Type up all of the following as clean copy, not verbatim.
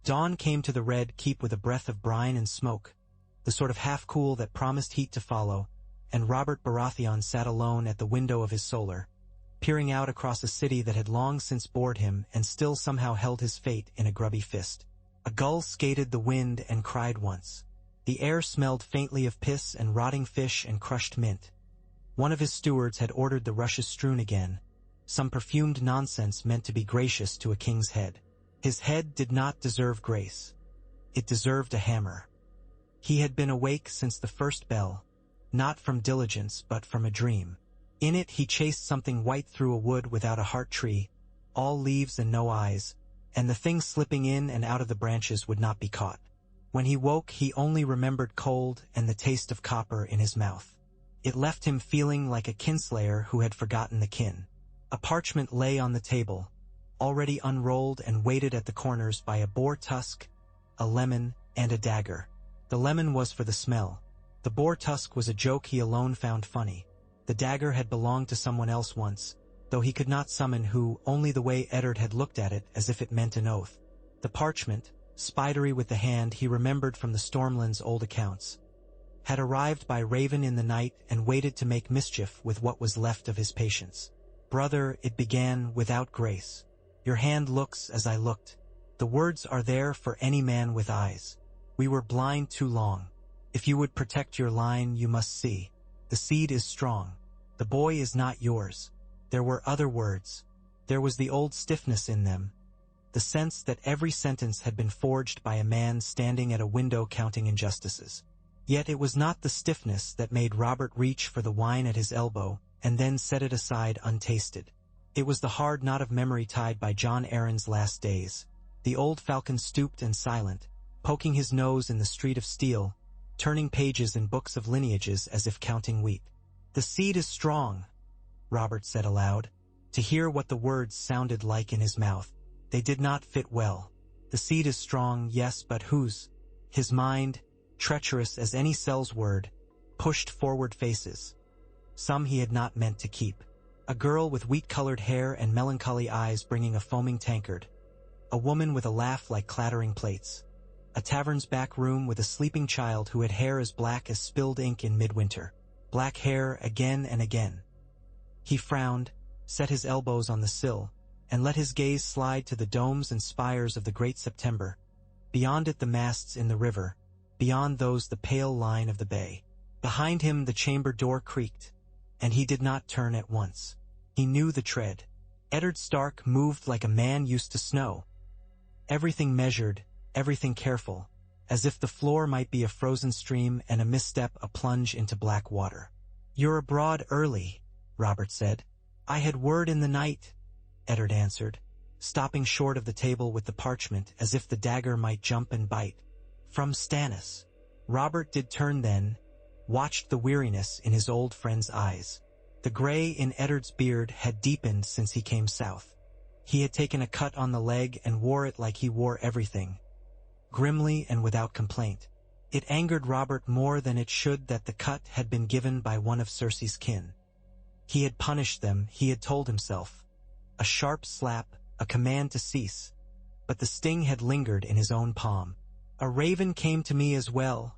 Dawn came to the Red Keep with a breath of brine and smoke, the sort of half-cool that promised heat to follow, and Robert Baratheon sat alone at the window of his solar, peering out across a city that had long since bored him and still somehow held his fate in a grubby fist. A gull skated the wind and cried once. The air smelled faintly of piss and rotting fish and crushed mint. One of his stewards had ordered the rushes strewn again, some perfumed nonsense meant to be gracious to a king's head. His head did not deserve grace. It deserved a hammer. He had been awake since the first bell, not from diligence but from a dream. In it he chased something white through a wood without a heart tree, all leaves and no eyes, and the thing slipping in and out of the branches would not be caught. When he woke he only remembered cold and the taste of copper in his mouth. It left him feeling like a kinslayer who had forgotten the kin. A parchment lay on the table, already unrolled and weighted at the corners by a boar tusk, a lemon, and a dagger. The lemon was for the smell. The boar tusk was a joke he alone found funny. The dagger had belonged to someone else once, though he could not summon who, only the way Eddard had looked at it as if it meant an oath. The parchment, spidery with the hand he remembered from the Stormlands' old accounts, had arrived by raven in the night and waited to make mischief with what was left of his patience. "Brother," it began without grace, "your hand looks as I looked. The words are there for any man with eyes. We were blind too long. If you would protect your line, you must see. The seed is strong. The boy is not yours." There were other words. There was the old stiffness in them, the sense that every sentence had been forged by a man standing at a window counting injustices. Yet it was not the stiffness that made Robert reach for the wine at his elbow and then set it aside untasted. It was the hard knot of memory tied by Jon Arryn's last days. The old falcon stooped and silent, poking his nose in the street of steel, turning pages in books of lineages as if counting wheat. "The seed is strong," Robert said aloud. To hear what the words sounded like in his mouth, they did not fit well. The seed is strong, yes, but whose? His mind, treacherous as any cell's word, pushed forward faces. Some he had not meant to keep. A girl with wheat-colored hair and melancholy eyes bringing a foaming tankard. A woman with a laugh like clattering plates. A tavern's back room with a sleeping child who had hair as black as spilled ink in midwinter. Black hair again and again. He frowned, set his elbows on the sill, and let his gaze slide to the domes and spires of the great September. Beyond it the masts in the river, beyond those the pale line of the bay. Behind him the chamber door creaked, and he did not turn at once. He knew the tread. Eddard Stark moved like a man used to snow. Everything measured, everything careful, as if the floor might be a frozen stream and a misstep a plunge into black water. "You're abroad early," Robert said. "I had word in the night," Eddard answered, stopping short of the table with the parchment as if the dagger might jump and bite. "From Stannis." Robert did turn then, watched the weariness in his old friend's eyes. The gray in Eddard's beard had deepened since he came south. He had taken a cut on the leg and wore it like he wore everything, grimly and without complaint. It angered Robert more than it should that the cut had been given by one of Cersei's kin. He had punished them, he had told himself. A sharp slap, a command to cease. But the sting had lingered in his own palm. "A raven came to me as well,"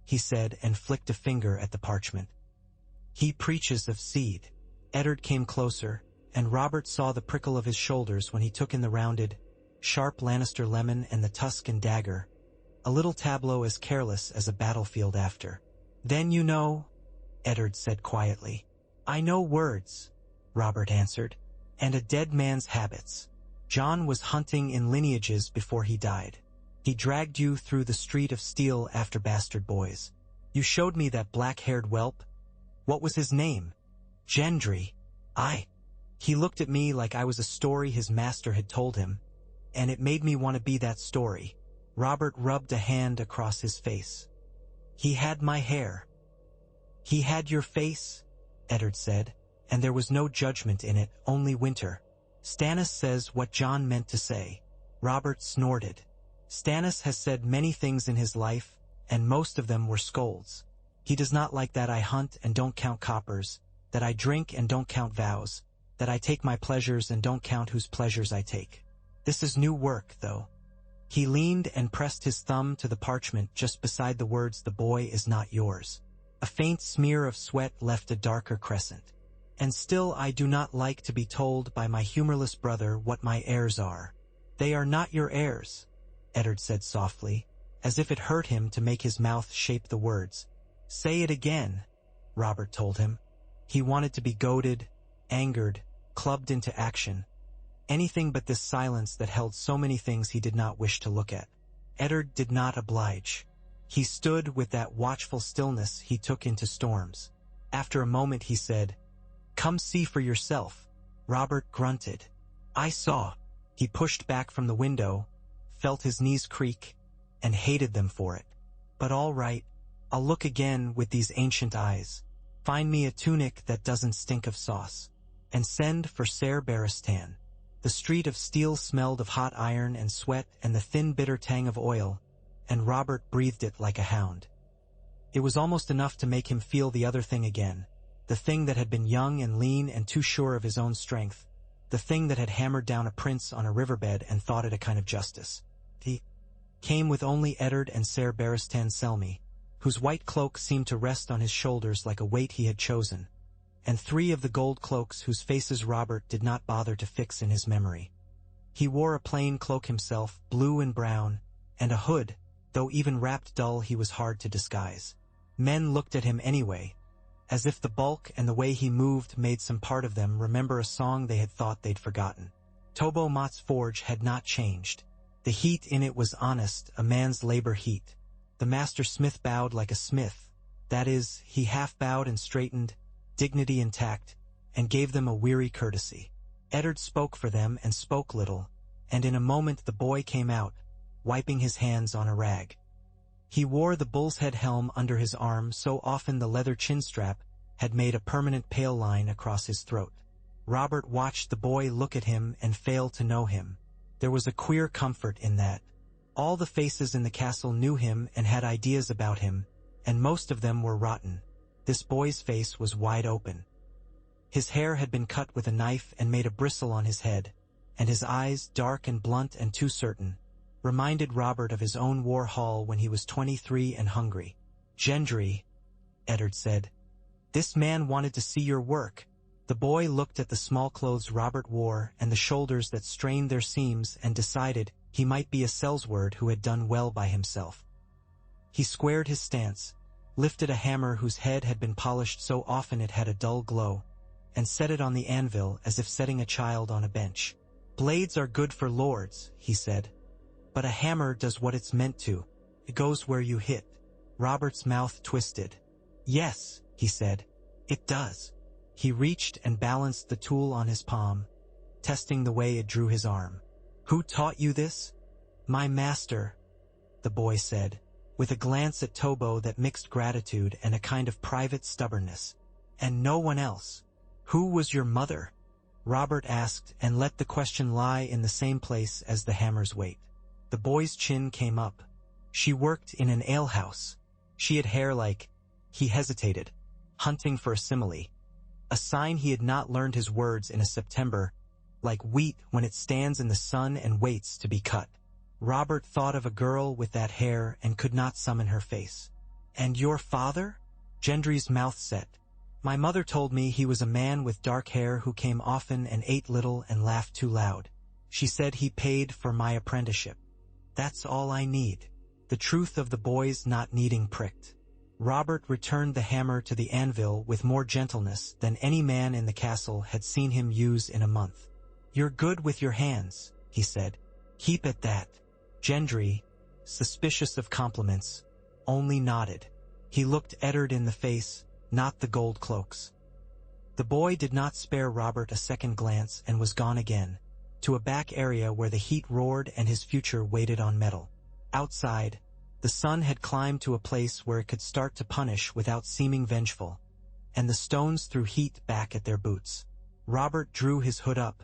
he said and flicked a finger at the parchment. "He preaches of seed." Eddard came closer, and Robert saw the prickle of his shoulders when he took in the rounded, sharp Lannister lemon and the Tuscan dagger, a little tableau as careless as a battlefield after. "Then you know," Eddard said quietly. "I know words," Robert answered, "and a dead man's habits. Jon was hunting in lineages before he died. He dragged you through the street of steel after bastard boys. You showed me that black-haired whelp. What was his name? Gendry. Aye. He looked at me like I was a story his master had told him, and it made me want to be that story." Robert rubbed a hand across his face. "He had my hair." "He had your face," Eddard said, and there was no judgment in it, only winter. "Stannis says what Jon meant to say." Robert snorted. "Stannis has said many things in his life, and most of them were scolds. He does not like that I hunt and don't count coppers, that I drink and don't count vows, that I take my pleasures and don't count whose pleasures I take. This is new work, though." He leaned and pressed his thumb to the parchment just beside the words, "The boy is not yours." A faint smear of sweat left a darker crescent. "And still I do not like to be told by my humorless brother what my heirs are." "They are not your heirs," Eddard said softly, as if it hurt him to make his mouth shape the words. "Say it again," Robert told him. He wanted to be goaded, angered, clubbed into action. Anything but this silence that held so many things he did not wish to look at. Eddard did not oblige. He stood with that watchful stillness he took into storms. After a moment he said, "Come see for yourself." Robert grunted. "I saw." He pushed back from the window, felt his knees creak, and hated them for it. "But all right, I'll look again with these ancient eyes. Find me a tunic that doesn't stink of sauce. And send for Ser Baratheon." The street of steel smelled of hot iron and sweat and the thin bitter tang of oil, and Robert breathed it like a hound. It was almost enough to make him feel the other thing again, the thing that had been young and lean and too sure of his own strength, the thing that had hammered down a prince on a riverbed and thought it a kind of justice. He came with only Eddard and Ser Barristan Selmy, whose white cloak seemed to rest on his shoulders like a weight he had chosen, and 3 of the gold cloaks whose faces Robert did not bother to fix in his memory. He wore a plain cloak himself, blue and brown, and a hood, though even wrapped dull he was hard to disguise. Men looked at him anyway, as if the bulk and the way he moved made some part of them remember a song they had thought they'd forgotten. Tobo Mott's forge had not changed. The heat in it was honest, a man's labor heat. The master smith bowed like a smith. That is, he half bowed and straightened, dignity intact, and gave them a weary courtesy. Eddard spoke for them and spoke little, and in a moment the boy came out, wiping his hands on a rag. He wore the bull's head helm under his arm so often the leather chinstrap had made a permanent pale line across his throat. Robert watched the boy look at him and fail to know him. There was a queer comfort in that. All the faces in the castle knew him and had ideas about him, and most of them were rotten. This boy's face was wide open. His hair had been cut with a knife and made a bristle on his head, and his eyes, dark and blunt and too certain, reminded Robert of his own war hall when he was 23 and hungry. "Gendry," Eddard said, "this man wanted to see your work." The boy looked at the small clothes Robert wore and the shoulders that strained their seams and decided he might be a sellsword who had done well by himself. He squared his stance, lifted a hammer whose head had been polished so often it had a dull glow, and set it on the anvil as if setting a child on a bench. "Blades are good for lords," he said, "but a hammer does what it's meant to. It goes where you hit." Robert's mouth twisted. "Yes," he said, "it does." He reached and balanced the tool on his palm, testing the way it drew his arm. "Who taught you this?" "My master," the boy said, with a glance at Tobo that mixed gratitude and a kind of private stubbornness. "And no one else." "Who was your mother?" Robert asked and let the question lie in the same place as the hammer's weight. The boy's chin came up. "She worked in an alehouse. She had hair like—" He hesitated, hunting for a simile, a sign he had not learned his words in a September, like wheat when it stands in the sun and waits to be cut. Robert thought of a girl with that hair and could not summon her face. "And your father?" Gendry's mouth set. "My mother told me he was a man with dark hair who came often and ate little and laughed too loud. She said he paid for my apprenticeship. That's all I need." The truth of the boy's not needing pricked. Robert returned the hammer to the anvil with more gentleness than any man in the castle had seen him use in a month. "You're good with your hands," he said. "Keep at that." Gendry, suspicious of compliments, only nodded. He looked Eddard in the face, not the gold cloaks. The boy did not spare Robert a second glance and was gone again, to a back area where the heat roared and his future waited on metal. Outside, the sun had climbed to a place where it could start to punish without seeming vengeful, and the stones threw heat back at their boots. Robert drew his hood up.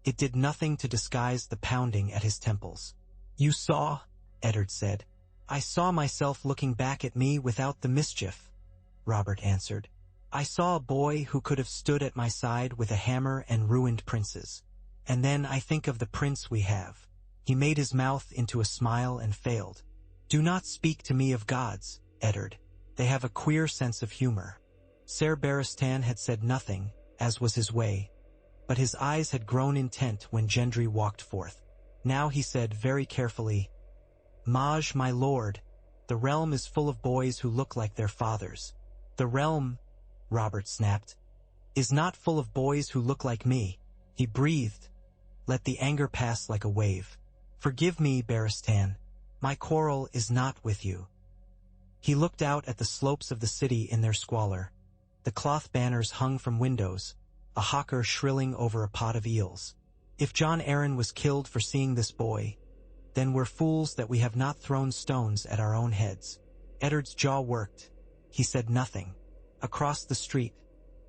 It did nothing to disguise the pounding at his temples. "You saw," Eddard said. "I saw myself looking back at me without the mischief," Robert answered. "I saw a boy who could have stood at my side with a hammer and ruined princes. And then I think of the prince we have. He made his mouth into a smile and failed. "Do not speak to me of gods, Eddard. They have a queer sense of humor." Ser Barristan had said nothing, as was his way, but his eyes had grown intent when Gendry walked forth. Now he said very carefully, "Maj, my lord, the realm is full of boys who look like their fathers." "The realm," Robert snapped, "is not full of boys who look like me." He breathed, let the anger pass like a wave. "Forgive me, Barristan. My quarrel is not with you." He looked out at the slopes of the city in their squalor. The cloth banners hung from windows, a hawker shrilling over a pot of eels. "If Jon Arryn was killed for seeing this boy, then we're fools that we have not thrown stones at our own heads." Eddard's jaw worked. He said nothing. Across the street,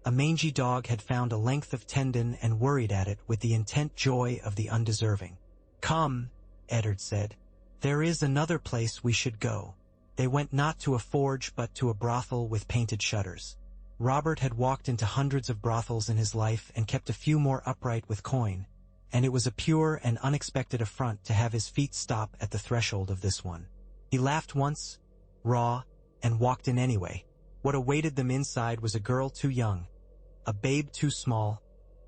a mangy dog had found a length of tendon and worried at it with the intent joy of the undeserving. "Come," Eddard said. "There is another place we should go." They went not to a forge but to a brothel with painted shutters. Robert had walked into hundreds of brothels in his life and kept a few more upright with coin, and it was a pure and unexpected affront to have his feet stop at the threshold of this one. He laughed once, raw, and walked in anyway. What awaited them inside was a girl too young, a babe too small,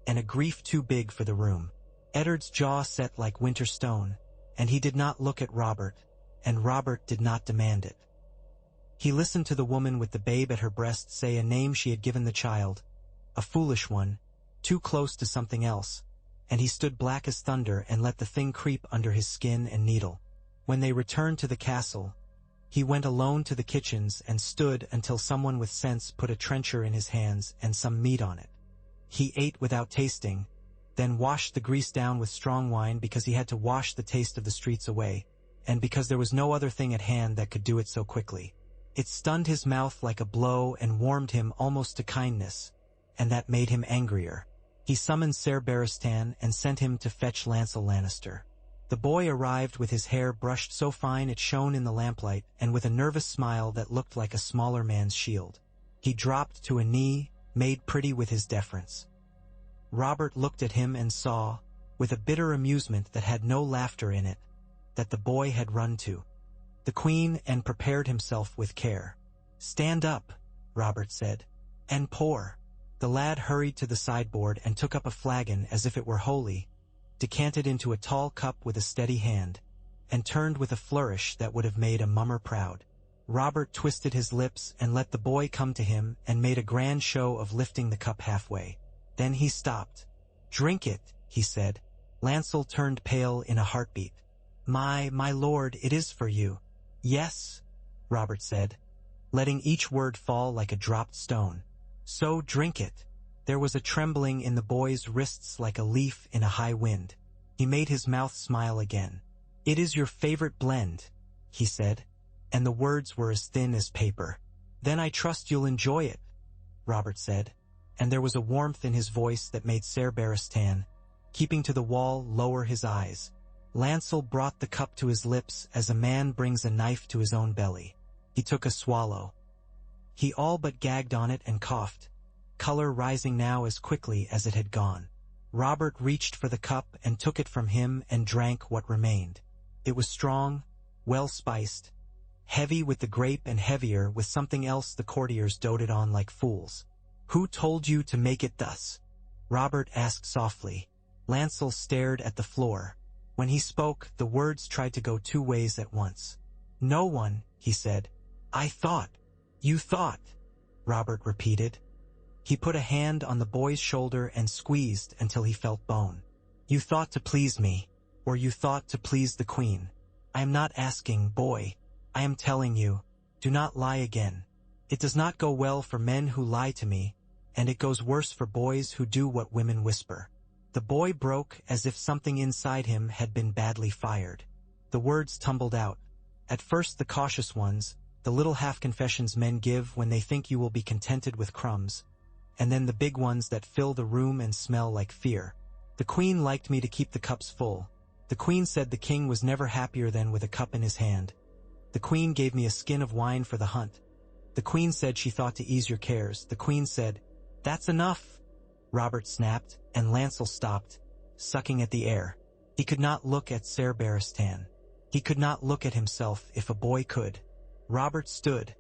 and a grief too big for the room. Eddard's jaw set like winter stone, and he did not look at Robert, and Robert did not demand it. He listened to the woman with the babe at her breast say a name she had given the child, a foolish one, too close to something else, and he stood black as thunder and let the thing creep under his skin and needle. When they returned to the castle, he went alone to the kitchens and stood until someone with sense put a trencher in his hands and some meat on it. He ate without tasting, then washed the grease down with strong wine because he had to wash the taste of the streets away, and because there was no other thing at hand that could do it so quickly. It stunned his mouth like a blow and warmed him almost to kindness, and that made him angrier. He summoned Ser Barristan and sent him to fetch Lancel Lannister. The boy arrived with his hair brushed so fine it shone in the lamplight and with a nervous smile that looked like a smaller man's shield. He dropped to a knee, made pretty with his deference. Robert looked at him and saw, with a bitter amusement that had no laughter in it, that the boy had run to the Queen and prepared himself with care. "Stand up," Robert said, "and pour." The lad hurried to the sideboard and took up a flagon as if it were holy, decanted into a tall cup with a steady hand, and turned with a flourish that would have made a mummer proud. Robert twisted his lips and let the boy come to him and made a grand show of lifting the cup halfway. Then he stopped. "Drink it," he said. Lancel turned pale in a heartbeat. My lord, it is for you." "Yes," Robert said, letting each word fall like a dropped stone. "So drink it." There was a trembling in the boy's wrists like a leaf in a high wind. He made his mouth smile again. "It is your favorite blend," he said, and the words were as thin as paper. "Then I trust you'll enjoy it," Robert said, and there was a warmth in his voice that made Ser Barristan, keeping to the wall, lower his eyes. Lancel brought the cup to his lips as a man brings a knife to his own belly. He took a swallow. He all but gagged on it and coughed, color rising now as quickly as it had gone. Robert reached for the cup and took it from him and drank what remained. It was strong, well-spiced, heavy with the grape and heavier with something else the courtiers doted on like fools. "Who told you to make it thus?" Robert asked softly. Lancel stared at the floor. When he spoke, the words tried to go two ways at once. "No one," he said. "I thought." "You thought," Robert repeated. He put a hand on the boy's shoulder and squeezed until he felt bone. "You thought to please me, or you thought to please the Queen. I am not asking, boy. I am telling you, do not lie again. It does not go well for men who lie to me, and it goes worse for boys who do what women whisper." The boy broke as if something inside him had been badly fired. The words tumbled out. At first the cautious ones, the little half-confessions men give when they think you will be contented with crumbs, and then the big ones that fill the room and smell like fear. "The Queen liked me to keep the cups full. The Queen said the king was never happier than with a cup in his hand. The Queen gave me a skin of wine for the hunt. The Queen said she thought to ease your cares. The Queen said, 'That's enough,'" Robert snapped, and Lancel stopped, sucking at the air. He could not look at Ser Baratheon. He could not look at himself if a boy could. Robert stood,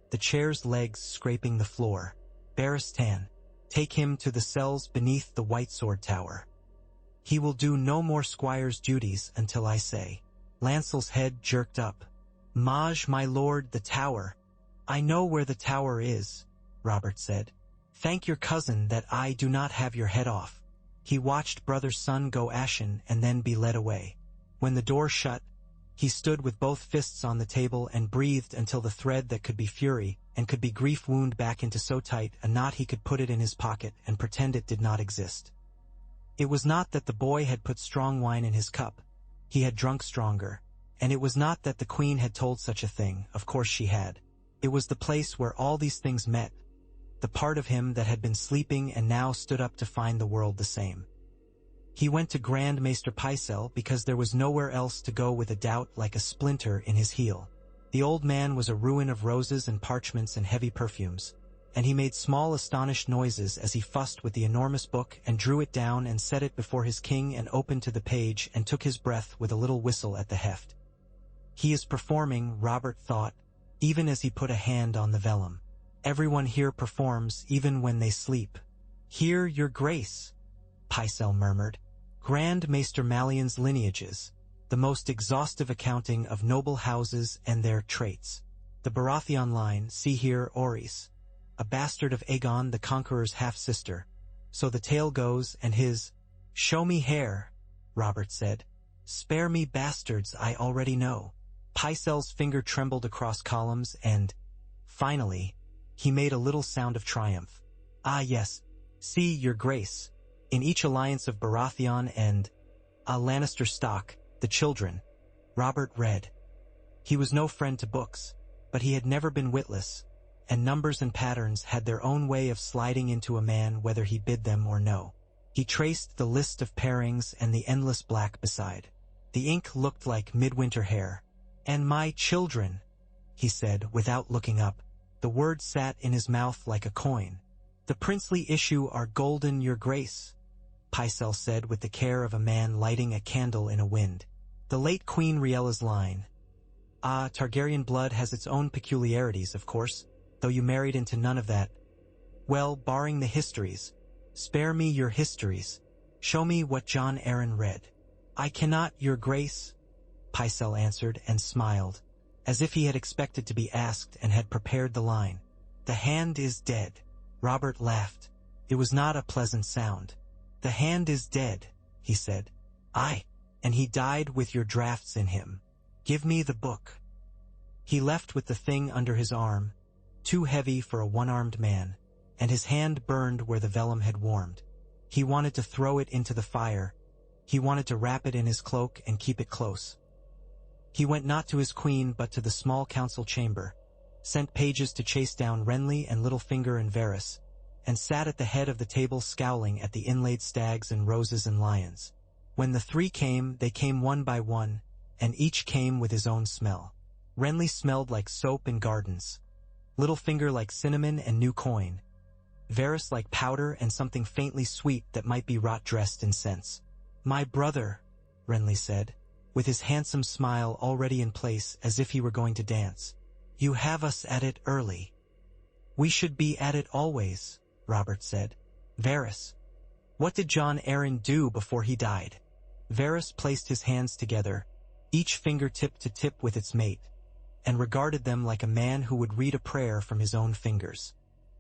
the chair's legs scraping the floor. Baratheon, take him to the cells beneath the White Sword Tower. He will do no more squire's duties until I say. Lancel's head jerked up. Maj, my lord, the tower. I know where the tower is, Robert said. Thank your cousin that I do not have your head off. He watched brother's son go ashen and then be led away. When the door shut, he stood with both fists on the table and breathed until the thread that could be fury and could be grief wound back into so tight a knot he could put it in his pocket and pretend it did not exist. It was not that the boy had put strong wine in his cup. He had drunk stronger. And it was not that the queen had told such a thing, of course she had. It was the place where all these things met, the part of him that had been sleeping and now stood up to find the world the same. He went to Grand Maester Pycelle because there was nowhere else to go with a doubt like a splinter in his heel. The old man was a ruin of roses and parchments and heavy perfumes, and he made small astonished noises as he fussed with the enormous book and drew it down and set it before his king and opened to the page and took his breath with a little whistle at the heft. He is performing, Robert thought, even as he put a hand on the vellum. Everyone here performs, even when they sleep. Hear your grace, Pycelle murmured. Grand Maester Malion's lineages, the most exhaustive accounting of noble houses and their traits. The Baratheon line, see here Oris, a bastard of Aegon the Conqueror's half-sister. So the tale goes, and his, show me hair, Robert said. Spare me bastards I already know. Pycelle's finger trembled across columns and, finally, he made a little sound of triumph. Ah yes, see your grace. In each alliance of Baratheon and a Lannister stock, the children, Robert read. He was no friend to books, but he had never been witless, and numbers and patterns had their own way of sliding into a man whether he bid them or no. He traced the list of pairings and the endless black beside. The ink looked like midwinter hair. And my children, he said without looking up. The word sat in his mouth like a coin. The princely issue are golden, your grace, Pycelle said with the care of a man lighting a candle in a wind. The late Queen Riella's line. Ah, Targaryen blood has its own peculiarities, of course, though you married into none of that. Well, barring the histories. Spare me your histories. Show me what Jon Arryn read. I cannot, your grace, Pycelle answered and smiled, as if he had expected to be asked and had prepared the line. The hand is dead. Robert laughed. It was not a pleasant sound. The hand is dead, he said. Aye, and he died with your drafts in him. Give me the book. He left with the thing under his arm, too heavy for a one-armed man, and his hand burned where the vellum had warmed. He wanted to throw it into the fire. He wanted to wrap it in his cloak and keep it close. He went not to his queen but to the small council chamber, sent pages to chase down Renly and Littlefinger and Varys, and sat at the head of the table scowling at the inlaid stags and roses and lions. When the three came, they came one by one, and each came with his own smell. Renly smelled like soap and gardens, Littlefinger like cinnamon and new coin, Varys like powder and something faintly sweet that might be rot-dressed in scents. My brother, Renly said, with his handsome smile already in place as if he were going to dance. You have us at it early. We should be at it always, Robert said. Varys, what did Jon Arryn do before he died? Varys placed his hands together, each finger tip to tip with its mate, and regarded them like a man who would read a prayer from his own fingers.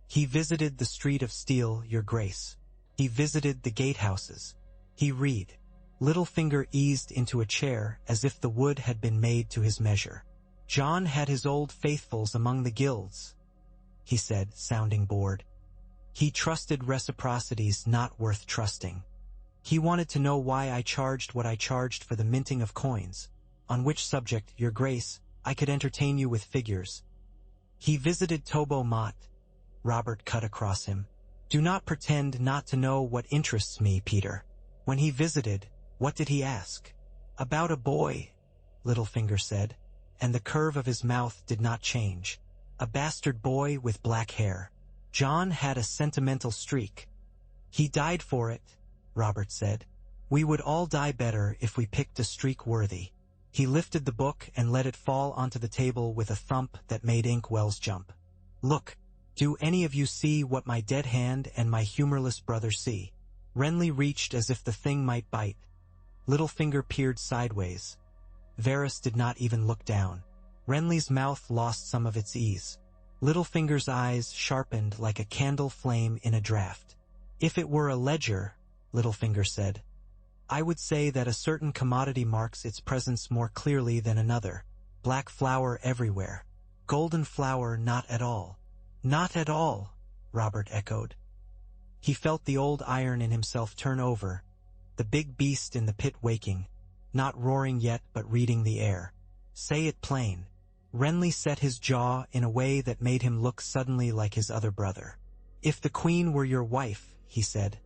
He visited the Street of Steel, your grace. He visited the gatehouses. He read. Littlefinger eased into a chair as if the wood had been made to his measure. Jon had his old faithfuls among the guilds, he said, sounding bored. He trusted reciprocities not worth trusting. He wanted to know why I charged what I charged for the minting of coins, on which subject, your grace, I could entertain you with figures. He visited Tobo Mott, Robert cut across him. Do not pretend not to know what interests me, Peter. When he visited, what did he ask? About a boy, Littlefinger said, and the curve of his mouth did not change. A bastard boy with black hair. Jon had a sentimental streak. He died for it, Robert said. We would all die better if we picked a streak worthy. He lifted the book and let it fall onto the table with a thump that made inkwells jump. Look, do any of you see what my dead hand and my humorless brother see? Renly reached as if the thing might bite. Littlefinger peered sideways. Varys did not even look down. Renly's mouth lost some of its ease. Littlefinger's eyes sharpened like a candle flame in a draft. If it were a ledger, Littlefinger said, I would say that a certain commodity marks its presence more clearly than another. Black flour everywhere. Golden flour not at all. Not at all, Robert echoed. He felt the old iron in himself turn over, the big beast in the pit waking, not roaring yet but reading the air. Say it plain. Renly set his jaw in a way that made him look suddenly like his other brother. If the queen were your wife, he said,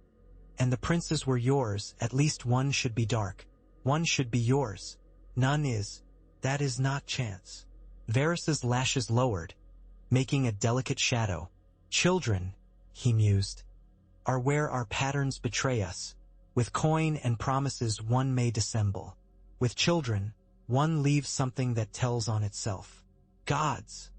and the princes were yours, at least one should be dark. One should be yours. None is. That is not chance. Varys's lashes lowered, making a delicate shadow. Children, he mused, are where our patterns betray us. With coin and promises one may dissemble. With children, one leaves something that tells on itself. Gods,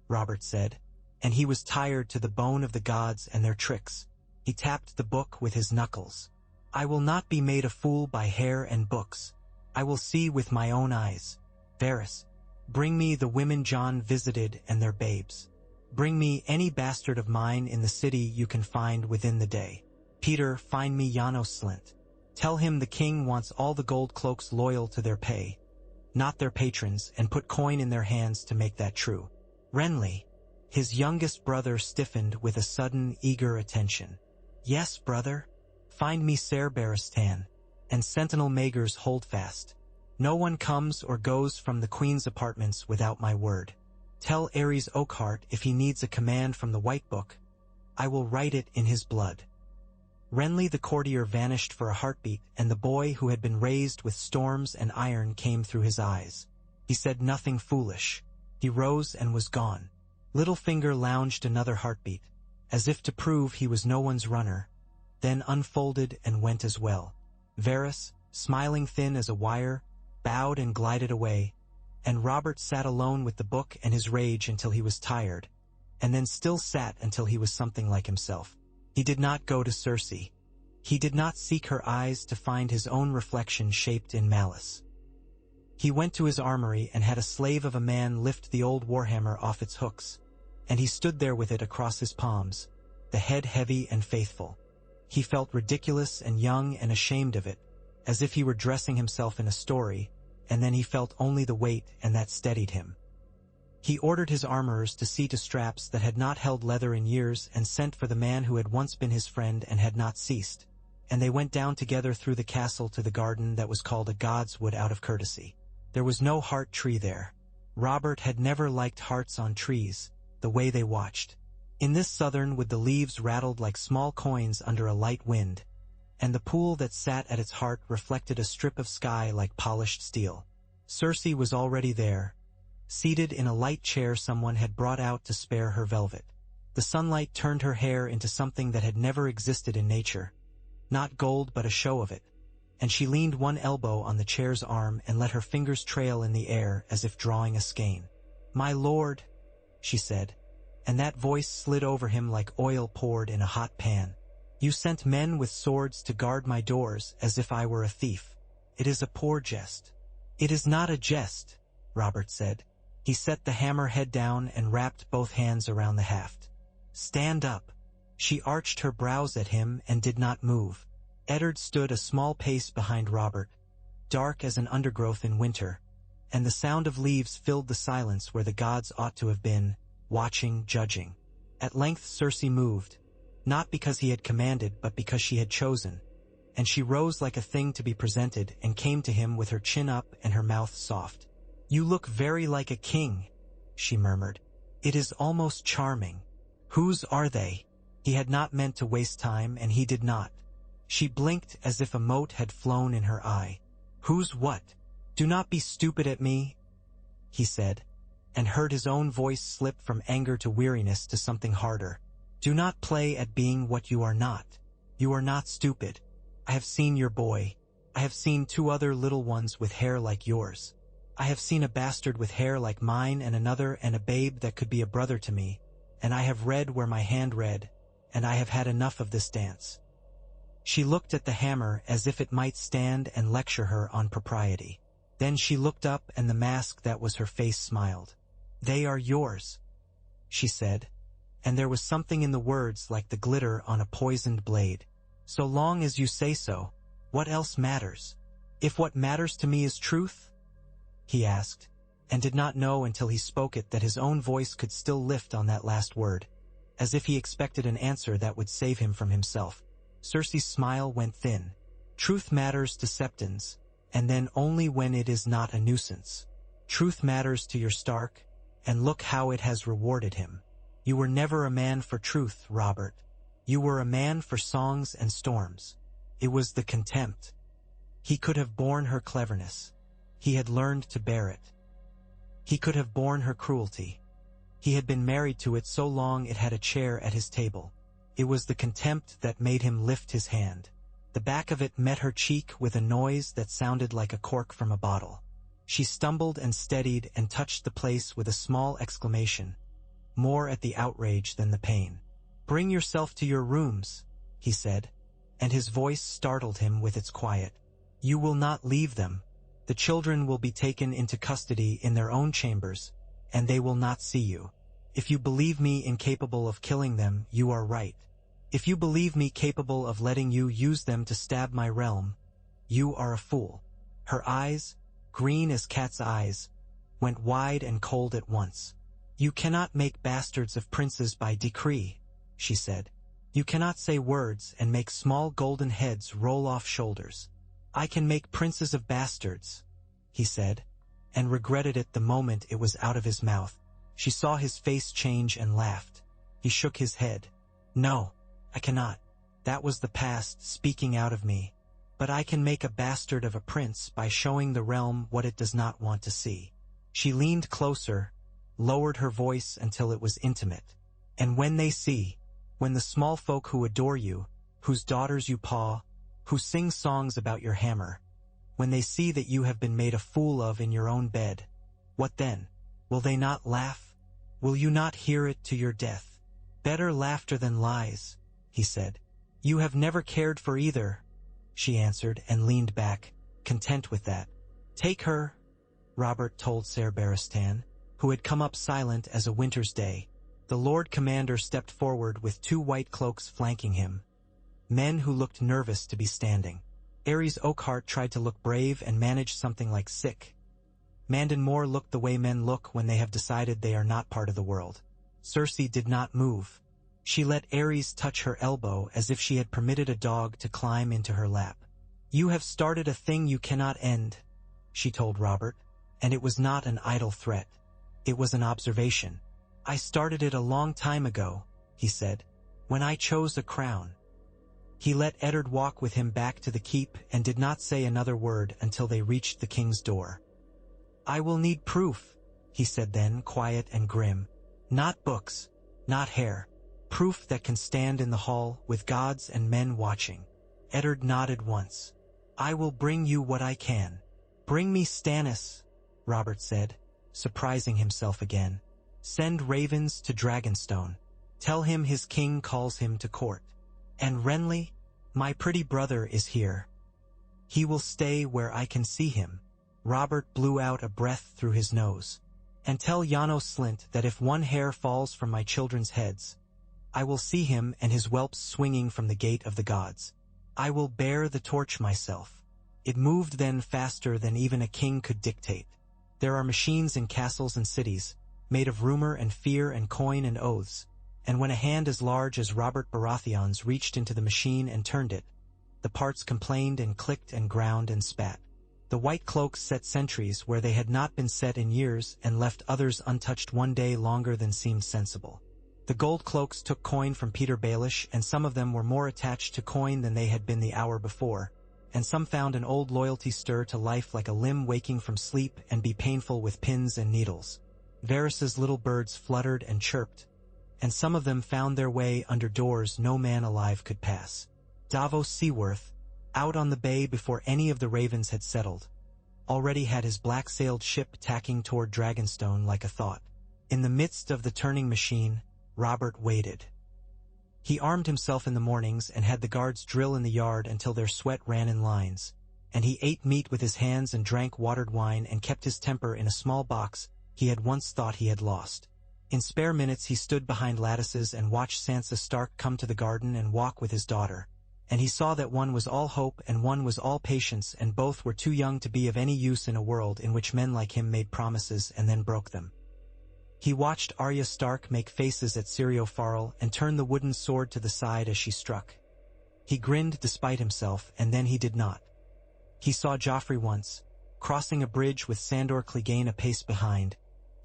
Robert said, and he was tired to the bone of the gods and their tricks. He tapped the book with his knuckles. I will not be made a fool by hair and books. I will see with my own eyes. Varys, bring me the women Jon visited and their babes. Bring me any bastard of mine in the city you can find within the day. Peter, find me Janos Slint. Tell him the king wants all the gold cloaks loyal to their pay, not their patrons, and put coin in their hands to make that true. Renly, his youngest brother, stiffened with a sudden, eager attention. Yes, brother. Find me Ser Barristan, and Sentinel Maegor's Holdfast. No one comes or goes from the queen's apartments without my word. Tell Ares Oakhart if he needs a command from the White Book, I will write it in his blood. Renly the courtier vanished for a heartbeat, and the boy who had been raised with storms and iron came through his eyes. He said nothing foolish. He rose and was gone. Littlefinger lounged another heartbeat, as if to prove he was no one's runner, then unfolded and went as well. Varys, smiling thin as a wire, bowed and glided away, and Robert sat alone with the book and his rage until he was tired, and then still sat until he was something like himself. He did not go to Cersei. He did not seek her eyes to find his own reflection shaped in malice. He went to his armory and had a slave of a man lift the old warhammer off its hooks, and he stood there with it across his palms, the head heavy and faithful. He felt ridiculous and young and ashamed of it, as if he were dressing himself in a story, and then he felt only the weight, and that steadied him. He ordered his armorers to see to straps that had not held leather in years, and sent for the man who had once been his friend and had not ceased, and they went down together through the castle to the garden that was called a god's wood out of courtesy. There was no heart tree there. Robert had never liked hearts on trees, the way they watched. In this southern wood the leaves rattled like small coins under a light wind, and the pool that sat at its heart reflected a strip of sky like polished steel. Cersei was already there, seated in a light chair someone had brought out to spare her velvet. The sunlight turned her hair into something that had never existed in nature, not gold but a show of it, and she leaned one elbow on the chair's arm and let her fingers trail in the air as if drawing a skein. "My lord," she said, and that voice slid over him like oil poured in a hot pan. "You sent men with swords to guard my doors as if I were a thief. It is a poor jest." "It is not a jest," Robert said. He set the hammer head down and wrapped both hands around the haft. "Stand up." She arched her brows at him and did not move. Eddard stood a small pace behind Robert, dark as an undergrowth in winter, and the sound of leaves filled the silence where the gods ought to have been, watching, judging. At length Cersei moved, not because he had commanded but because she had chosen, and she rose like a thing to be presented and came to him with her chin up and her mouth soft. "You look very like a king," she murmured. "It is almost charming." "Whose are they?" He had not meant to waste time, and he did not. She blinked as if a mote had flown in her eye. "Who's what?" "Do not be stupid at me," he said, and heard his own voice slip from anger to weariness to something harder. "Do not play at being what you are not. You are not stupid. I have seen your boy. I have seen 2 other little ones with hair like yours. I have seen a bastard with hair like mine and another and a babe that could be a brother to me, and I have read where my hand read, and I have had enough of this dance." She looked at the hammer as if it might stand and lecture her on propriety. Then she looked up and the mask that was her face smiled. "They are yours," she said, and there was something in the words like the glitter on a poisoned blade. "So long as you say so, what else matters? If what matters to me is truth?" he asked, and did not know until he spoke it that his own voice could still lift on that last word, as if he expected an answer that would save him from himself. Cersei's smile went thin. "Truth matters to Septons, and then only when it is not a nuisance. Truth matters to your Stark, and look how it has rewarded him. You were never a man for truth, Robert. You were a man for songs and storms. It was the contempt. He could have borne her cleverness. He had learned to bear it. He could have borne her cruelty. He had been married to it so long it had a chair at his table. It was the contempt that made him lift his hand. The back of it met her cheek with a noise that sounded like a cork from a bottle. She stumbled and steadied and touched the place with a small exclamation, more at the outrage than the pain. "Bring yourself to your rooms," he said, and his voice startled him with its quiet. "You will not leave them. The children will be taken into custody in their own chambers, and they will not see you. If you believe me incapable of killing them, you are right. If you believe me capable of letting you use them to stab my realm, you are a fool." Her eyes, green as cat's eyes, went wide and cold at once. "You cannot make bastards of princes by decree," she said. "You cannot say words and make small golden heads roll off shoulders." "I can make princes of bastards," he said, and regretted it the moment it was out of his mouth. She saw his face change and laughed. He shook his head. "No, I cannot. That was the past speaking out of me. But I can make a bastard of a prince by showing the realm what it does not want to see." She leaned closer, lowered her voice until it was intimate. "And when they see, when the small folk who adore you, whose daughters you paw, who sing songs about your hammer, when they see that you have been made a fool of in your own bed, what then? Will they not laugh? Will you not hear it to your death?" "Better laughter than lies," he said. "You have never cared for either," she answered and leaned back, content with that. "Take her," Robert told Ser Barristan, who had come up silent as a winter's day. The Lord Commander stepped forward with 2 white cloaks flanking him, men who looked nervous to be standing. Aerys Oakhart tried to look brave and managed something like sick. Mandon Moore looked the way men look when they have decided they are not part of the world. Cersei did not move. She let Aerys touch her elbow as if she had permitted a dog to climb into her lap. "You have started a thing you cannot end," she told Robert, and it was not an idle threat. It was an observation. "I started it a long time ago," he said, "when I chose a crown." He let Eddard walk with him back to the keep and did not say another word until they reached the king's door. "I will need proof," he said then, quiet and grim. "Not books, not hair. Proof that can stand in the hall with gods and men watching." Eddard nodded once. "I will bring you what I can." "Bring me Stannis," Robert said, surprising himself again. "Send ravens to Dragonstone. Tell him his king calls him to court. And Renly, my pretty brother, is here. He will stay where I can see him." Robert blew out a breath through his nose. "And tell Yano Slint that if one hair falls from my children's heads, I will see him and his whelps swinging from the gate of the gods. I will bear the torch myself." It moved then faster than even a king could dictate. There are machines in castles and cities, made of rumor and fear and coin and oaths, and when a hand as large as Robert Baratheon's reached into the machine and turned it, the parts complained and clicked and ground and spat. The white cloaks set sentries where they had not been set in years and left others untouched one day longer than seemed sensible. The gold cloaks took coin from Peter Baelish, and some of them were more attached to coin than they had been the hour before, and some found an old loyalty stir to life like a limb waking from sleep and be painful with pins and needles. Varys's little birds fluttered and chirped, and some of them found their way under doors no man alive could pass. Davos Seaworth, out on the bay before any of the ravens had settled. Already had his black-sailed ship tacking toward Dragonstone like a thought. In the midst of the turning machine, Robert waited. He armed himself in the mornings and had the guards drill in the yard until their sweat ran in lines, and he ate meat with his hands and drank watered wine and kept his temper in a small box he had once thought he had lost. In spare minutes he stood behind lattices and watched Sansa Stark come to the garden and walk with his daughter, and he saw that one was all hope and one was all patience, and both were too young to be of any use in a world in which men like him made promises and then broke them. He watched Arya Stark make faces at Syrio Farrell and turn the wooden sword to the side as she struck. He grinned despite himself, and then he did not. He saw Joffrey once, crossing a bridge with Sandor Clegane a pace behind,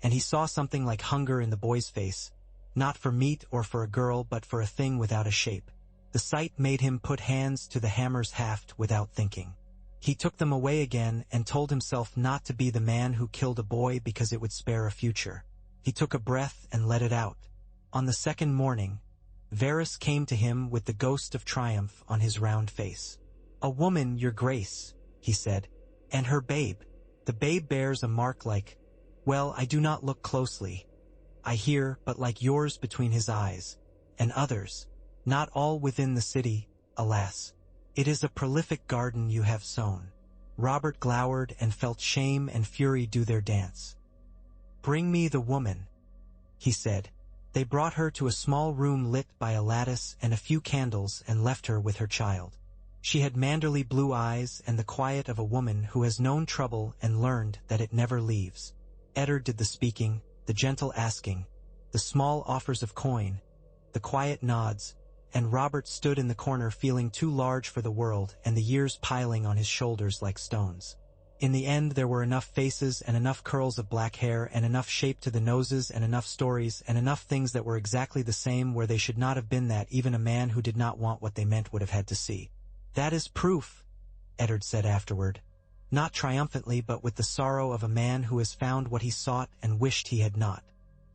and he saw something like hunger in the boy's face, not for meat or for a girl but for a thing without a shape. The sight made him put hands to the hammer's haft without thinking. He took them away again and told himself not to be the man who killed a boy because it would spare a future. He took a breath and let it out. On the second morning, Varys came to him with the ghost of triumph on his round face. "A woman, your grace," he said, "and her babe. The babe bears a mark like, well, I do not look closely, I hear, but like yours between his eyes, and others, not all within the city, alas. It is a prolific garden you have sown." Robert glowered and felt shame and fury do their dance. "Bring me the woman," he said. They brought her to a small room lit by a lattice and a few candles and left her with her child. She had manderly blue eyes and the quiet of a woman who has known trouble and learned that it never leaves. Eddard did the speaking, the gentle asking, the small offers of coin, the quiet nods, and Robert stood in the corner feeling too large for the world and the years piling on his shoulders like stones. In the end there were enough faces and enough curls of black hair and enough shape to the noses and enough stories and enough things that were exactly the same where they should not have been that even a man who did not want what they meant would have had to see. "That is proof," Eddard said afterward, not triumphantly but with the sorrow of a man who has found what he sought and wished he had not.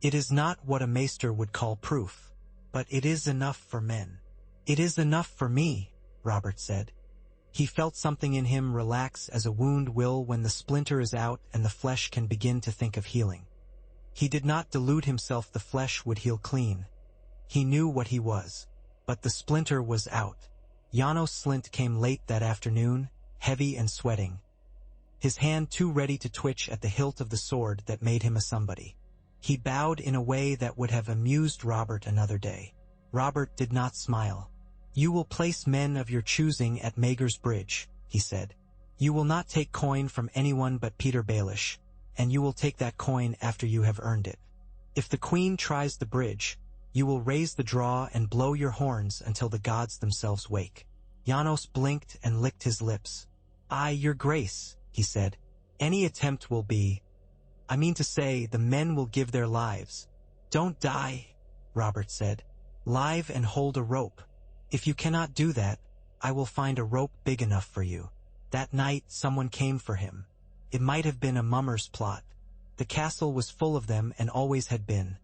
"It is not what a maester would call proof, but it is enough for men." "It is enough for me," Robert said. He felt something in him relax as a wound will when the splinter is out and the flesh can begin to think of healing. He did not delude himself the flesh would heal clean. He knew what he was. But the splinter was out. Janos Slint came late that afternoon, heavy and sweating, his hand too ready to twitch at the hilt of the sword that made him a somebody. He bowed in a way that would have amused Robert another day. Robert did not smile. "You will place men of your choosing at Maegor's Bridge," he said. "You will not take coin from anyone but Peter Baelish, and you will take that coin after you have earned it. If the queen tries the bridge, you will raise the draw and blow your horns until the gods themselves wake." Janos blinked and licked his lips. "Aye, your grace," he said. "Any attempt will be. I mean to say, the men will give their lives." "Don't die," Robert said. "Live and hold a rope. If you cannot do that, I will find a rope big enough for you." That night someone came for him. It might have been a mummer's plot. The castle was full of them and always had been.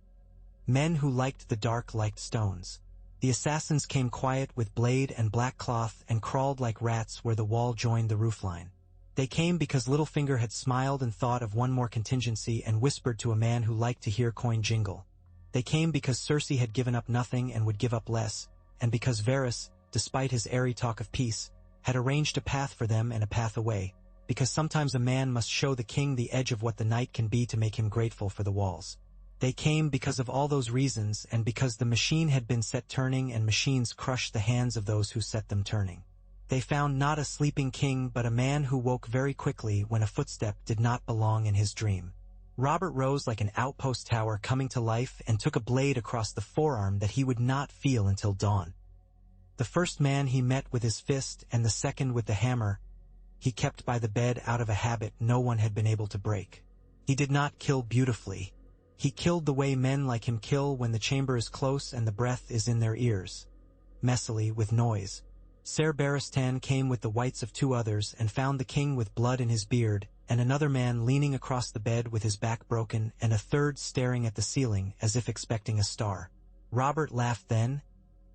Men who liked the dark liked stones. The assassins came quiet with blade and black cloth and crawled like rats where the wall joined the roofline. They came because Littlefinger had smiled and thought of one more contingency and whispered to a man who liked to hear coin jingle. They came because Cersei had given up nothing and would give up less, and because Varys, despite his airy talk of peace, had arranged a path for them and a path away, because sometimes a man must show the king the edge of what the night can be to make him grateful for the walls. They came because of all those reasons and because the machine had been set turning and machines crush the hands of those who set them turning. They found not a sleeping king but a man who woke very quickly when a footstep did not belong in his dream. Robert rose like an outpost tower coming to life and took a blade across the forearm that he would not feel until dawn. The first man he met with his fist and the second with the hammer he kept by the bed out of a habit no one had been able to break. He did not kill beautifully. He killed the way men like him kill when the chamber is close and the breath is in their ears. Messily, with noise. Ser Barristan came with the whites of two others and found the king with blood in his beard, and another man leaning across the bed with his back broken, and a third staring at the ceiling as if expecting a star. Robert laughed then,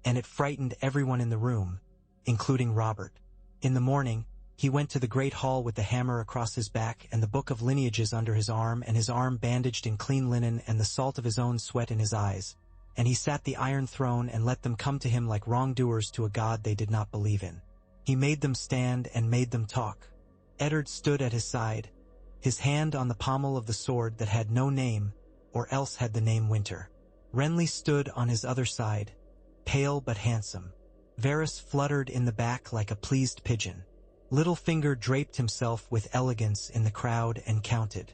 and it frightened everyone in the room, including Robert. In the morning, he went to the great hall with the hammer across his back and the book of lineages under his arm and his arm bandaged in clean linen and the salt of his own sweat in his eyes. And he sat the iron throne and let them come to him like wrongdoers to a God they did not believe in. He made them stand and made them talk. Eddard stood at his side, his hand on the pommel of the sword that had no name, or else had the name Winter. Renly stood on his other side, pale but handsome. Varys fluttered in the back like a pleased pigeon. Littlefinger draped himself with elegance in the crowd and counted.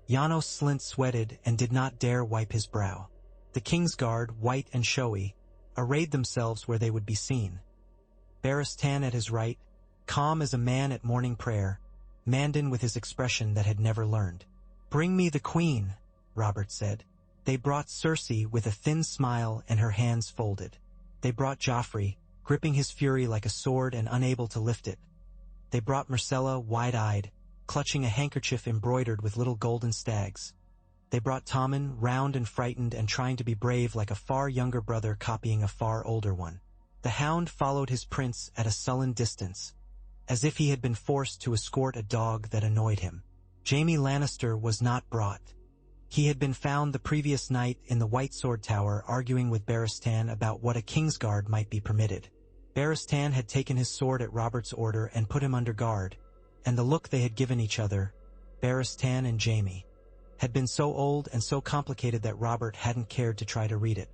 Janos Slynt sweated and did not dare wipe his brow. The Kingsguard, white and showy, arrayed themselves where they would be seen. Barristan at his right, calm as a man at morning prayer, Mandan with his expression that had never learned. "Bring me the queen," Robert said. They brought Cersei with a thin smile and her hands folded. They brought Joffrey, gripping his fury like a sword and unable to lift it. They brought Myrcella, wide-eyed, clutching a handkerchief embroidered with little golden stags. They brought Tommen, round and frightened and trying to be brave like a far younger brother copying a far older one. The Hound followed his prince at a sullen distance, as if he had been forced to escort a dog that annoyed him. Jaime Lannister was not brought. He had been found the previous night in the White Sword Tower arguing with Barristan about what a Kingsguard might be permitted. Barristan had taken his sword at Robert's order and put him under guard, and the look they had given each other, Barristan and Jaime, had been so old and so complicated that Robert hadn't cared to try to read it.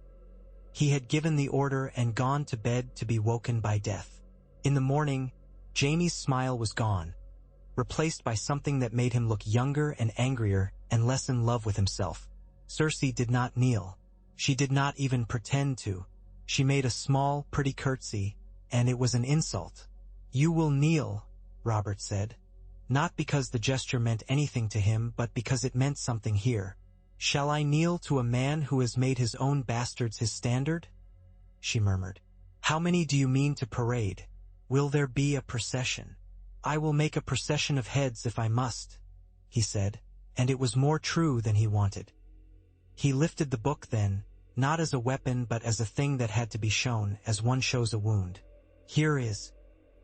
He had given the order and gone to bed to be woken by death. In the morning, Jaime's smile was gone, replaced by something that made him look younger and angrier and less in love with himself. Cersei did not kneel. She did not even pretend to. She made a small, pretty curtsy, and it was an insult. "You will kneel," Robert said. Not because the gesture meant anything to him, but because it meant something here. "Shall I kneel to a man who has made his own bastards his standard?" she murmured. "How many do you mean to parade? Will there be a procession?" "I will make a procession of heads if I must," he said, and it was more true than he wanted. He lifted the book then, not as a weapon but as a thing that had to be shown, as one shows a wound. "Here is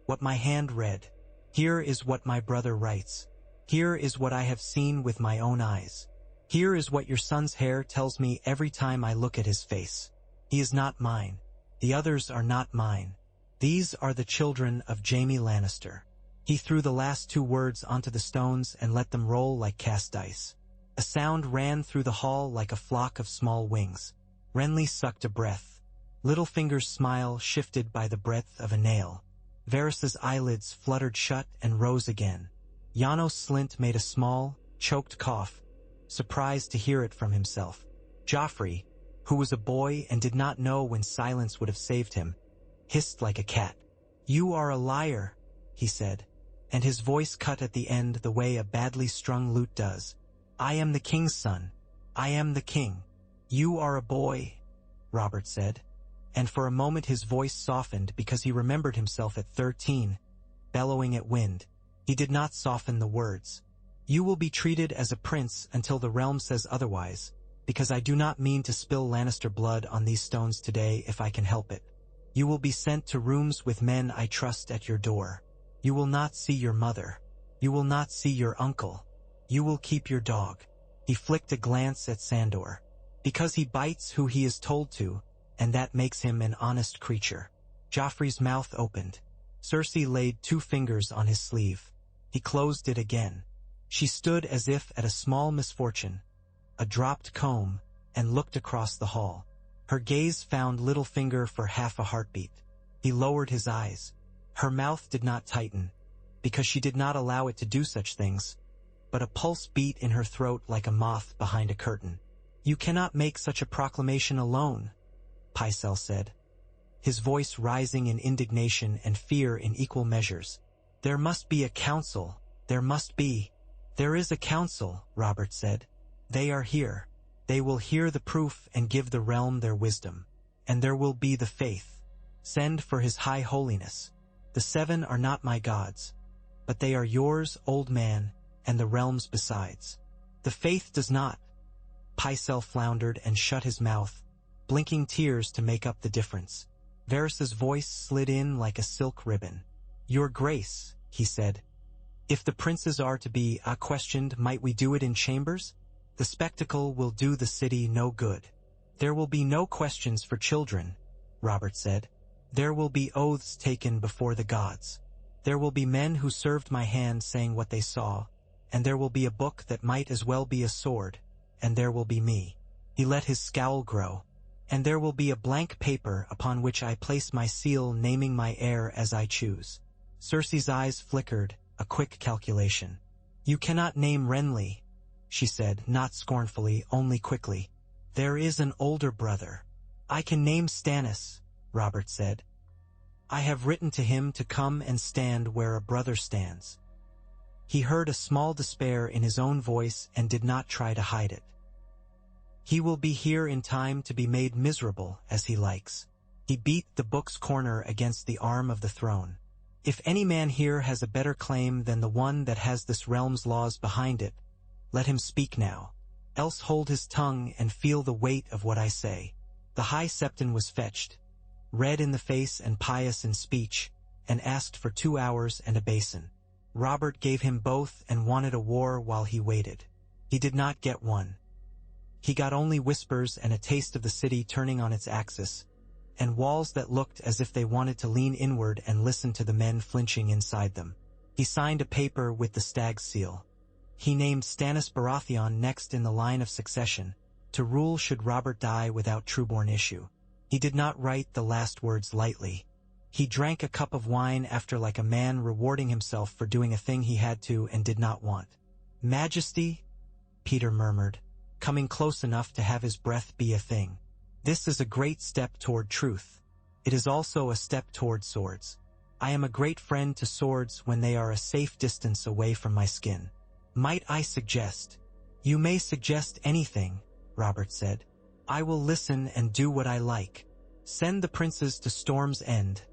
what my hand read. Here is what my brother writes. Here is what I have seen with my own eyes. Here is what your son's hair tells me every time I look at his face. He is not mine. The others are not mine. These are the children of Jaime Lannister." He threw the last two words onto the stones and let them roll like cast dice. A sound ran through the hall like a flock of small wings. Renly sucked a breath. Littlefinger's smile shifted by the breadth of a nail. Varys's eyelids fluttered shut and rose again. Janos Slynt made a small, choked cough, surprised to hear it from himself. Joffrey, who was a boy and did not know when silence would have saved him, hissed like a cat. "You are a liar," he said, and his voice cut at the end the way a badly strung lute does. "I am the king's son. I am the king." "You are a boy," Robert said, and for a moment his voice softened because he remembered himself at 13, bellowing at wind. He did not soften the words. "You will be treated as a prince until the realm says otherwise, because I do not mean to spill Lannister blood on these stones today if I can help it. You will be sent to rooms with men I trust at your door. You will not see your mother. You will not see your uncle. You will keep your dog." He flicked a glance at Sandor. "Because he bites who he is told to, and that makes him an honest creature." Joffrey's mouth opened. Cersei laid 2 fingers on his sleeve. He closed it again. She stood as if at a small misfortune, a dropped comb, and looked across the hall. Her gaze found Littlefinger for half a heartbeat. He lowered his eyes. Her mouth did not tighten, because she did not allow it to do such things, but a pulse beat in her throat like a moth behind a curtain. "You cannot make such a proclamation alone," Pycelle said, his voice rising in indignation and fear in equal measures. "There must be a council. There must be." "There is a council," Robert said. "They are here. They will hear the proof and give the realm their wisdom. And there will be the faith. Send for his high holiness. The 7 are not my gods, but they are yours, old man, and the realms besides." "The faith does not." Pycelle floundered and shut his mouth, blinking tears to make up the difference. Varys's voice slid in like a silk ribbon. "Your Grace," he said, "if the princes are to be questioned, might we do it in chambers? The spectacle will do the city no good." "There will be no questions for children," Robert said. "There will be oaths taken before the gods. There will be men who served my hand saying what they saw, and there will be a book that might as well be a sword, and there will be me." He let his scowl grow. "And there will be a blank paper upon which I place my seal, naming my heir as I choose." Cersei's eyes flickered, a quick calculation. "You cannot name Renly," she said, not scornfully, only quickly. "There is an older brother." "I can name Stannis," Robert said. "I have written to him to come and stand where a brother stands." He heard a small despair in his own voice and did not try to hide it. "He will be here in time to be made miserable as he likes." He beat the book's corner against the arm of the throne. "If any man here has a better claim than the one that has this realm's laws behind it, let him speak now. Else hold his tongue and feel the weight of what I say." The High Septon was fetched, red in the face and pious in speech, and asked for 2 hours and a basin. Robert gave him both and wanted a war while he waited. He did not get one. He got only whispers and a taste of the city turning on its axis, and walls that looked as if they wanted to lean inward and listen to the men flinching inside them. He signed a paper with the stag's seal. He named Stannis Baratheon next in the line of succession, to rule should Robert die without trueborn issue. He did not write the last words lightly. He drank a cup of wine after like a man rewarding himself for doing a thing he had to and did not want. "Majesty," Peter murmured, coming close enough to have his breath be a thing. "This is a great step toward truth. It is also a step toward swords. I am a great friend to swords when they are a safe distance away from my skin. Might I suggest?" "You may suggest anything," Robert said. "I will listen and do what I like." "Send the princes to Storm's End,"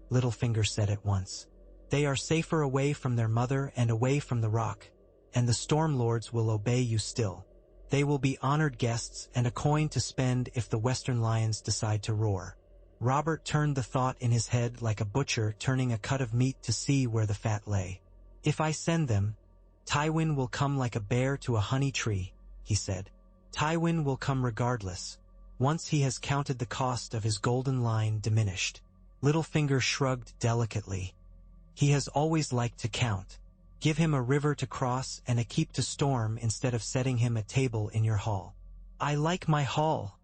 Littlefinger said at once. "They are safer away from their mother and away from the rock, and the Storm Lords will obey you still. They will be honored guests and a coin to spend if the Western Lions decide to roar." Robert turned the thought in his head like a butcher turning a cut of meat to see where the fat lay. "If I send them, Tywin will come like a bear to a honey tree," he said. "Tywin will come regardless, once he has counted the cost of his golden line diminished." Littlefinger shrugged delicately. "He has always liked to count. Give him a river to cross and a keep to storm instead of setting him a table in your hall." "I like my hall,"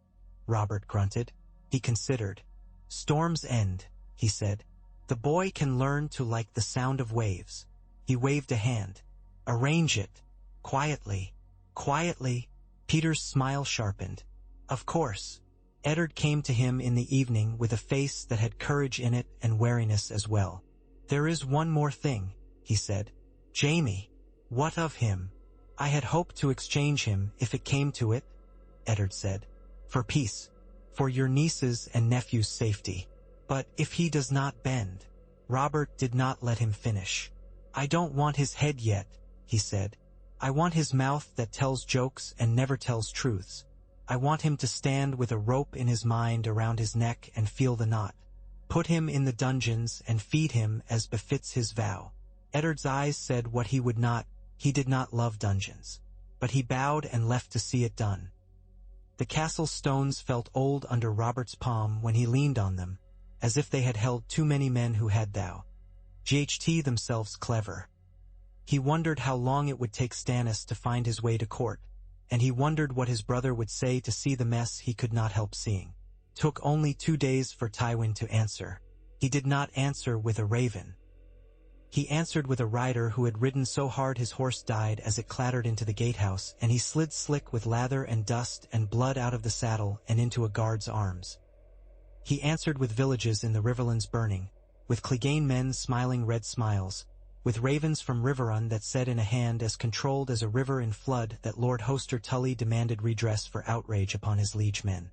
Robert grunted. He considered. "Storm's End," he said. "The boy can learn to like the sound of waves." He waved a hand. "Arrange it. Quietly. Quietly." Peter's smile sharpened. "Of course." Eddard came to him in the evening with a face that had courage in it and wariness as well. "There is one more thing," he said. "Jaime. What of him?" "I had hoped to exchange him, if it came to it," Eddard said. "For peace. For your niece's and nephew's safety. But if he does not bend." Robert did not let him finish. "I don't want his head yet," he said. "I want his mouth that tells jokes and never tells truths. I want him to stand with a rope in his mind around his neck and feel the knot. Put him in the dungeons and feed him as befits his vow." Eddard's eyes said what he would not. He did not love dungeons. But he bowed and left to see it done. The castle stones felt old under Robert's palm when he leaned on them, as if they had held too many men who had thou. GHT themselves clever. He wondered how long it would take Stannis to find his way to court, and he wondered what his brother would say to see the mess he could not help seeing. Took only 2 days for Tywin to answer. He did not answer with a raven. He answered with a rider who had ridden so hard his horse died as it clattered into the gatehouse, and he slid slick with lather and dust and blood out of the saddle and into a guard's arms. He answered with villages in the riverlands burning, with Clegane men smiling red smiles, with ravens from Riverrun that said in a hand as controlled as a river in flood that Lord Hoster Tully demanded redress for outrage upon his liege men.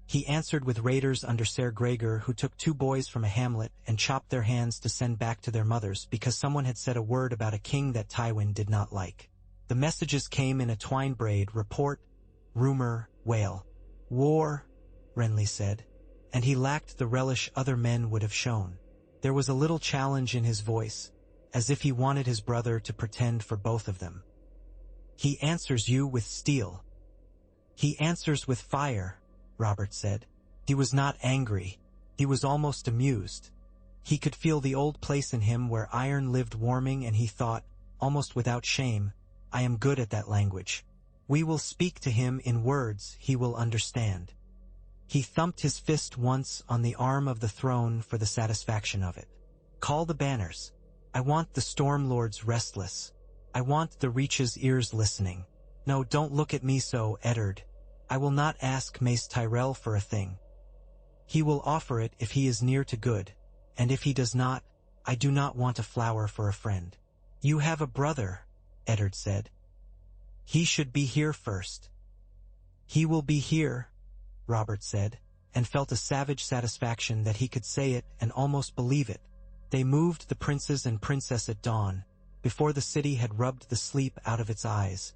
He answered with raiders under Ser Gregor who took 2 boys from a hamlet and chopped their hands to send back to their mothers because someone had said a word about a king that Tywin did not like. The messages came in a twine braid: report, rumor, wail. "War," Renly said, and he lacked the relish other men would have shown. There was a little challenge in his voice, as if he wanted his brother to pretend for both of them. "He answers you with steel." "He answers with fire," Robert said. He was not angry. He was almost amused. He could feel the old place in him where iron lived warming, and he thought, almost without shame, "I am good at that language. We will speak to him in words he will understand." He thumped his fist once on the arm of the throne for the satisfaction of it. "Call the banners. I want the Storm Lords restless. I want the Reach's ears listening. No, don't look at me so, Eddard. I will not ask Mace Tyrell for a thing. He will offer it if he is near to good, and if he does not, I do not want a flower for a friend." "You have a brother," Eddard said. "He should be here first." "He will be here," Robert said, and felt a savage satisfaction that he could say it and almost believe it. They moved the princes and princess at dawn, before the city had rubbed the sleep out of its eyes,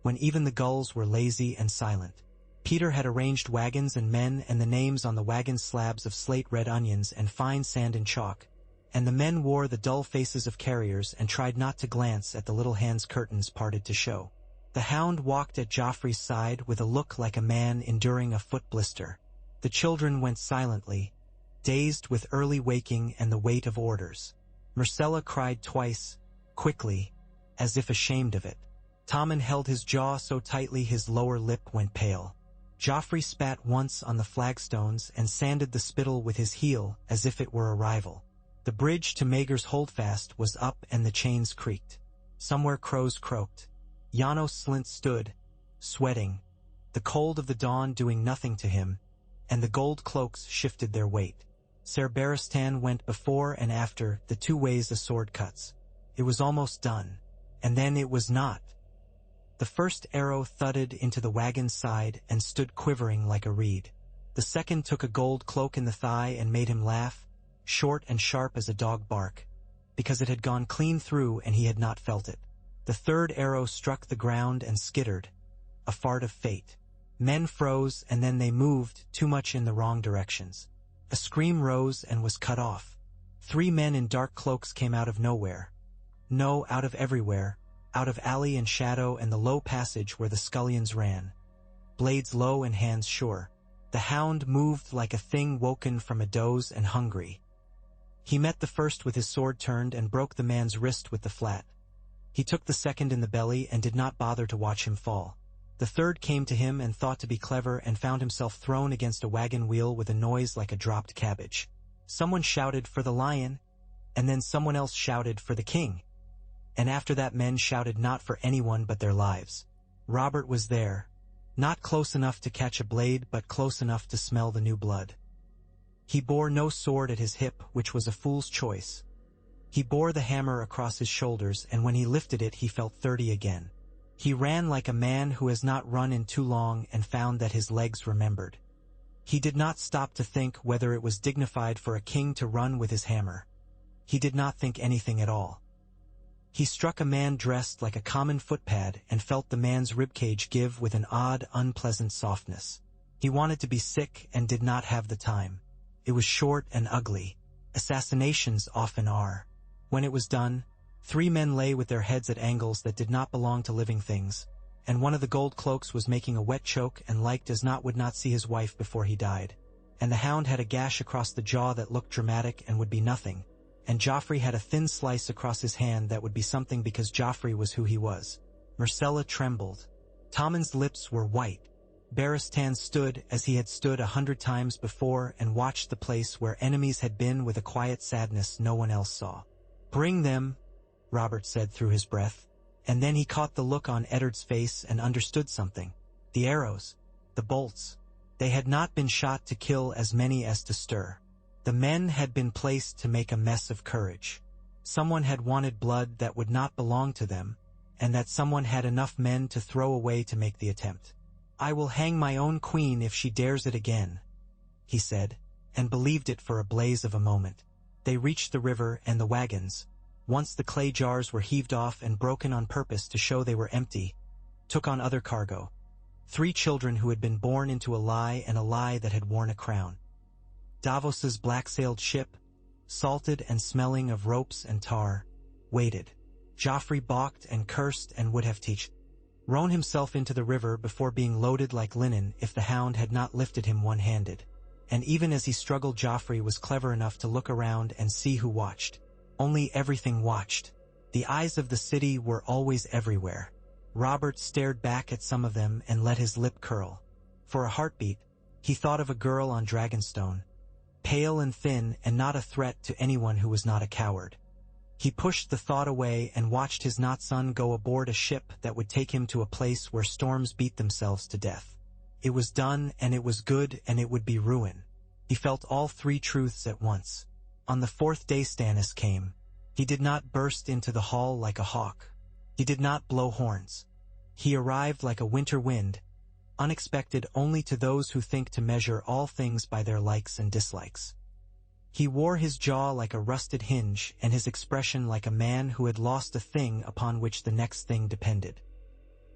when even the gulls were lazy and silent. Peter had arranged wagons and men and the names on the wagon slabs of slate-red onions and fine sand and chalk, and the men wore the dull faces of carriers and tried not to glance at the little hands' curtains parted to show. The hound walked at Joffrey's side with a look like a man enduring a foot blister. The children went silently, dazed with early waking and the weight of orders. Myrcella cried twice, quickly, as if ashamed of it. Tommen held his jaw so tightly his lower lip went pale. Joffrey spat once on the flagstones and sanded the spittle with his heel as if it were a rival. The bridge to Maegor's Holdfast was up and the chains creaked. Somewhere crows croaked. Janos Slint stood, sweating, the cold of the dawn doing nothing to him, and the gold cloaks shifted their weight. Ser Barristan went before and after, the two ways a sword cuts. It was almost done, and then it was not. The first arrow thudded into the wagon's side and stood quivering like a reed. The second took a gold cloak in the thigh and made him laugh, short and sharp as a dog bark, because it had gone clean through and he had not felt it. The third arrow struck the ground and skittered, a fart of fate. Men froze and then they moved too much in the wrong directions. A scream rose and was cut off. 3 men in dark cloaks came out of nowhere. No, out of everywhere, out of alley and shadow and the low passage where the scullions ran. Blades low and hands sure. The hound moved like a thing woken from a doze and hungry. He met the first with his sword turned and broke the man's wrist with the flat. He took the second in the belly and did not bother to watch him fall. The third came to him and thought to be clever and found himself thrown against a wagon wheel with a noise like a dropped cabbage. Someone shouted for the lion, and then someone else shouted for the king. And after that men shouted not for anyone but their lives. Robert was there, not close enough to catch a blade but close enough to smell the new blood. He bore no sword at his hip, which was a fool's choice. He bore the hammer across his shoulders, and when he lifted it he felt 30 again. He ran like a man who has not run in too long and found that his legs remembered. He did not stop to think whether it was dignified for a king to run with his hammer. He did not think anything at all. He struck a man dressed like a common footpad and felt the man's ribcage give with an odd, unpleasant softness. He wanted to be sick and did not have the time. It was short and ugly. Assassinations often are. When it was done, 3 men lay with their heads at angles that did not belong to living things, and one of the gold cloaks was making a wet choke and liked as not would not see his wife before he died. And the hound had a gash across the jaw that looked dramatic and would be nothing, and Joffrey had a thin slice across his hand that would be something because Joffrey was who he was. Myrcella trembled. Tommen's lips were white. Barristan stood as he had stood 100 times before and watched the place where enemies had been with a quiet sadness no one else saw. "Bring them," Robert said through his breath, and then he caught the look on Eddard's face and understood something. The arrows, the bolts, they had not been shot to kill as many as to stir. The men had been placed to make a mess of courage. Someone had wanted blood that would not belong to them, and that someone had enough men to throw away to make the attempt. "I will hang my own queen if she dares it again," he said, and believed it for a blaze of a moment. They reached the river and the wagons, once the clay jars were heaved off and broken on purpose to show they were empty, took on other cargo. 3 children who had been born into a lie and a lie that had worn a crown. Davos's black-sailed ship, salted and smelling of ropes and tar, waited. Joffrey balked and cursed and would have thrown himself into the river before being loaded like linen if the hound had not lifted him one-handed. And even as he struggled, Joffrey was clever enough to look around and see who watched. Only everything watched. The eyes of the city were always everywhere. Robert stared back at some of them and let his lip curl. For a heartbeat, he thought of a girl on Dragonstone, pale and thin and not a threat to anyone who was not a coward. He pushed the thought away and watched his not-son go aboard a ship that would take him to a place where storms beat themselves to death. It was done, and it was good, and it would be ruin. He felt all three truths at once. On the fourth day Stannis came. He did not burst into the hall like a hawk. He did not blow horns. He arrived like a winter wind, unexpected only to those who think to measure all things by their likes and dislikes. He wore his jaw like a rusted hinge and his expression like a man who had lost a thing upon which the next thing depended.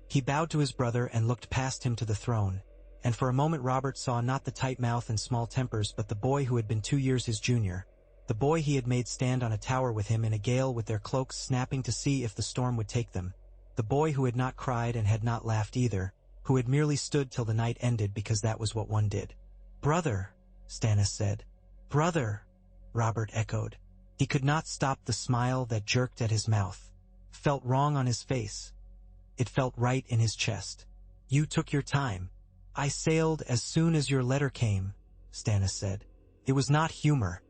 He bowed to his brother and looked past him to the throne, and for a moment Robert saw not the tight mouth and small tempers but the boy who had been 2 years his junior, the boy he had made stand on a tower with him in a gale with their cloaks snapping to see if the storm would take them, the boy who had not cried and had not laughed either, who had merely stood till the night ended because that was what one did. "Brother," Stannis said. "Brother," Robert echoed. He could not stop the smile that jerked at his mouth. Felt wrong on his face. It felt right in his chest. "You took your time. I sailed as soon as your letter came," Stannis said. It was not humor.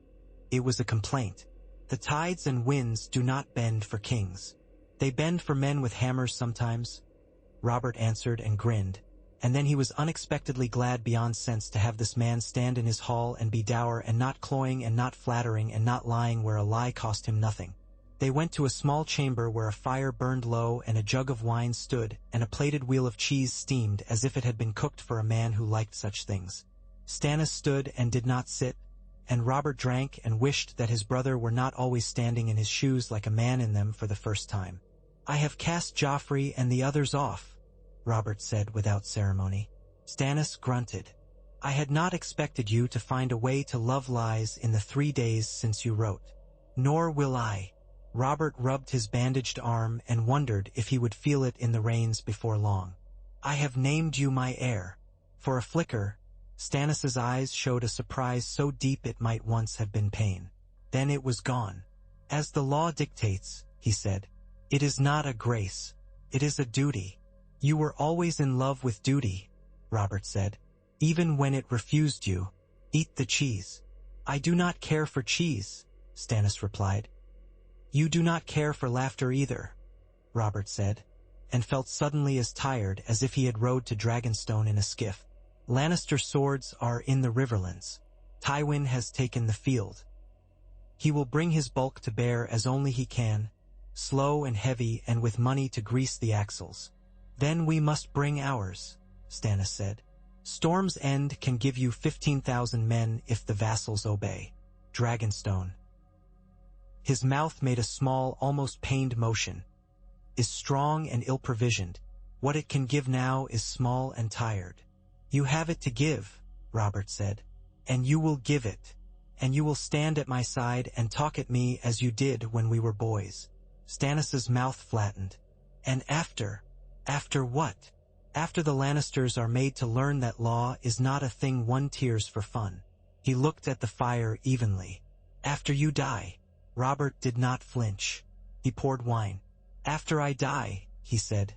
It was a complaint. The tides and winds do not bend for kings. They bend for men with hammers sometimes. Robert answered and grinned, and then he was unexpectedly glad beyond sense to have this man stand in his hall and be dour and not cloying and not flattering and not lying where a lie cost him nothing. They went to a small chamber where a fire burned low and a jug of wine stood and a plated wheel of cheese steamed as if it had been cooked for a man who liked such things. Stannis stood and did not sit, and Robert drank and wished that his brother were not always standing in his shoes like a man in them for the first time. "I have cast Joffrey and the others off," Robert said without ceremony. Stannis grunted. "I had not expected you to find a way to love lies in the 3 days since you wrote. Nor will I." Robert rubbed his bandaged arm and wondered if he would feel it in the reins before long. "I have named you my heir." For a flicker, Stannis's eyes showed a surprise so deep it might once have been pain. Then it was gone. "As the law dictates," he said. "It is not a grace. It is a duty." "You were always in love with duty," Robert said. "Even when it refused you. Eat the cheese." "I do not care for cheese," Stannis replied. "You do not care for laughter either," Robert said, and felt suddenly as tired as if he had rowed to Dragonstone in a skiff. "Lannister swords are in the Riverlands. Tywin has taken the field. He will bring his bulk to bear as only he can, slow and heavy and with money to grease the axles. Then we must bring ours," Stannis said. "Storm's End can give you 15,000 men if the vassals obey. Dragonstone." His mouth made a small, almost pained motion. "Is strong and ill-provisioned. What it can give now is small and tired." "You have it to give," Robert said, "and you will give it, and you will stand at my side and talk at me as you did when we were boys." Stannis's mouth flattened. "And after what?" "After the Lannisters are made to learn that law is not a thing one tears for fun." He looked at the fire evenly. "After you die." Robert did not flinch. He poured wine. "After I die," he said,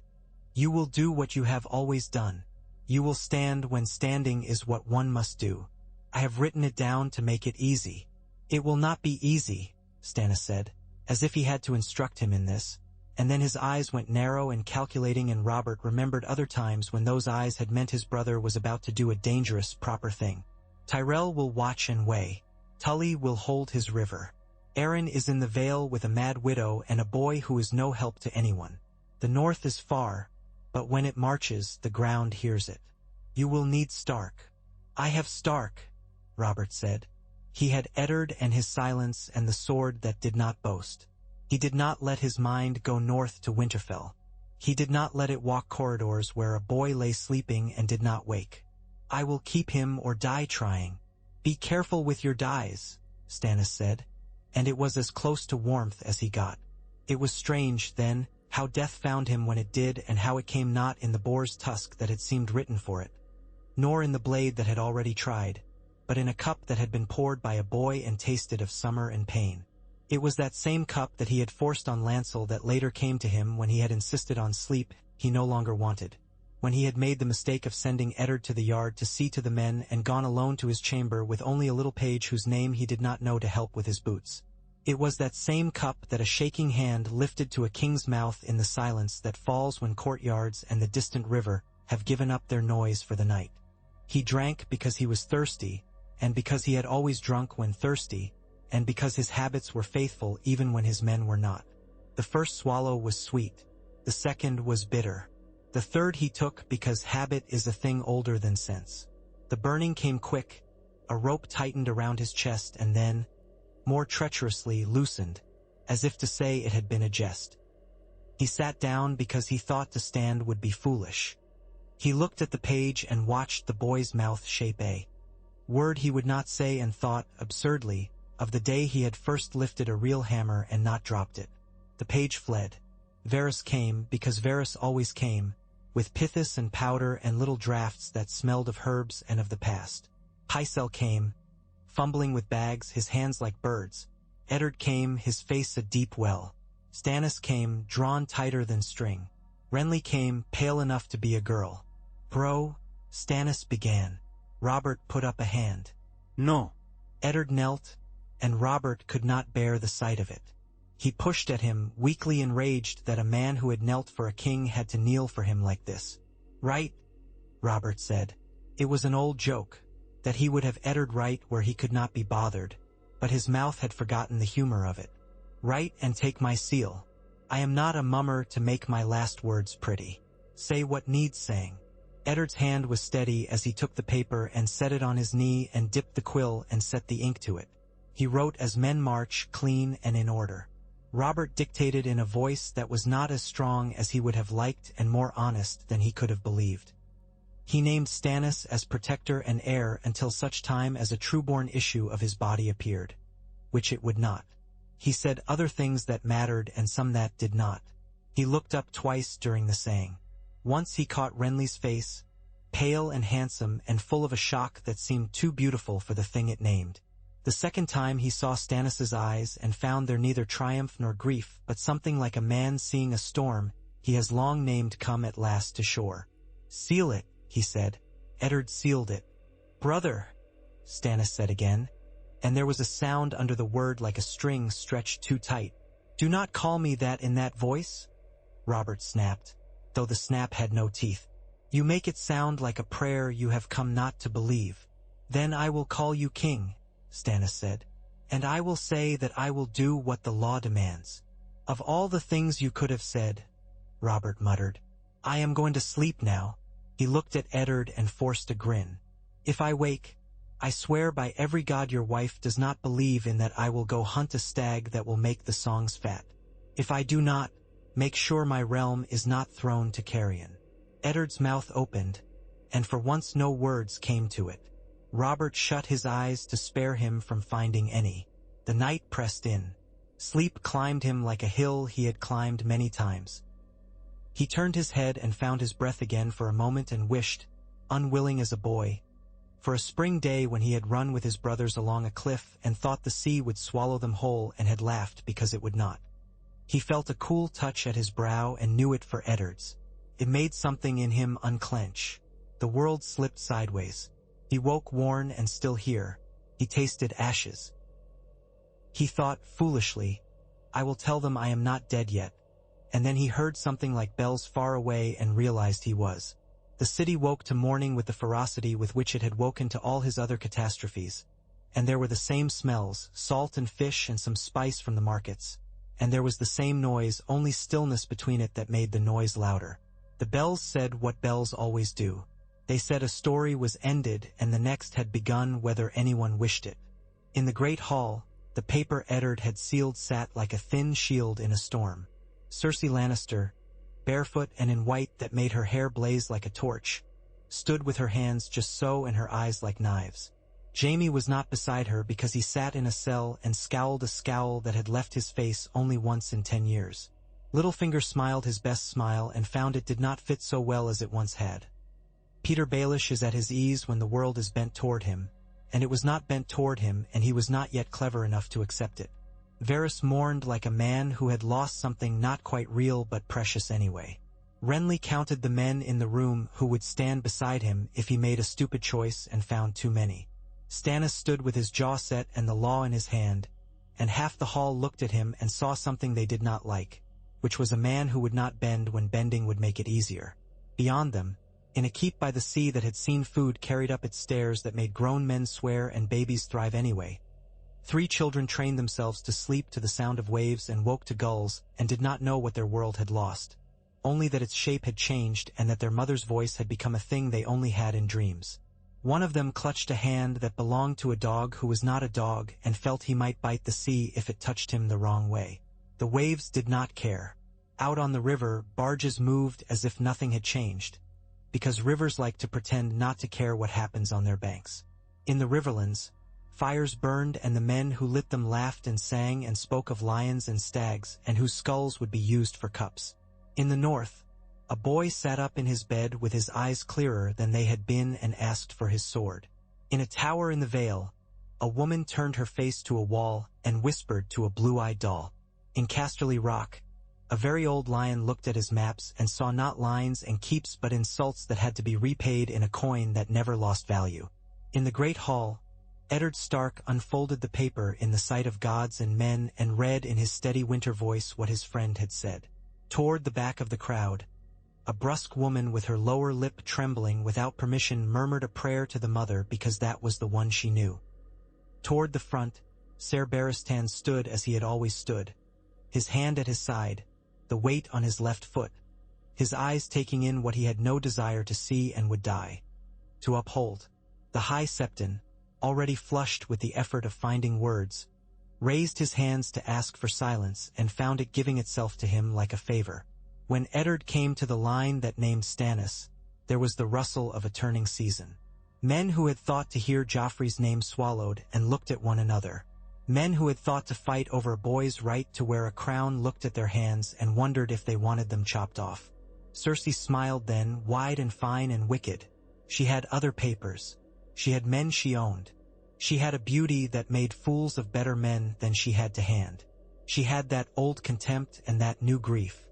"you will do what you have always done. You will stand when standing is what one must do. I have written it down to make it easy." "It will not be easy," Stannis said, as if he had to instruct him in this, and then his eyes went narrow and calculating, and Robert remembered other times when those eyes had meant his brother was about to do a dangerous, proper thing. "Tyrell will watch and weigh. Tully will hold his river. Aaron is in the Vale with a mad widow and a boy who is no help to anyone. The north is far, but when it marches, the ground hears it. You will need Stark." "I have Stark," Robert said. He had Eddard and his silence and the sword that did not boast. He did not let his mind go north to Winterfell. He did not let it walk corridors where a boy lay sleeping and did not wake. "I will keep him or die trying." "Be careful with your dyes," Stannis said. and it was as close to warmth as he got. It was strange, then, how death found him when it did, and how it came not in the boar's tusk that had seemed written for it, nor in the blade that had already tried, but in a cup that had been poured by a boy and tasted of summer and pain. It was that same cup that he had forced on Lancel that later came to him when he had insisted on sleep he no longer wanted, when he had made the mistake of sending Eddard to the yard to see to the men and gone alone to his chamber with only a little page whose name he did not know to help with his boots. It was that same cup that a shaking hand lifted to a king's mouth in the silence that falls when courtyards and the distant river have given up their noise for the night. He drank because he was thirsty, and because he had always drunk when thirsty, and because his habits were faithful even when his men were not. The first swallow was sweet, the second was bitter. The third he took because habit is a thing older than sense. The burning came quick, a rope tightened around his chest and then, more treacherously, loosened, as if to say it had been a jest. He sat down because he thought to stand would be foolish. He looked at the page and watched the boy's mouth shape a word he would not say, and thought, absurdly, of the day he had first lifted a real hammer and not dropped it. The page fled. Varys came, because Varys always came, with pithis and powder and little draughts that smelled of herbs and of the past. Pycelle came, fumbling with bags, his hands like birds. Eddard came, his face a deep well. Stannis came, drawn tighter than string. Renly came, pale enough to be a girl. "Bro," Stannis began. Robert put up a hand. "No." Eddard knelt, and Robert could not bear the sight of it. He pushed at him, weakly enraged that a man who had knelt for a king had to kneel for him like this. "Right," Robert said. It was an old joke, that he would have Eddard right where he could not be bothered, but his mouth had forgotten the humor of it. "Write and take my seal. I am not a mummer to make my last words pretty. Say what needs saying." Eddard's hand was steady as he took the paper and set it on his knee and dipped the quill and set the ink to it. He wrote as men march, clean and in order. Robert dictated in a voice that was not as strong as he would have liked and more honest than he could have believed. He named Stannis as protector and heir until such time as a true-born issue of his body appeared, which it would not. He said other things that mattered and some that did not. He looked up twice during the saying. Once he caught Renly's face, pale and handsome and full of a shock that seemed too beautiful for the thing it named. The second time he saw Stannis's eyes and found there neither triumph nor grief, but something like a man seeing a storm he has long named come at last to shore. "Seal it," he said. Eddard sealed it. "Brother," Stannis said again, and there was a sound under the word like a string stretched too tight. "Do not call me that in that voice," Robert snapped, though the snap had no teeth. "You make it sound like a prayer you have come not to believe." "Then I will call you king," Stannis said, "and I will say that I will do what the law demands." "Of all the things you could have said," Robert muttered, "I am going to sleep now." He looked at Eddard and forced a grin. "If I wake, I swear by every god your wife does not believe in that I will go hunt a stag that will make the songs fat. If I do not, make sure my realm is not thrown to carrion." Eddard's mouth opened, and for once no words came to it. Robert shut his eyes to spare him from finding any. The night pressed in. Sleep climbed him like a hill he had climbed many times. He turned his head and found his breath again for a moment and wished, unwilling as a boy, for a spring day when he had run with his brothers along a cliff and thought the sea would swallow them whole and had laughed because it would not. He felt a cool touch at his brow and knew it for Eddard's. It made something in him unclench. The world slipped sideways. He woke worn and still here. He tasted ashes. He thought, foolishly, "I will tell them I am not dead yet." And then he heard something like bells far away and realized he was. The city woke to morning with the ferocity with which it had woken to all his other catastrophes. And there were the same smells, salt and fish and some spice from the markets. And there was the same noise, only stillness between it that made the noise louder. The bells said what bells always do. They said a story was ended and the next had begun whether anyone wished it. In the great hall, the paper Eddard had sealed sat like a thin shield in a storm. Cersei Lannister, barefoot and in white that made her hair blaze like a torch, stood with her hands just so and her eyes like knives. Jaime was not beside her because he sat in a cell and scowled a scowl that had left his face only once in 10 years. Littlefinger smiled his best smile and found it did not fit so well as it once had. Peter Baelish is at his ease when the world is bent toward him, and it was not bent toward him, and he was not yet clever enough to accept it. Varys mourned like a man who had lost something not quite real but precious anyway. Renly counted the men in the room who would stand beside him if he made a stupid choice and found too many. Stannis stood with his jaw set and the law in his hand, and half the hall looked at him and saw something they did not like, which was a man who would not bend when bending would make it easier. Beyond them, in a keep by the sea that had seen food carried up its stairs that made grown men swear and babies thrive anyway, 3 children trained themselves to sleep to the sound of waves and woke to gulls and did not know what their world had lost, only that its shape had changed and that their mother's voice had become a thing they only had in dreams. One of them clutched a hand that belonged to a dog who was not a dog and felt he might bite the sea if it touched him the wrong way. The waves did not care. Out on the river, barges moved as if nothing had changed, because rivers like to pretend not to care what happens on their banks. In the riverlands, fires burned and the men who lit them laughed and sang and spoke of lions and stags and whose skulls would be used for cups. In the north, a boy sat up in his bed with his eyes clearer than they had been and asked for his sword. In a tower in the Vale, a woman turned her face to a wall and whispered to a blue-eyed doll. In Casterly Rock, a very old lion looked at his maps and saw not lines and keeps but insults that had to be repaid in a coin that never lost value. In the Great Hall, Eddard Stark unfolded the paper in the sight of gods and men and read in his steady winter voice what his friend had said. Toward the back of the crowd, a brusque woman with her lower lip trembling without permission murmured a prayer to the mother because that was the one she knew. Toward the front, Ser Barristan stood as he had always stood, his hand at his side, the weight on his left foot, his eyes taking in what he had no desire to see and would die to uphold. The High Septon, already flushed with the effort of finding words, raised his hands to ask for silence and found it giving itself to him like a favor. When Eddard came to the line that named Stannis, there was the rustle of a turning season. Men who had thought to hear Joffrey's name swallowed and looked at one another. Men who had thought to fight over a boy's right to wear a crown looked at their hands and wondered if they wanted them chopped off. Cersei smiled then, wide and fine and wicked. She had other papers. She had men she owned. She had a beauty that made fools of better men than she had to hand. She had that old contempt and that new grief.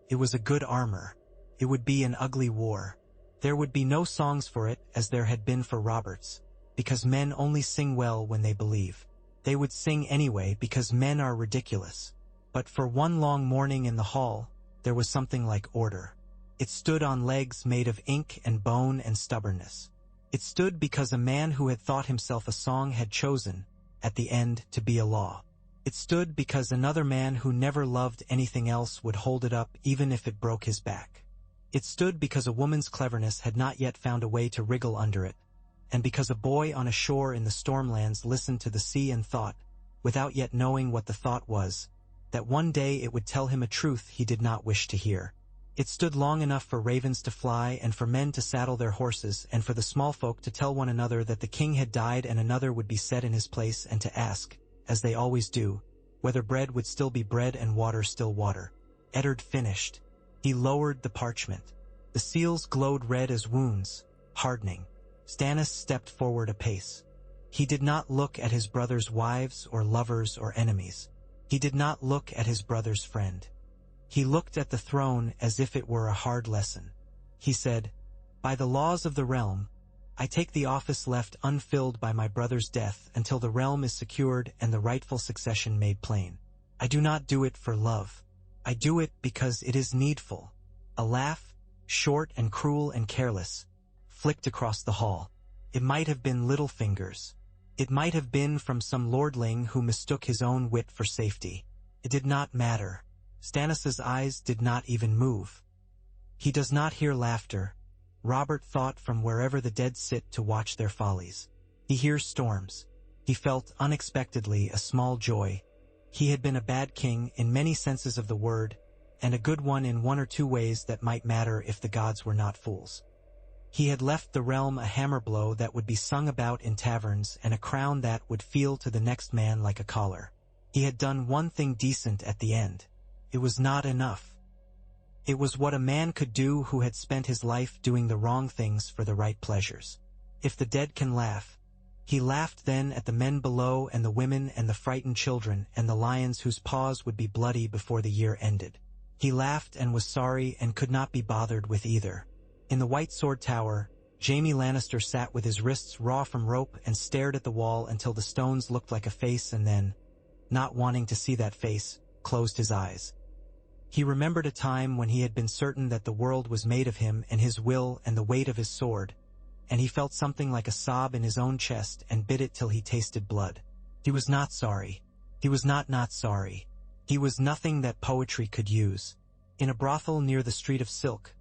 It was a good armor. It would be an ugly war. There would be no songs for it as there had been for Robert's, because men only sing well when they believe. They would sing anyway because men are ridiculous. But for one long morning in the hall, there was something like order. It stood on legs made of ink and bone and stubbornness. It stood because a man who had thought himself a song had chosen, at the end, to be a law. It stood because another man who never loved anything else would hold it up even if it broke his back. It stood because a woman's cleverness had not yet found a way to wriggle under it, and because a boy on a shore in the Stormlands listened to the sea and thought, without yet knowing what the thought was, that one day it would tell him a truth he did not wish to hear. It stood long enough for ravens to fly and for men to saddle their horses and for the small folk to tell one another that the king had died and another would be set in his place and to ask, as they always do, whether bread would still be bread and water still water. Eddard finished. He lowered the parchment. The seals glowed red as wounds, hardening. Stannis stepped forward a pace. He did not look at his brother's wives or lovers or enemies. He did not look at his brother's friend. He looked at the throne as if it were a hard lesson. He said, "By the laws of the realm, I take the office left unfilled by my brother's death until the realm is secured and the rightful succession made plain. I do not do it for love. I do it because it is needful." A laugh, short and cruel and careless, flicked across the hall. It might have been Littlefinger's. It might have been from some lordling who mistook his own wit for safety. It did not matter. Stannis's eyes did not even move. He does not hear laughter, Robert thought from wherever the dead sit to watch their follies. He hears storms. He felt unexpectedly a small joy. He had been a bad king in many senses of the word, and a good one in one or two ways that might matter if the gods were not fools. He had left the realm a hammer blow that would be sung about in taverns and a crown that would feel to the next man like a collar. He had done one thing decent at the end. It was not enough. It was what a man could do who had spent his life doing the wrong things for the right pleasures. If the dead can laugh, he laughed then at the men below and the women and the frightened children and the lions whose paws would be bloody before the year ended. He laughed and was sorry and could not be bothered with either. In the White Sword Tower, Jaime Lannister sat with his wrists raw from rope and stared at the wall until the stones looked like a face and then, not wanting to see that face, closed his eyes. He remembered a time when he had been certain that the world was made of him and his will and the weight of his sword, and he felt something like a sob in his own chest and bit it till he tasted blood. He was not sorry. He was not sorry. He was nothing that poetry could use. In a brothel near the Street of Silk,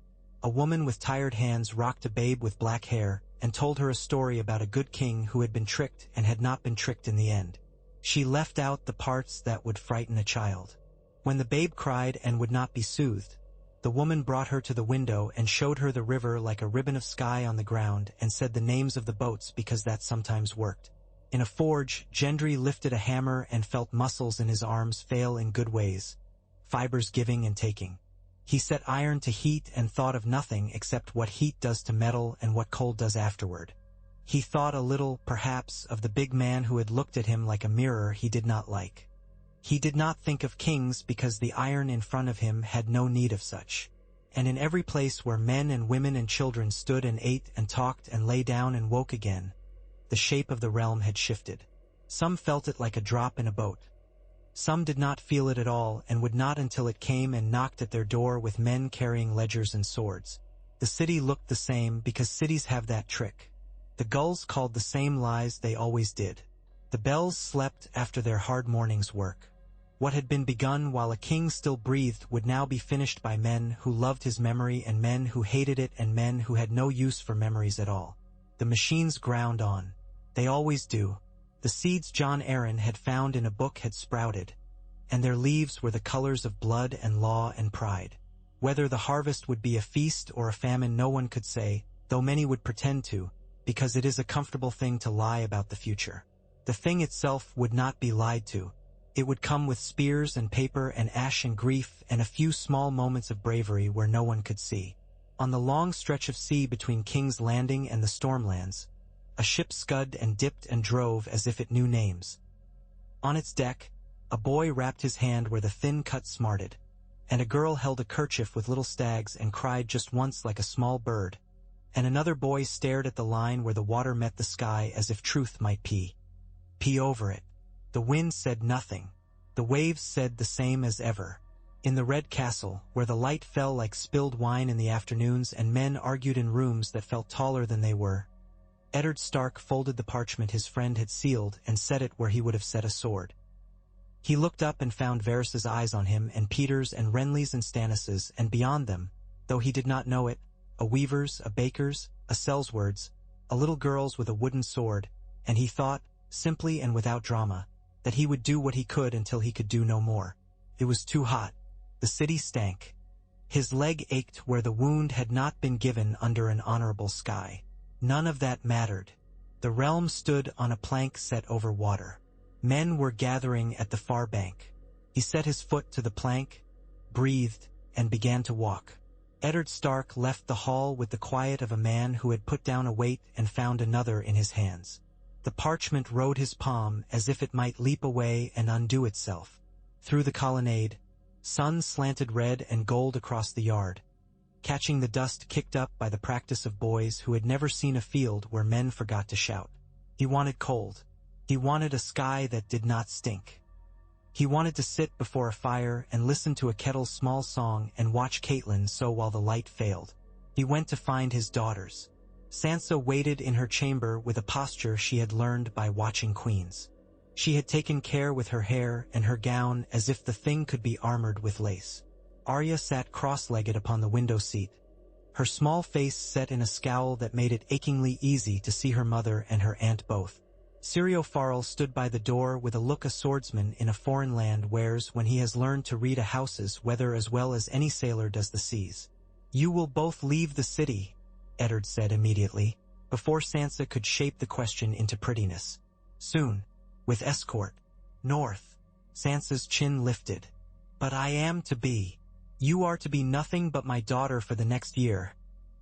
a woman with tired hands rocked a babe with black hair and told her a story about a good king who had been tricked and had not been tricked in the end. She left out the parts that would frighten a child. When the babe cried and would not be soothed, the woman brought her to the window and showed her the river like a ribbon of sky on the ground and said the names of the boats because that sometimes worked. In a forge, Gendry lifted a hammer and felt muscles in his arms fail in good ways, fibers giving and taking. He set iron to heat and thought of nothing except what heat does to metal and what cold does afterward. He thought a little, perhaps, of the big man who had looked at him like a mirror he did not like. He did not think of kings because the iron in front of him had no need of such. And in every place where men and women and children stood and ate and talked and lay down and woke again, the shape of the realm had shifted. Some felt it like a drop in a boat. Some did not feel it at all and would not until it came and knocked at their door with men carrying ledgers and swords. The city looked the same because cities have that trick. The gulls called the same lies they always did. The bells slept after their hard morning's work. What had been begun while a king still breathed would now be finished by men who loved his memory and men who hated it and men who had no use for memories at all. The machines ground on. They always do. The seeds Jon Arryn had found in a book had sprouted, and their leaves were the colors of blood and law and pride. Whether the harvest would be a feast or a famine no one could say, though many would pretend to, because it is a comfortable thing to lie about the future. The thing itself would not be lied to. It would come with spears and paper and ash and grief and a few small moments of bravery where no one could see. On the long stretch of sea between King's Landing and the Stormlands, a ship scud and dipped and drove as if it knew names. On its deck, a boy wrapped his hand where the thin cut smarted, and a girl held a kerchief with little stags and cried just once like a small bird, and another boy stared at the line where the water met the sky as if truth might pee over it. The wind said nothing. The waves said the same as ever. In the Red Castle, where the light fell like spilled wine in the afternoons and men argued in rooms that felt taller than they were, Eddard Stark folded the parchment his friend had sealed and set it where he would have set a sword. He looked up and found Varys's eyes on him and Peter's and Renly's and Stannis's, and beyond them, though he did not know it, a weaver's, a baker's, a sellsword's, a little girl's with a wooden sword, and he thought, simply and without drama, that he would do what he could until he could do no more. It was too hot. The city stank. His leg ached where the wound had not been given under an honorable sky. None of that mattered. The realm stood on a plank set over water. Men were gathering at the far bank. He set his foot to the plank, breathed, and began to walk. Eddard Stark left the hall with the quiet of a man who had put down a weight and found another in his hands. The parchment rode his palm as if it might leap away and undo itself. Through the colonnade, sun slanted red and gold across the yard, catching the dust kicked up by the practice of boys who had never seen a field where men forgot to shout. He wanted cold. He wanted a sky that did not stink. He wanted to sit before a fire and listen to a kettle's small song and watch Catelyn sew while the light failed. He went to find his daughters. Sansa waited in her chamber with a posture she had learned by watching queens. She had taken care with her hair and her gown as if the thing could be armored with lace. Arya sat cross-legged upon the window seat, her small face set in a scowl that made it achingly easy to see her mother and her aunt both. Syrio Farrell stood by the door with a look a swordsman in a foreign land wears when he has learned to read a house's weather as well as any sailor does the seas. "You will both leave the city," Eddard said immediately, before Sansa could shape the question into prettiness. Soon, with escort. North. Sansa's chin lifted. But I am to be. You are to be nothing but my daughter for the next year,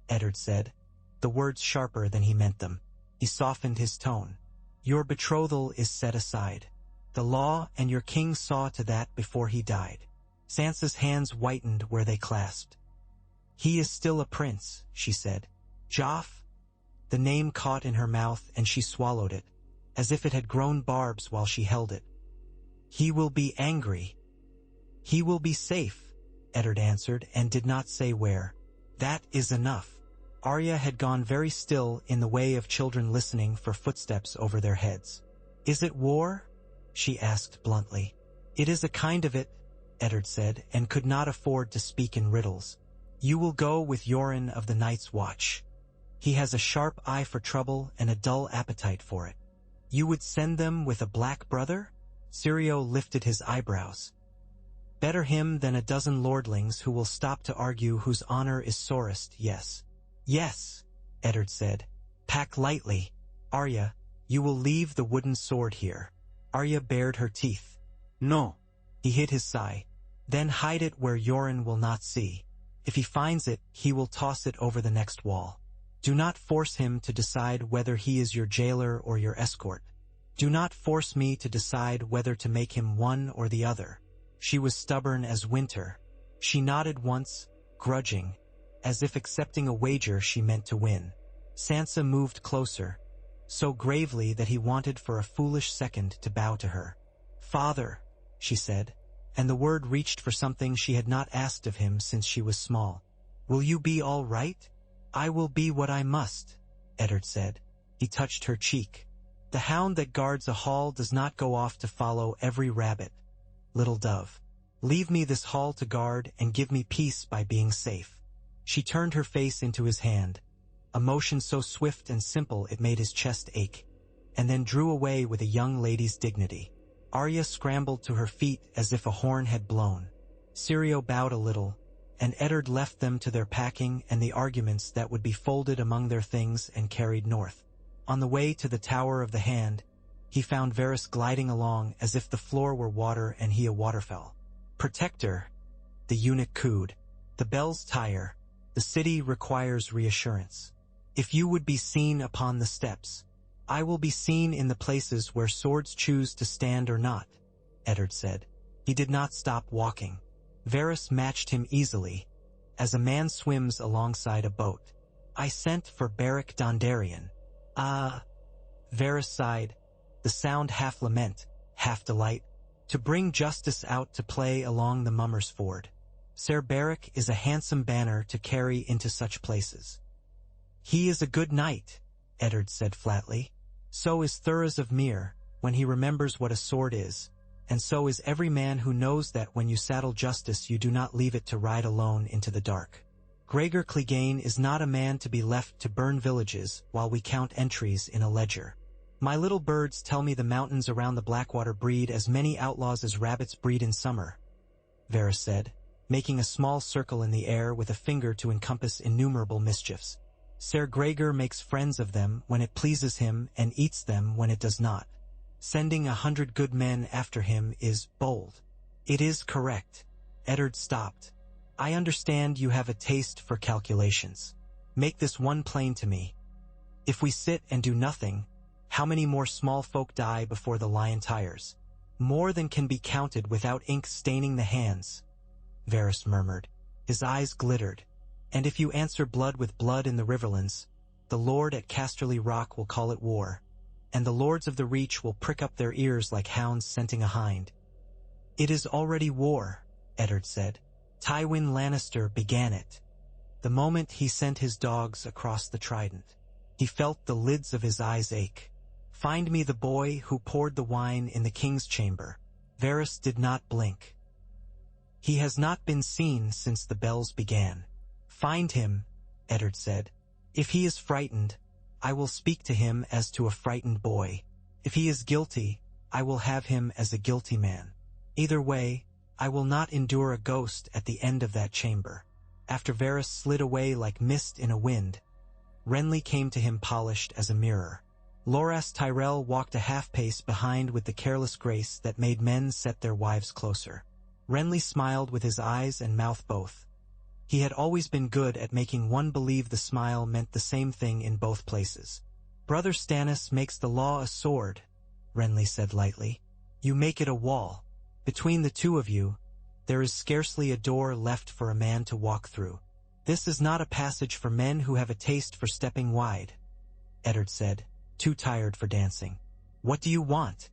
Eddard said, the words sharper than he meant them. He softened his tone. Your betrothal is set aside. The law and your king saw to that before he died. Sansa's hands whitened where they clasped. He is still a prince, she said. Joff? The name caught in her mouth and she swallowed it, as if it had grown barbs while she held it. He will be angry. He will be safe, Eddard answered, and did not say where. That is enough. Arya had gone very still in the way of children listening for footsteps over their heads. Is it war? She asked bluntly. It is a kind of it, Eddard said, and could not afford to speak in riddles. You will go with Yoren of the Night's Watch. He has a sharp eye for trouble and a dull appetite for it. You would send them with a black brother? Syrio lifted his eyebrows. Better him than a dozen lordlings who will stop to argue whose honor is sorest, yes. Yes, Eddard said. Pack lightly. Arya, you will leave the wooden sword here. Arya bared her teeth. No. He hid his sigh. Then hide it where Yoren will not see. If he finds it, he will toss it over the next wall. Do not force him to decide whether he is your jailer or your escort. Do not force me to decide whether to make him one or the other. She was stubborn as winter. She nodded once, grudging, as if accepting a wager she meant to win. Sansa moved closer, so gravely that he wanted for a foolish second to bow to her. Father, she said, and the word reached for something she had not asked of him since she was small. Will you be all right? I will be what I must, Eddard said. He touched her cheek. The hound that guards a hall does not go off to follow every rabbit. Little dove, leave me this hall to guard and give me peace by being safe. She turned her face into his hand, a motion so swift and simple it made his chest ache, and then drew away with a young lady's dignity. Arya scrambled to her feet as if a horn had blown. Syrio bowed a little, and Eddard left them to their packing and the arguments that would be folded among their things and carried north. On the way to the Tower of the Hand, he found Varys gliding along as if the floor were water and he a waterfall. Protector, the eunuch cooed. The bells tire. The city requires reassurance. If you would be seen upon the steps, I will be seen in the places where swords choose to stand or not, Eddard said. He did not stop walking. Varys matched him easily, as a man swims alongside a boat. I sent for Beric Dondarrion. Varys sighed, the sound half lament, half delight, to bring justice out to play along the Mummers' Ford. Ser Beric is a handsome banner to carry into such places. He is a good knight, Eddard said flatly. So is Thuras of Myr, when he remembers what a sword is, and so is every man who knows that when you saddle justice you do not leave it to ride alone into the dark. Gregor Clegane is not a man to be left to burn villages while we count entries in a ledger. My little birds tell me the mountains around the Blackwater breed as many outlaws as rabbits breed in summer, Varys said, making a small circle in the air with a finger to encompass innumerable mischiefs. Ser Gregor makes friends of them when it pleases him and eats them when it does not. Sending 100 good men after him is bold. It is correct. Eddard stopped. I understand you have a taste for calculations. Make this one plain to me. If we sit and do nothing, how many more small folk die before the lion tires? More than can be counted without ink staining the hands, Varys murmured. His eyes glittered. And if you answer blood with blood in the Riverlands, the lord at Casterly Rock will call it war, and the lords of the Reach will prick up their ears like hounds scenting a hind. It is already war, Eddard said. Tywin Lannister began it. The moment he sent his dogs across the Trident, he felt the lids of his eyes ache. Find me the boy who poured the wine in the king's chamber. Varys did not blink. He has not been seen since the bells began. Find him, Eddard said. If he is frightened, I will speak to him as to a frightened boy. If he is guilty, I will have him as a guilty man. Either way, I will not endure a ghost at the end of that chamber. After Varys slid away like mist in a wind, Renly came to him polished as a mirror. Loras Tyrell walked a half-pace behind with the careless grace that made men set their wives closer. Renly smiled with his eyes and mouth both. He had always been good at making one believe the smile meant the same thing in both places. "Brother Stannis makes the law a sword," Renly said lightly. "You make it a wall. Between the two of you, there is scarcely a door left for a man to walk through. This is not a passage for men who have a taste for stepping wide," Eddard said, too tired for dancing. "What do you want?"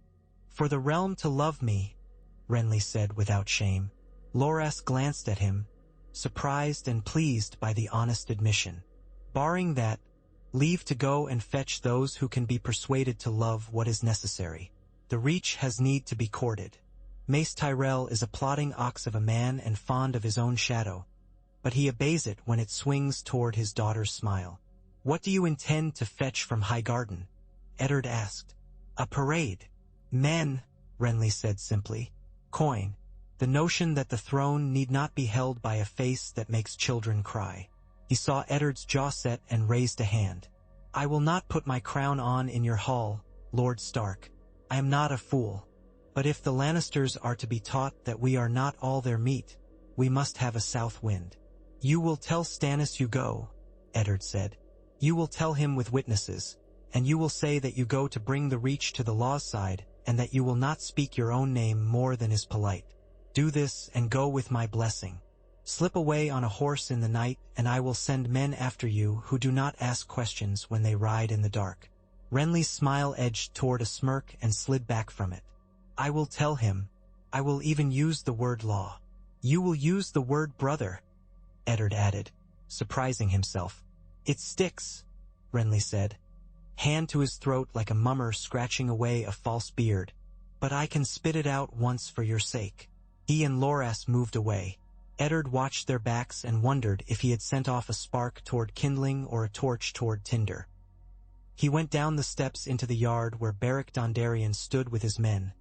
"For the realm to love me," Renly said without shame. Loras glanced at him, surprised and pleased by the honest admission. "Barring that, leave to go and fetch those who can be persuaded to love what is necessary. The Reach has need to be courted. Mace Tyrell is a plodding ox of a man and fond of his own shadow, but he obeys it when it swings toward his daughter's smile." "What do you intend to fetch from Highgarden?" Eddard asked. "A parade." "Men," Renly said simply. "Coin. The notion that the throne need not be held by a face that makes children cry." He saw Eddard's jaw set and raised a hand. "I will not put my crown on in your hall, Lord Stark. I am not a fool. But if the Lannisters are to be taught that we are not all their meat, we must have a south wind." "You will tell Stannis you go," Eddard said. "You will tell him with witnesses, and you will say that you go to bring the Reach to the law's side, and that you will not speak your own name more than is polite. Do this and go with my blessing. Slip away on a horse in the night, and I will send men after you who do not ask questions when they ride in the dark." Renly's smile edged toward a smirk and slid back from it. "I will tell him. I will even use the word law." "You will use the word brother," Eddard added, surprising himself. "It sticks," Renly said, hand to his throat like a mummer scratching away a false beard. "But I can spit it out once for your sake." He and Loras moved away. Eddard watched their backs and wondered if he had sent off a spark toward kindling or a torch toward tinder. He went down the steps into the yard where Beric Dondarrion stood with his men,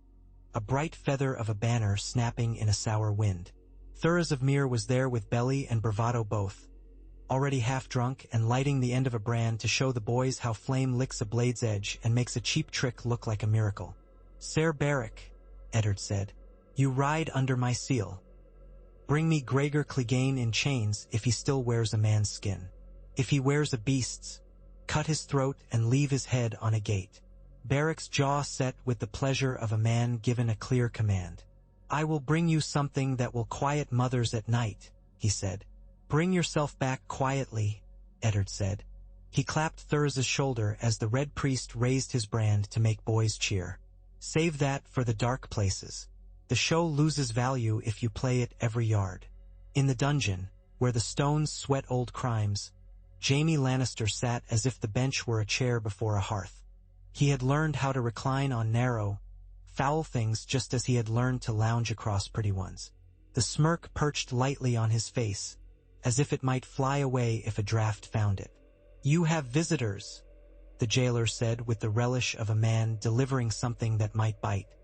a bright feather of a banner snapping in a sour wind. Thuras of Myr was there with belly and bravado both, already half drunk and lighting the end of a brand to show the boys how flame licks a blade's edge and makes a cheap trick look like a miracle. "Ser Beric," Eddard said, "you ride under my seal. Bring me Gregor Clegane in chains if he still wears a man's skin. If he wears a beast's, cut his throat and leave his head on a gate." Beric's jaw set with the pleasure of a man given a clear command. "I will bring you something that will quiet mothers at night," he said. "Bring yourself back quietly," Eddard said. He clapped Thurza's shoulder as the Red Priest raised his brand to make boys cheer. "Save that for the dark places. The show loses value if you play it every yard." In the dungeon, where the stones sweat old crimes, Jaime Lannister sat as if the bench were a chair before a hearth. He had learned how to recline on narrow, foul things just as he had learned to lounge across pretty ones. The smirk perched lightly on his face, as if it might fly away if a draft found it. "You have visitors," the jailer said with the relish of a man delivering something that might bite.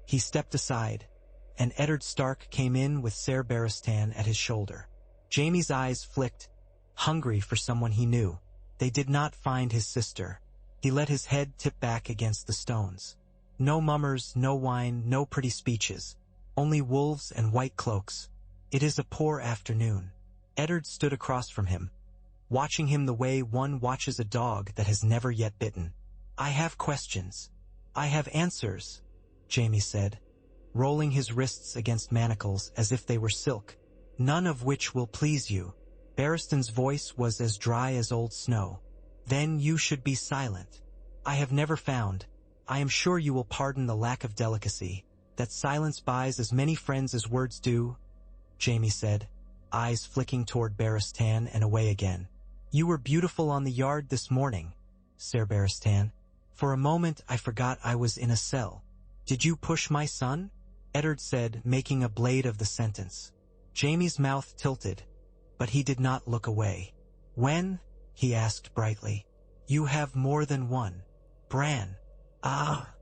He stepped aside, and Eddard Stark came in with Ser Barristan at his shoulder. Jaime's eyes flicked, hungry for someone he knew. They did not find his sister. He let his head tip back against the stones. No mummers, no wine, no pretty speeches. Only wolves and white cloaks. It is a poor afternoon. Eddard stood across from him, watching him the way one watches a dog that has never yet bitten. "I have questions. I have answers," Jaime said, rolling his wrists against manacles as if they were silk. "None of which will please you." Barristan's voice was as dry as old snow. "Then you should be silent. I have never found, I am sure you will pardon the lack of delicacy, that silence buys as many friends as words do," Jaime said, eyes flicking toward Barristan and away again. "You were beautiful on the yard this morning, Ser Barristan. For a moment I forgot I was in a cell. Did you push my son?" Eddard said, making a blade of the sentence. Jaime's mouth tilted, but he did not look away. "When?" he asked brightly. "You have more than one. Bran." "Ah,"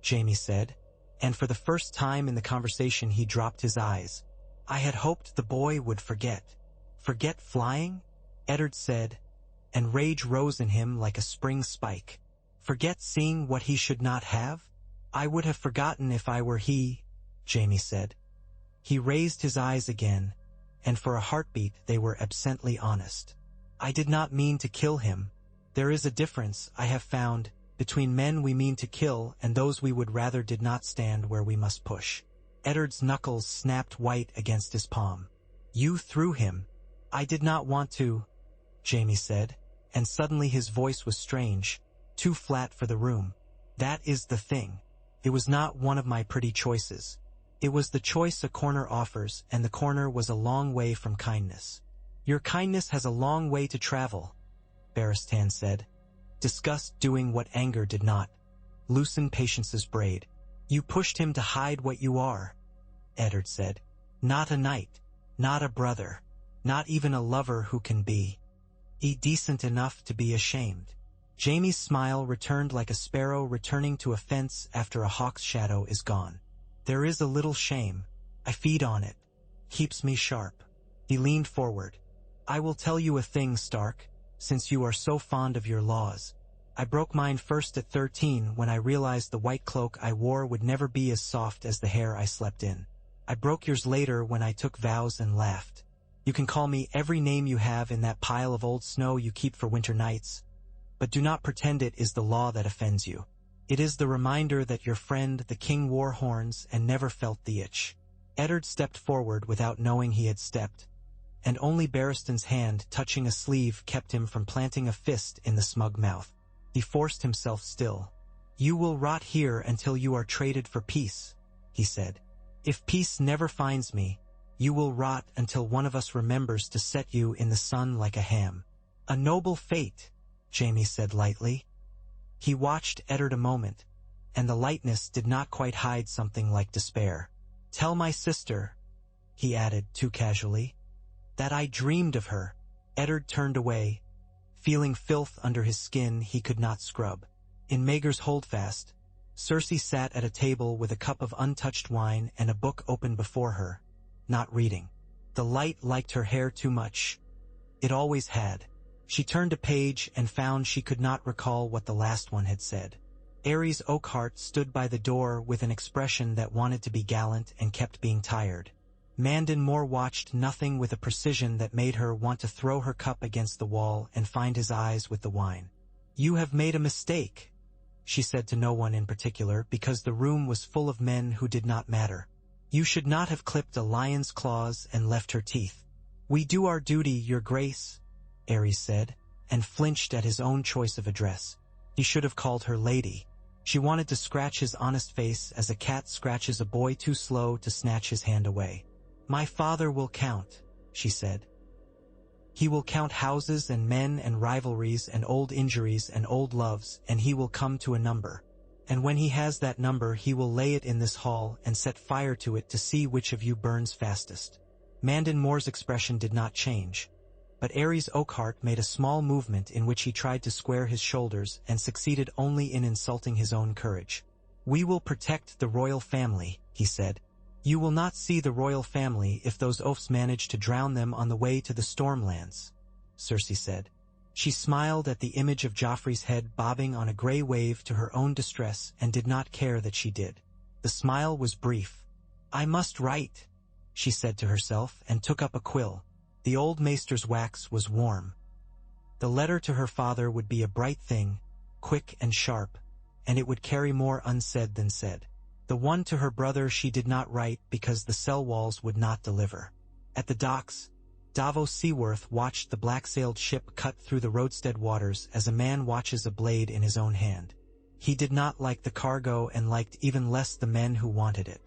Jaime said, and for the first time in the conversation he dropped his eyes. "I had hoped the boy would forget." "Forget flying?" Eddard said, and rage rose in him like a spring spike. "Forget seeing what he should not have? I would have forgotten if I were he," Jaime said. He raised his eyes again, and for a heartbeat they were absently honest. "I did not mean to kill him. There is a difference, I have found, between men we mean to kill and those we would rather did not stand where we must push." Eddard's knuckles snapped white against his palm. "You threw him." "I did not want to," Jaime said, and suddenly his voice was strange, too flat for the room. "That is the thing. It was not one of my pretty choices. It was the choice a corner offers, and the corner was a long way from kindness." "Your kindness has a long way to travel," Baratheon said. "Disgust doing what anger did not. Loosen Patience's braid." "You pushed him to hide what you are," Eddard said. "Not a knight, not a brother, not even a lover who can be decent enough to be ashamed." Jaime's smile returned like a sparrow returning to a fence after a hawk's shadow is gone. "There is a little shame. I feed on it. Keeps me sharp." He leaned forward. "I will tell you a thing, Stark, since you are so fond of your laws. I broke mine first at 13 when I realized the white cloak I wore would never be as soft as the hair I slept in. I broke yours later when I took vows and laughed. You can call me every name you have in that pile of old snow you keep for winter nights, but do not pretend it is the law that offends you. It is the reminder that your friend the king wore horns and never felt the itch." Eddard stepped forward without knowing he had stepped, and only Barristan's hand touching a sleeve kept him from planting a fist in the smug mouth. He forced himself still. "You will rot here until you are traded for peace," he said. "If peace never finds me, you will rot until one of us remembers to set you in the sun like a ham." "A noble fate," Jaime said lightly. He watched Eddard a moment, and the lightness did not quite hide something like despair. "Tell my sister," he added too casually, "that I dreamed of her." Eddard turned away, feeling filth under his skin he could not scrub. In Maegor's holdfast, Cersei sat at a table with a cup of untouched wine and a book open before her, not reading. The light liked her hair too much. It always had. She turned a page and found she could not recall what the last one had said. Aerys Oakhart stood by the door with an expression that wanted to be gallant and kept being tired. Mandon Moore watched nothing with a precision that made her want to throw her cup against the wall and find his eyes with the wine. "You have made a mistake," she said to no one in particular because the room was full of men who did not matter. "You should not have clipped a lion's claws and left her teeth." "We do our duty, your grace," Aerys said, and flinched at his own choice of address. He should have called her lady. She wanted to scratch his honest face as a cat scratches a boy too slow to snatch his hand away. "My father will count," she said. "He will count houses and men and rivalries and old injuries and old loves, and he will come to a number. And when he has that number he will lay it in this hall and set fire to it to see which of you burns fastest." Mandon Moore's expression did not change, but Aerys Oakhart made a small movement in which he tried to square his shoulders and succeeded only in insulting his own courage. "We will protect the royal family," he said. "You will not see the royal family if those oafs manage to drown them on the way to the Stormlands," Cersei said. She smiled at the image of Joffrey's head bobbing on a gray wave to her own distress and did not care that she did. The smile was brief. "I must write," she said to herself and took up a quill. The old maester's wax was warm. The letter to her father would be a bright thing, quick and sharp, and it would carry more unsaid than said. The one to her brother she did not write because the cell walls would not deliver. At the docks, Davos Seaworth watched the black-sailed ship cut through the roadstead waters as a man watches a blade in his own hand. He did not like the cargo and liked even less the men who wanted it.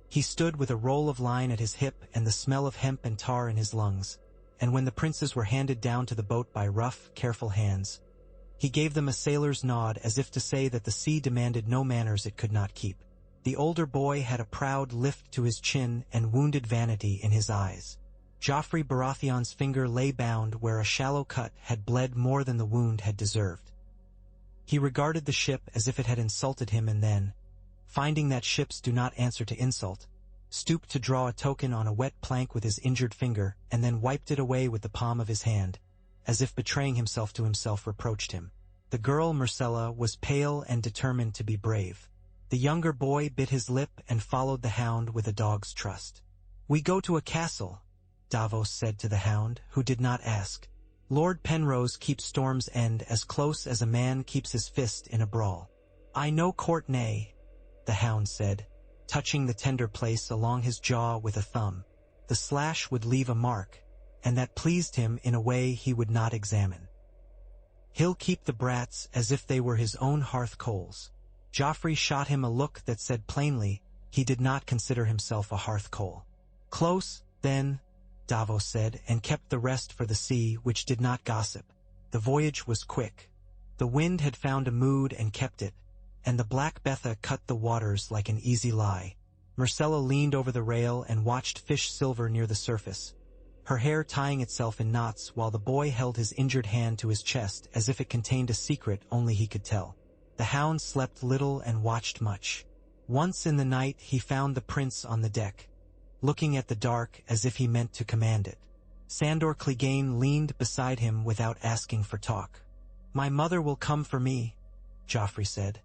He stood with a roll of line at his hip and the smell of hemp and tar in his lungs, and when the princes were handed down to the boat by rough, careful hands, he gave them a sailor's nod as if to say that the sea demanded no manners it could not keep. The older boy had a proud lift to his chin and wounded vanity in his eyes. Joffrey Baratheon's finger lay bound where a shallow cut had bled more than the wound had deserved. He regarded the ship as if it had insulted him and then, finding that ships do not answer to insult, stooped to draw a token on a wet plank with his injured finger and then wiped it away with the palm of his hand. as if betraying himself to himself reproached him. The girl, Myrcella, was pale and determined to be brave. The younger boy bit his lip and followed the hound with a dog's trust. "We go to a castle," Davos said to the hound, who did not ask. "Lord Penrose keeps Storm's End as close as a man keeps his fist in a brawl." "I know Courtenay," the hound said, touching the tender place along his jaw with a thumb. The slash would leave a mark, and that pleased him in a way he would not examine. "He'll keep the brats as if they were his own hearth coals." Joffrey shot him a look that said plainly he did not consider himself a hearth coal. "Close, then," Davos said, and kept the rest for the sea, which did not gossip. The voyage was quick. The wind had found a mood and kept it, and the Black Betha cut the waters like an easy lie. Myrcella leaned over the rail and watched fish silver near the surface, her hair tying itself in knots while the boy held his injured hand to his chest as if it contained a secret only he could tell. The hound slept little and watched much. Once in the night he found the prince on the deck, looking at the dark as if he meant to command it. Sandor Clegane leaned beside him without asking for talk. "My mother will come for me," Joffrey said,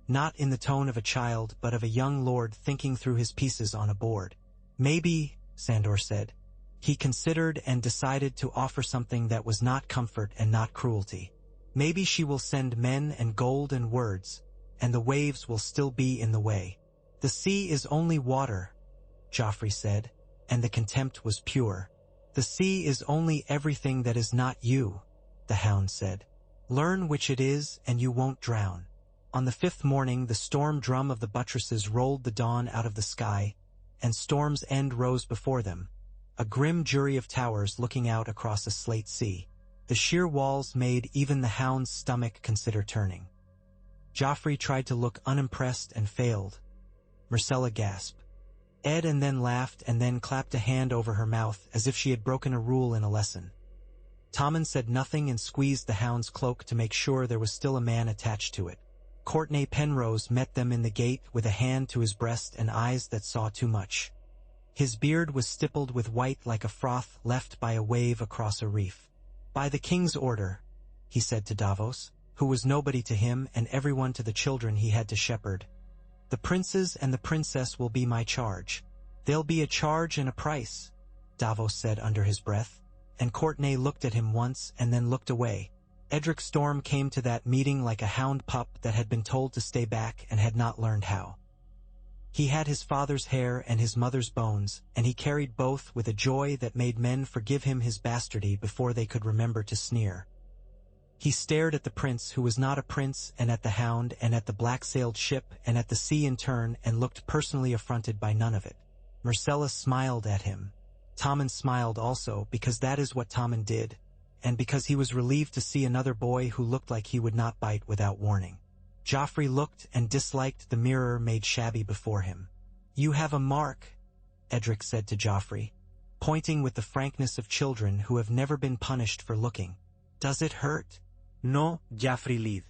not in the tone of a child but of a young lord thinking through his pieces on a board. "Maybe," Sandor said. He considered and decided to offer something that was not comfort and not cruelty. "Maybe she will send men and gold and words, and the waves will still be in the way." "The sea is only water," Joffrey said, and the contempt was pure. "The sea is only everything that is not you," the hound said. "Learn which it is and you won't drown." On the 5th morning the storm drum of the buttresses rolled the dawn out of the sky, and Storm's End rose before them, a grim jury of towers looking out across a slate sea. The sheer walls made even the hound's stomach consider turning. Joffrey tried to look unimpressed and failed. Myrcella gasped. Ed and then laughed and then clapped a hand over her mouth as if she had broken a rule in a lesson. Tommen said nothing and squeezed the hound's cloak to make sure there was still a man attached to it. Courtenay Penrose met them in the gate with a hand to his breast and eyes that saw too much. His beard was stippled with white like a froth left by a wave across a reef. "By the king's order," he said to Davos, who was nobody to him and everyone to the children he had to shepherd. "The princes and the princess will be my charge." "There'll be a charge and a price," Davos said under his breath, and Courtenay looked at him once and then looked away. Edric Storm came to that meeting like a hound pup that had been told to stay back and had not learned how. He had his father's hair and his mother's bones, and he carried both with a joy that made men forgive him his bastardy before they could remember to sneer. He stared at the prince who was not a prince and at the hound and at the black-sailed ship and at the sea in turn and looked personally affronted by none of it. Myrcella smiled at him. Tommen smiled also because that is what Tommen did, and because he was relieved to see another boy who looked like he would not bite without warning. Joffrey looked and disliked the mirror made shabby before him. "You have a mark," Edric said to Joffrey, pointing with the frankness of children who have never been punished for looking. "Does it hurt?" "No, Joffrey Leith."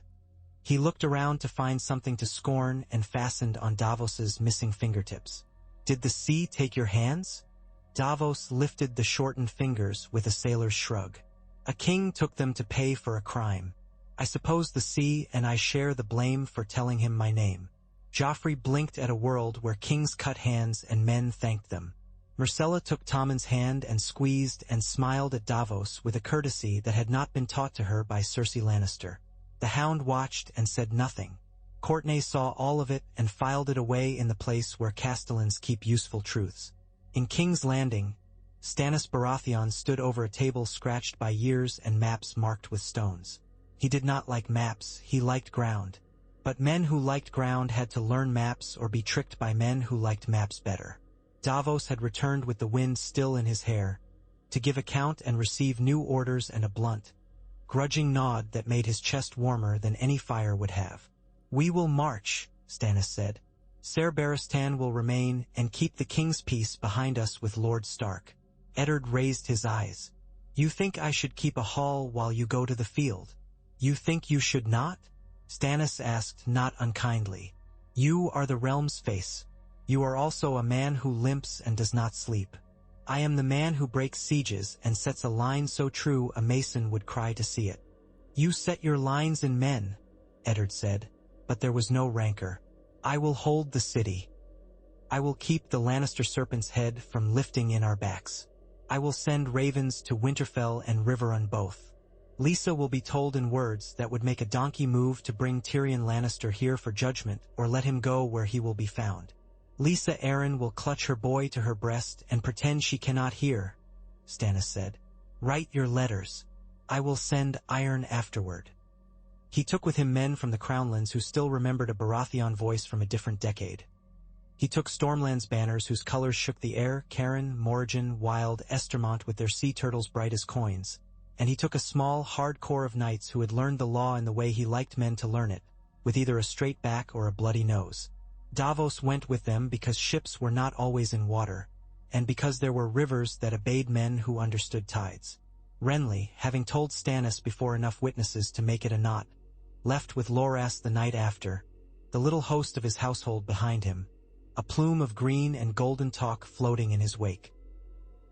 He looked around to find something to scorn and fastened on Davos's missing fingertips. "Did the sea take your hands?" Davos lifted the shortened fingers with a sailor's shrug. "A king took them to pay for a crime. I suppose the sea and I share the blame for telling him my name." Joffrey blinked at a world where kings cut hands and men thanked them. Myrcella took Tommen's hand and squeezed and smiled at Davos with a courtesy that had not been taught to her by Cersei Lannister. The hound watched and said nothing. Courtenay saw all of it and filed it away in the place where castellans keep useful truths. In King's Landing, Stannis Baratheon stood over a table scratched by years and maps marked with stones. He did not like maps, he liked ground. But men who liked ground had to learn maps or be tricked by men who liked maps better. Davos had returned with the wind still in his hair, to give account and receive new orders and a blunt, grudging nod that made his chest warmer than any fire would have. "We will march," Stannis said. "Ser Barristan will remain and keep the king's peace behind us with Lord Stark." Eddard raised his eyes. "You think I should keep a hall while you go to the field? You think you should not?" Stannis asked, not unkindly. "You are the realm's face. You are also a man who limps and does not sleep. I am the man who breaks sieges and sets a line so true a mason would cry to see it. You set your lines in men, Eddard said, but there was no rancor. I will hold the city. I will keep the Lannister serpent's head from lifting in our backs. I will send ravens to Winterfell and Riverrun both. Lisa will be told in words that would make a donkey move to bring Tyrion Lannister here for judgment or let him go where he will be found. Lisa Arryn will clutch her boy to her breast and pretend she cannot hear, Stannis said. Write your letters. I will send iron afterward. He took with him men from the Crownlands who still remembered a Baratheon voice from a different decade. He took Stormland's banners whose colors shook the air, Cairn, Morrigan, Wild, Estermont with their sea turtles bright as coins, and he took a small, hard core of knights who had learned the law in the way he liked men to learn it, with either a straight back or a bloody nose. Davos went with them because ships were not always in water, and because there were rivers that obeyed men who understood tides. Renly, having told Stannis before enough witnesses to make it a knot, left with Loras the night after, the little host of his household behind him, a plume of green and golden talk floating in his wake.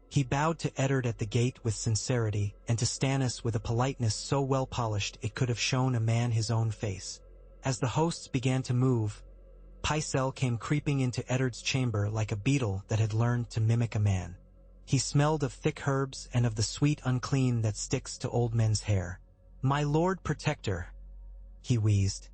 He bowed to Eddard at the gate with sincerity, and to Stannis with a politeness so well polished it could have shown a man his own face. As the hosts began to move, Pycelle came creeping into Eddard's chamber like a beetle that had learned to mimic a man. He smelled of thick herbs and of the sweet unclean that sticks to old men's hair. "My Lord Protector," he wheezed,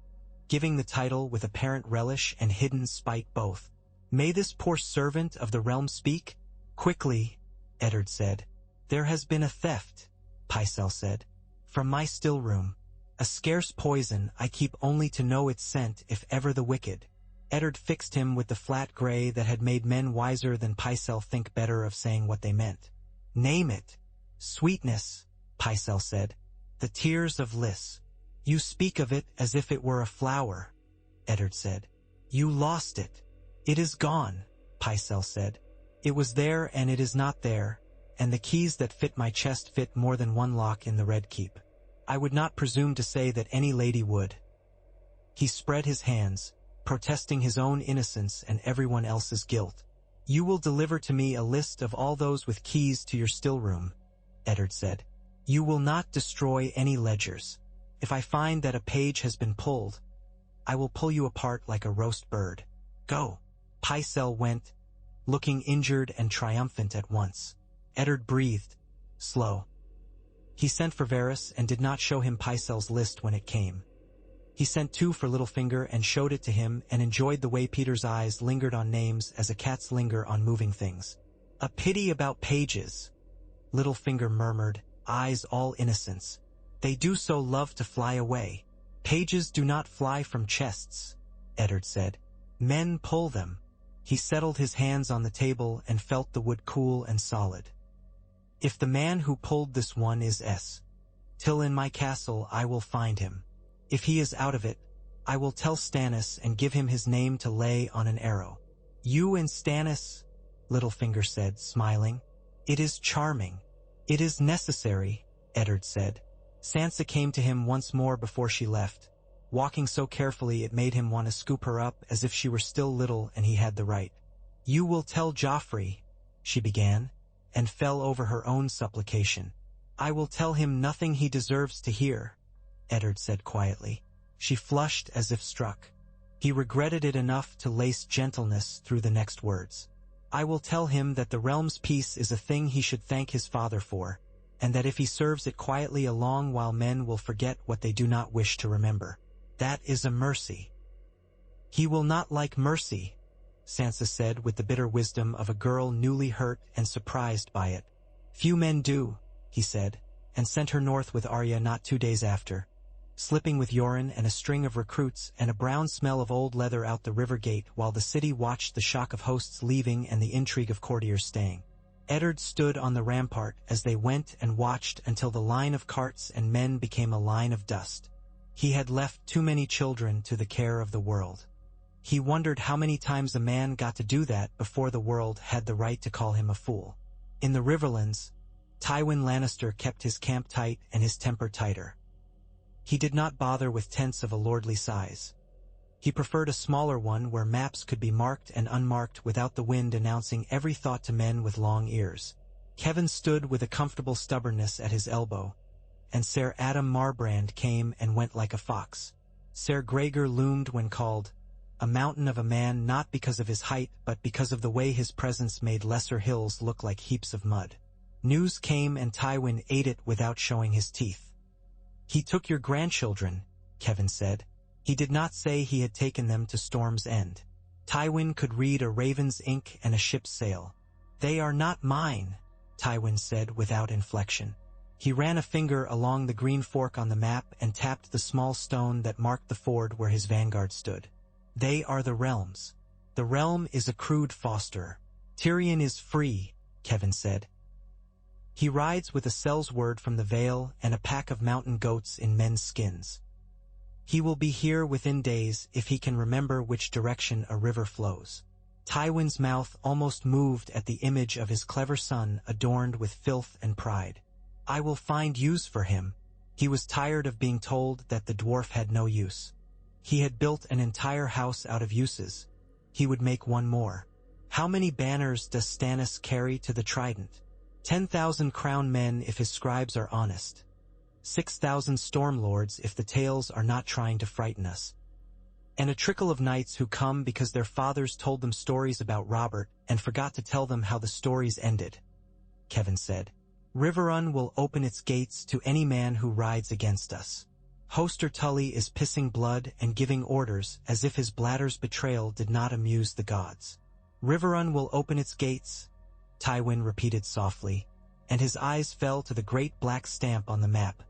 giving the title with apparent relish and hidden spite both. "May this poor servant of the realm speak?" "Quickly," Eddard said. "There has been a theft," Pycelle said. "From my still room. A scarce poison I keep only to know its scent if ever the wicked." Eddard fixed him with the flat gray that had made men wiser than Pycelle think better of saying what they meant. "Name it." "Sweetness," Pycelle said. "The tears of Lys." "You speak of it as if it were a flower," Eddard said. "You lost it." "It is gone," Pycelle said. "It was there and it is not there, and the keys that fit my chest fit more than one lock in the Red Keep. I would not presume to say that any lady would." He spread his hands, protesting his own innocence and everyone else's guilt. "You will deliver to me a list of all those with keys to your still room," Eddard said. "You will not destroy any ledgers. If I find that a page has been pulled, I will pull you apart like a roast bird. Go." Pycelle went, looking injured and triumphant at once. Eddard breathed, slow. He sent for Varys and did not show him Pycelle's list when it came. He sent 2 for Littlefinger and showed it to him and enjoyed the way Peter's eyes lingered on names as a cat's linger on moving things. "A pity about pages," Littlefinger murmured, eyes all innocence. "They do so love to fly away." "Pages do not fly from chests," Eddard said. "Men pull them." He settled his hands on the table and felt the wood cool and solid. "If the man who pulled this one is till in my castle I will find him. If he is out of it, I will tell Stannis and give him his name to lay on an arrow." "You and Stannis," Littlefinger said, smiling. "It is charming." "It is necessary," Eddard said. Sansa came to him once more before she left, walking so carefully it made him want to scoop her up as if she were still little and he had the right. "You will tell Joffrey," she began, and fell over her own supplication. "I will tell him nothing he deserves to hear," Eddard said quietly. She flushed as if struck. He regretted it enough to lace gentleness through the next words. "I will tell him that the realm's peace is a thing he should thank his father for, and that if he serves it quietly a long while men will forget what they do not wish to remember. That is a mercy." "He will not like mercy," Sansa said with the bitter wisdom of a girl newly hurt and surprised by it. "Few men do," he said, and sent her north with Arya not 2 days after, slipping with Yoren and a string of recruits and a brown smell of old leather out the river gate while the city watched the shock of hosts leaving and the intrigue of courtiers staying. Eddard stood on the rampart as they went and watched until the line of carts and men became a line of dust. He had left too many children to the care of the world. He wondered how many times a man got to do that before the world had the right to call him a fool. In the Riverlands, Tywin Lannister kept his camp tight and his temper tighter. He did not bother with tents of a lordly size. He preferred a smaller one where maps could be marked and unmarked without the wind announcing every thought to men with long ears. Kevin stood with a comfortable stubbornness at his elbow, and Ser Adam Marbrand came and went like a fox. Ser Gregor loomed when called, a mountain of a man not because of his height but because of the way his presence made lesser hills look like heaps of mud. News came and Tywin ate it without showing his teeth. "He took your grandchildren," Kevin said. He did not say he had taken them to Storm's End. Tywin could read a raven's ink and a ship's sail. "They are not mine," Tywin said without inflection. He ran a finger along the green fork on the map and tapped the small stone that marked the ford where his vanguard stood. "They are the realms. The realm is a crude fosterer. Tyrion is free," Kevin said. "He rides with a sell's word from the Vale and a pack of mountain goats in men's skins. He will be here within days if he can remember which direction a river flows." Tywin's mouth almost moved at the image of his clever son adorned with filth and pride. "I will find use for him." He was tired of being told that the dwarf had no use. He had built an entire house out of uses. He would make one more. How many banners does Stannis carry to the trident? 10,000 crown men if his scribes are honest. 6,000 stormlords if the tales are not trying to frighten us. And a trickle of knights who come because their fathers told them stories about Robert and forgot to tell them how the stories ended, Kevin said. "Riverrun will open its gates to any man who rides against us. Hoster Tully is pissing blood and giving orders as if his bladder's betrayal did not amuse the gods." "Riverrun will open its gates," Tywin repeated softly, and his eyes fell to the great black stamp on the map,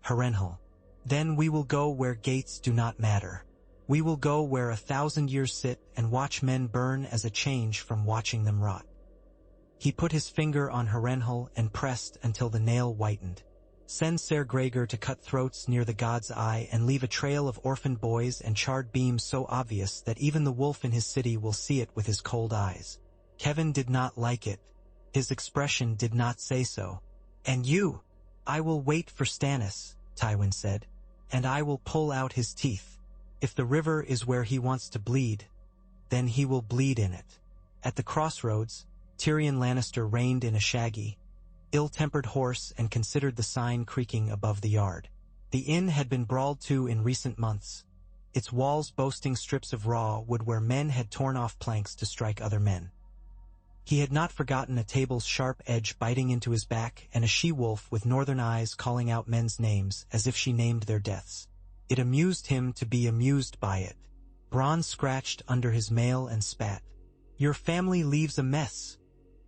Harrenhal. "Then we will go where gates do not matter. We will go where 1,000 years sit and watch men burn as a change from watching them rot." He put his finger on Harrenhal and pressed until the nail whitened. "Send Ser Gregor to cut throats near the god's eye and leave a trail of orphaned boys and charred beams so obvious that even the wolf in his city will see it with his cold eyes." Kevin did not like it. His expression did not say so. "And you?" "I will wait for Stannis," Tywin said, "and I will pull out his teeth. If the river is where he wants to bleed, then he will bleed in it." At the crossroads, Tyrion Lannister reined in a shaggy, ill-tempered horse and considered the sign creaking above the yard. The inn had been brawled to in recent months, its walls boasting strips of raw wood where men had torn off planks to strike other men. He had not forgotten a table's sharp edge biting into his back and a she-wolf with northern eyes calling out men's names as if she named their deaths. It amused him to be amused by it. Bronn scratched under his mail and spat. "Your family leaves a mess,"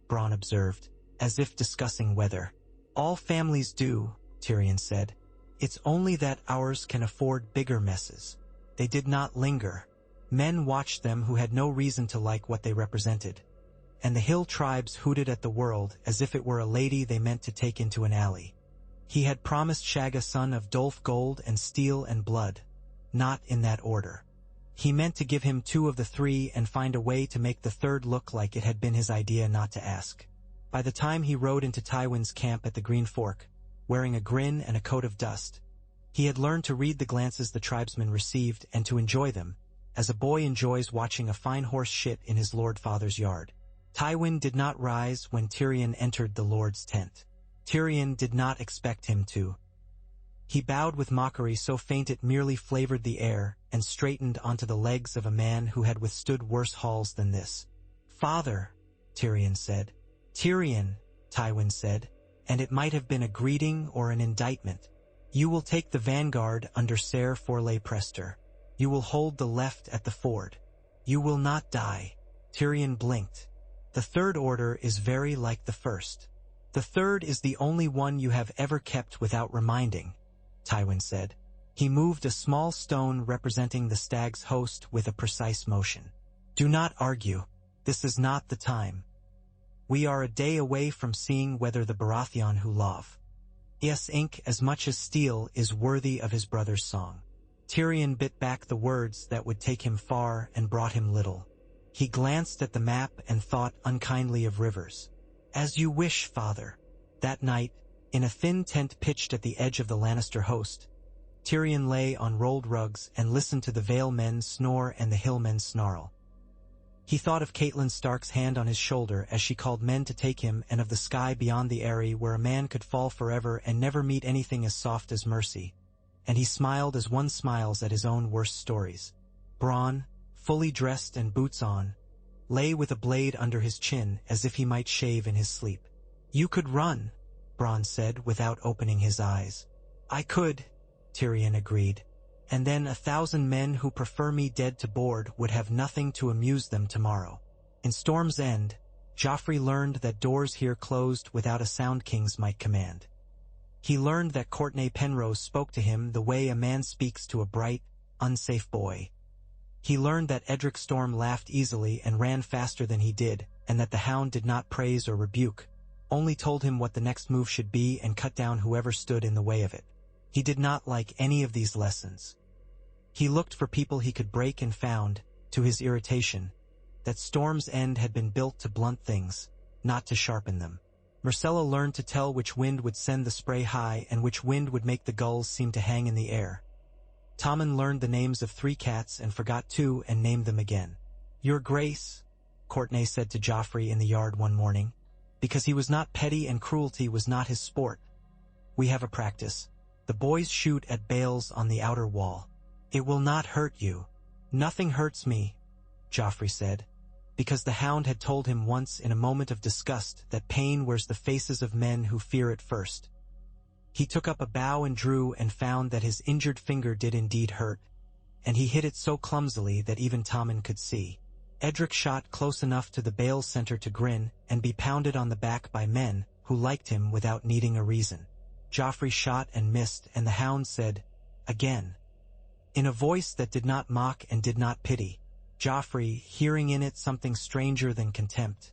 Bronn observed, as if discussing weather. "All families do," Tyrion said. "It's only that ours can afford bigger messes." They did not linger. Men watched them who had no reason to like what they represented. And the hill tribes hooted at the world as if it were a lady they meant to take into an alley. He had promised Shag a son of Dolph gold and steel and blood, not in that order. He meant to give him 2 of the 3 and find a way to make the third look like it had been his idea not to ask. By the time he rode into Tywin's camp at the Green Fork, wearing a grin and a coat of dust, he had learned to read the glances the tribesmen received and to enjoy them, as a boy enjoys watching a fine horse shit in his lord father's yard. Tywin did not rise when Tyrion entered the lord's tent. Tyrion did not expect him to. He bowed with mockery so faint it merely flavored the air and straightened onto the legs of a man who had withstood worse hauls than this. "Father," Tyrion said. "Tyrion," Tywin said, and it might have been a greeting or an indictment. "You will take the vanguard under Ser Forley Prester. You will hold the left at the ford. You will not die." Tyrion blinked. "The third order is very like the first. The third is the only one you have ever kept without reminding," Tywin said. He moved a small stone representing the stag's host with a precise motion. "Do not argue. This is not the time. We are a day away from seeing whether the Baratheon who love yes ink as much as steel is worthy of his brother's song." Tyrion bit back the words that would take him far and brought him little. He glanced at the map and thought unkindly of rivers. "As you wish, father." That night, in a thin tent pitched at the edge of the Lannister host, Tyrion lay on rolled rugs and listened to the Vale men snore and the hill men snarl. He thought of Catelyn Stark's hand on his shoulder as she called men to take him, and of the sky beyond the Eyrie where a man could fall forever and never meet anything as soft as mercy. And he smiled as one smiles at his own worst stories. Bronn, fully dressed and boots on, lay with a blade under his chin as if he might shave in his sleep. "You could run," Bronn said without opening his eyes. "I could," Tyrion agreed. "And then 1,000 men who prefer me dead to board would have nothing to amuse them tomorrow." In Storm's End, Joffrey learned that doors here closed without a sound kings might command. He learned that Courtenay Penrose spoke to him the way a man speaks to a bright, unsafe boy. He learned that Edric Storm laughed easily and ran faster than he did, and that the Hound did not praise or rebuke, only told him what the next move should be and cut down whoever stood in the way of it. He did not like any of these lessons. He looked for people he could break and found, to his irritation, that Storm's End had been built to blunt things, not to sharpen them. Myrcella learned to tell which wind would send the spray high and which wind would make the gulls seem to hang in the air. Tommen learned the names of 3 cats and forgot 2 and named them again. "Your Grace," Courtenay said to Joffrey in the yard one morning, because he was not petty and cruelty was not his sport. "We have a practice. The boys shoot at bales on the outer wall. It will not hurt you." "Nothing hurts me," Joffrey said, because the Hound had told him once in a moment of disgust that pain wears the faces of men who fear it first. He took up a bow and drew and found that his injured finger did indeed hurt, and he hit it so clumsily that even Tommen could see. Edric shot close enough to the bale's center to grin and be pounded on the back by men who liked him without needing a reason. Joffrey shot and missed, and the Hound said, "Again," in a voice that did not mock and did not pity. Joffrey, hearing in it something stranger than contempt,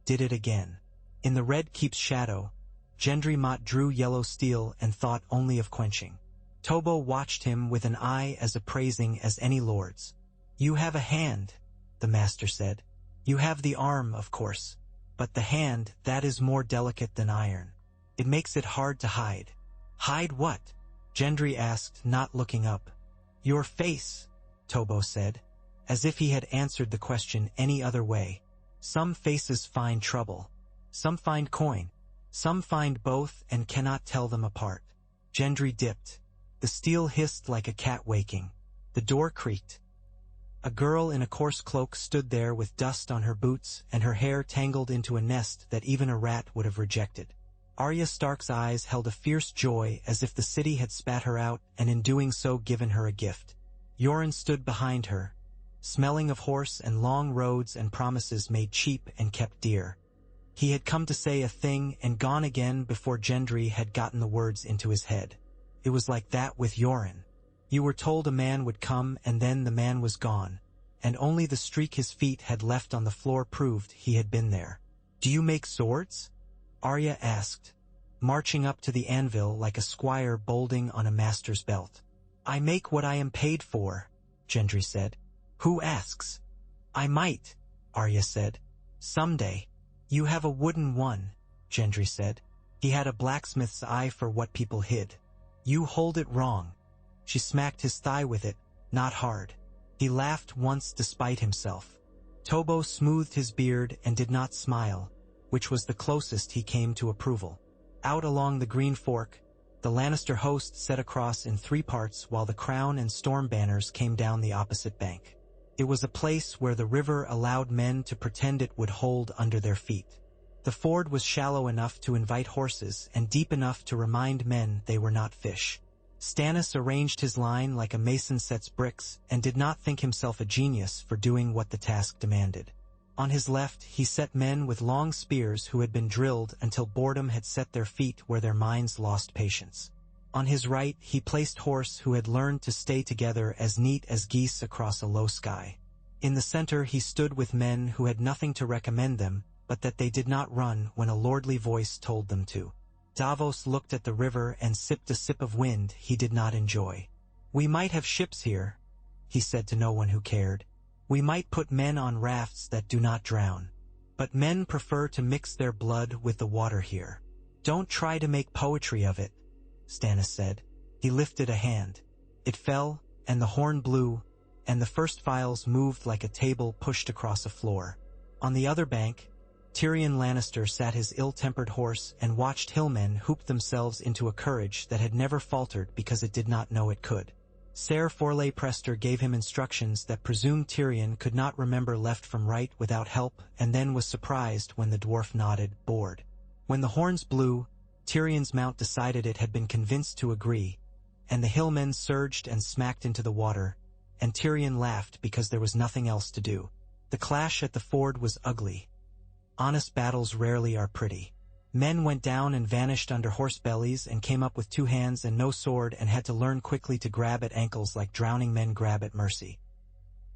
did it again. In the Red Keep's shadow, Gendry Mott drew yellow steel and thought only of quenching. Tobo watched him with an eye as appraising as any lord's. "You have a hand," the master said. "You have the arm, of course, but the hand, that is more delicate than iron. It makes it hard to hide." "Hide what?" Gendry asked, not looking up. "Your face," Tobo said, as if he had answered the question any other way. "Some faces find trouble. Some find coin. Some find both and cannot tell them apart." Gendry dipped. The steel hissed like a cat waking. The door creaked. A girl in a coarse cloak stood there with dust on her boots and her hair tangled into a nest that even a rat would have rejected. Arya Stark's eyes held a fierce joy as if the city had spat her out and in doing so given her a gift. Yoren stood behind her, smelling of horse and long roads and promises made cheap and kept dear. He had come to say a thing and gone again before Gendry had gotten the words into his head. It was like that with Yoren. You were told a man would come and then the man was gone, and only the streak his feet had left on the floor proved he had been there. "Do you make swords?" Arya asked, marching up to the anvil like a squire bolting on a master's belt. "I make what I am paid for," Gendry said. "Who asks?" "I might," Arya said. "Someday." "You have a wooden one," Gendry said. He had a blacksmith's eye for what people hid. "You hold it wrong." She smacked his thigh with it, not hard. He laughed once despite himself. Tobo smoothed his beard and did not smile, which was the closest he came to approval. Out along the Green Fork, the Lannister host set across in 3 parts while the Crown and Storm banners came down the opposite bank. It was a place where the river allowed men to pretend it would hold under their feet. The ford was shallow enough to invite horses and deep enough to remind men they were not fish. Stannis arranged his line like a mason sets bricks and did not think himself a genius for doing what the task demanded. On his left, he set men with long spears who had been drilled until boredom had set their feet where their minds lost patience. On his right, he placed horse who had learned to stay together as neat as geese across a low sky. In the center, he stood with men who had nothing to recommend them, but that they did not run when a lordly voice told them to. Davos looked at the river and sipped a sip of wind he did not enjoy. "We might have ships here," he said to no one who cared. "We might put men on rafts that do not drown. But men prefer to mix their blood with the water here. Don't try to make poetry of it," Stannis said. He lifted a hand. It fell, and the horn blew, and the first files moved like a table pushed across a floor. On the other bank, Tyrion Lannister sat his ill-tempered horse and watched hillmen hoop themselves into a courage that had never faltered because it did not know it could. Ser Forley Prester gave him instructions that presumed Tyrion could not remember left from right without help, and then was surprised when the dwarf nodded, bored. When the horns blew, Tyrion's mount decided it had been convinced to agree, and the hillmen surged and smacked into the water, and Tyrion laughed because there was nothing else to do. The clash at the ford was ugly. Honest battles rarely are pretty. Men went down and vanished under horse bellies and came up with 2 hands and no sword and had to learn quickly to grab at ankles like drowning men grab at mercy.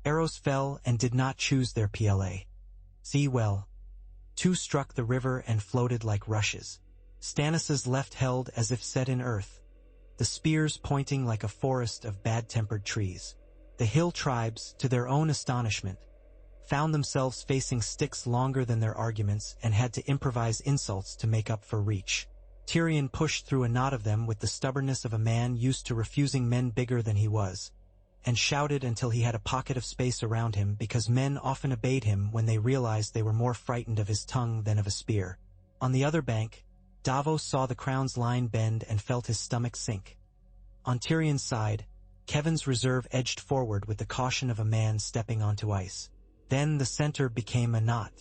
Arrows fell and did not choose their PLA. See well. 2 struck the river and floated like rushes. Stannis's left held as if set in earth, the spears pointing like a forest of bad-tempered trees. The hill tribes, to their own astonishment, found themselves facing sticks longer than their arguments and had to improvise insults to make up for reach. Tyrion pushed through a knot of them with the stubbornness of a man used to refusing men bigger than he was, and shouted until he had a pocket of space around him because men often obeyed him when they realized they were more frightened of his tongue than of a spear. On the other bank, Davos saw the Crown's line bend and felt his stomach sink. On Tyrion's side, Kevin's reserve edged forward with the caution of a man stepping onto ice. Then the center became a knot.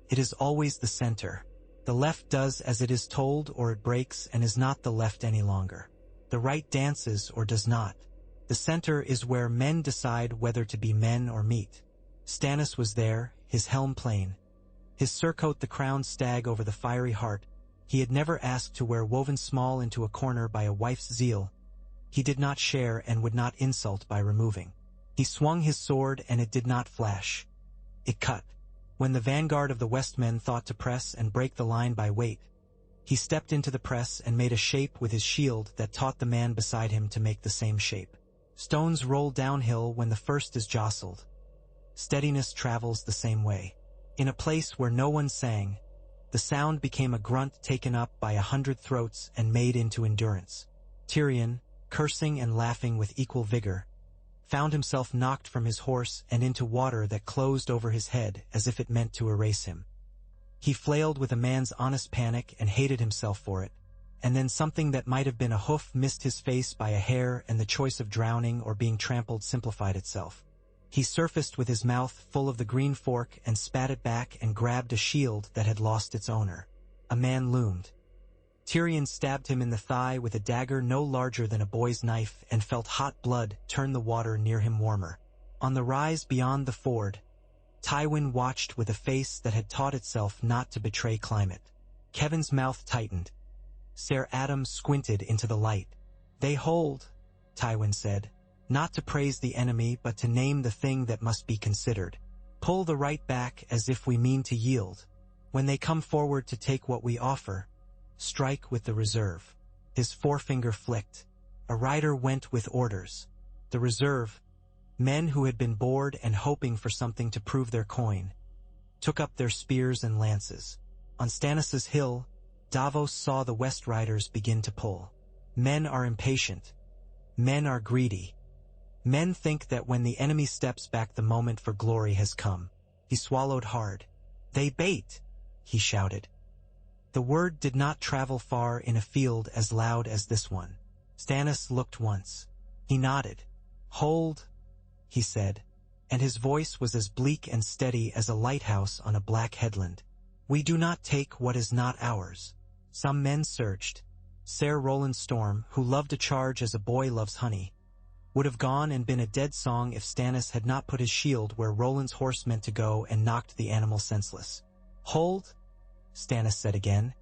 It is always the center. The left does as it is told or it breaks and is not the left any longer. The right dances or does not. The center is where men decide whether to be men or meat. Stannis was there, his helm plain, his surcoat the crowned stag over the fiery heart. He had never asked to wear woven small into a corner by a wife's zeal. He did not share and would not insult by removing. He swung his sword and it did not flash. It cut. When the vanguard of the Westmen thought to press and break the line by weight, he stepped into the press and made a shape with his shield that taught the man beside him to make the same shape. Stones roll downhill when the first is jostled. Steadiness travels the same way. In a place where no one sang, the sound became a grunt taken up by 100 throats and made into endurance. Tyrion, cursing and laughing with equal vigor, found himself knocked from his horse and into water that closed over his head as if it meant to erase him. He flailed with a man's honest panic and hated himself for it, and then something that might have been a hoof missed his face by a hair and the choice of drowning or being trampled simplified itself. He surfaced with his mouth full of the green fork and spat it back and grabbed a shield that had lost its owner. A man loomed. Tyrion stabbed him in the thigh with a dagger no larger than a boy's knife and felt hot blood turn the water near him warmer. On the rise beyond the ford, Tywin watched with a face that had taught itself not to betray climate. Kevin's mouth tightened. Ser Adam squinted into the light. "They hold," Tywin said, "not to praise the enemy but to name the thing that must be considered. Pull the right back as if we mean to yield. When they come forward to take what we offer, strike with the reserve." His forefinger flicked. A rider went with orders. The reserve, men who had been bored and hoping for something to prove their coin, took up their spears and lances. On Stannis's hill, Davos saw the West Riders begin to pull. Men are impatient. Men are greedy. Men think that when the enemy steps back the moment for glory has come. He swallowed hard. "They bait," he shouted. The word did not travel far in a field as loud as this one. Stannis looked once. He nodded. "Hold," he said, and his voice was as bleak and steady as a lighthouse on a black headland. "We do not take what is not ours." Some men surged. Ser Roland Storm, who loved a charge as a boy loves honey, would have gone and been a dead song if Stannis had not put his shield where Roland's horse meant to go and knocked the animal senseless. "Hold," Stannis said again,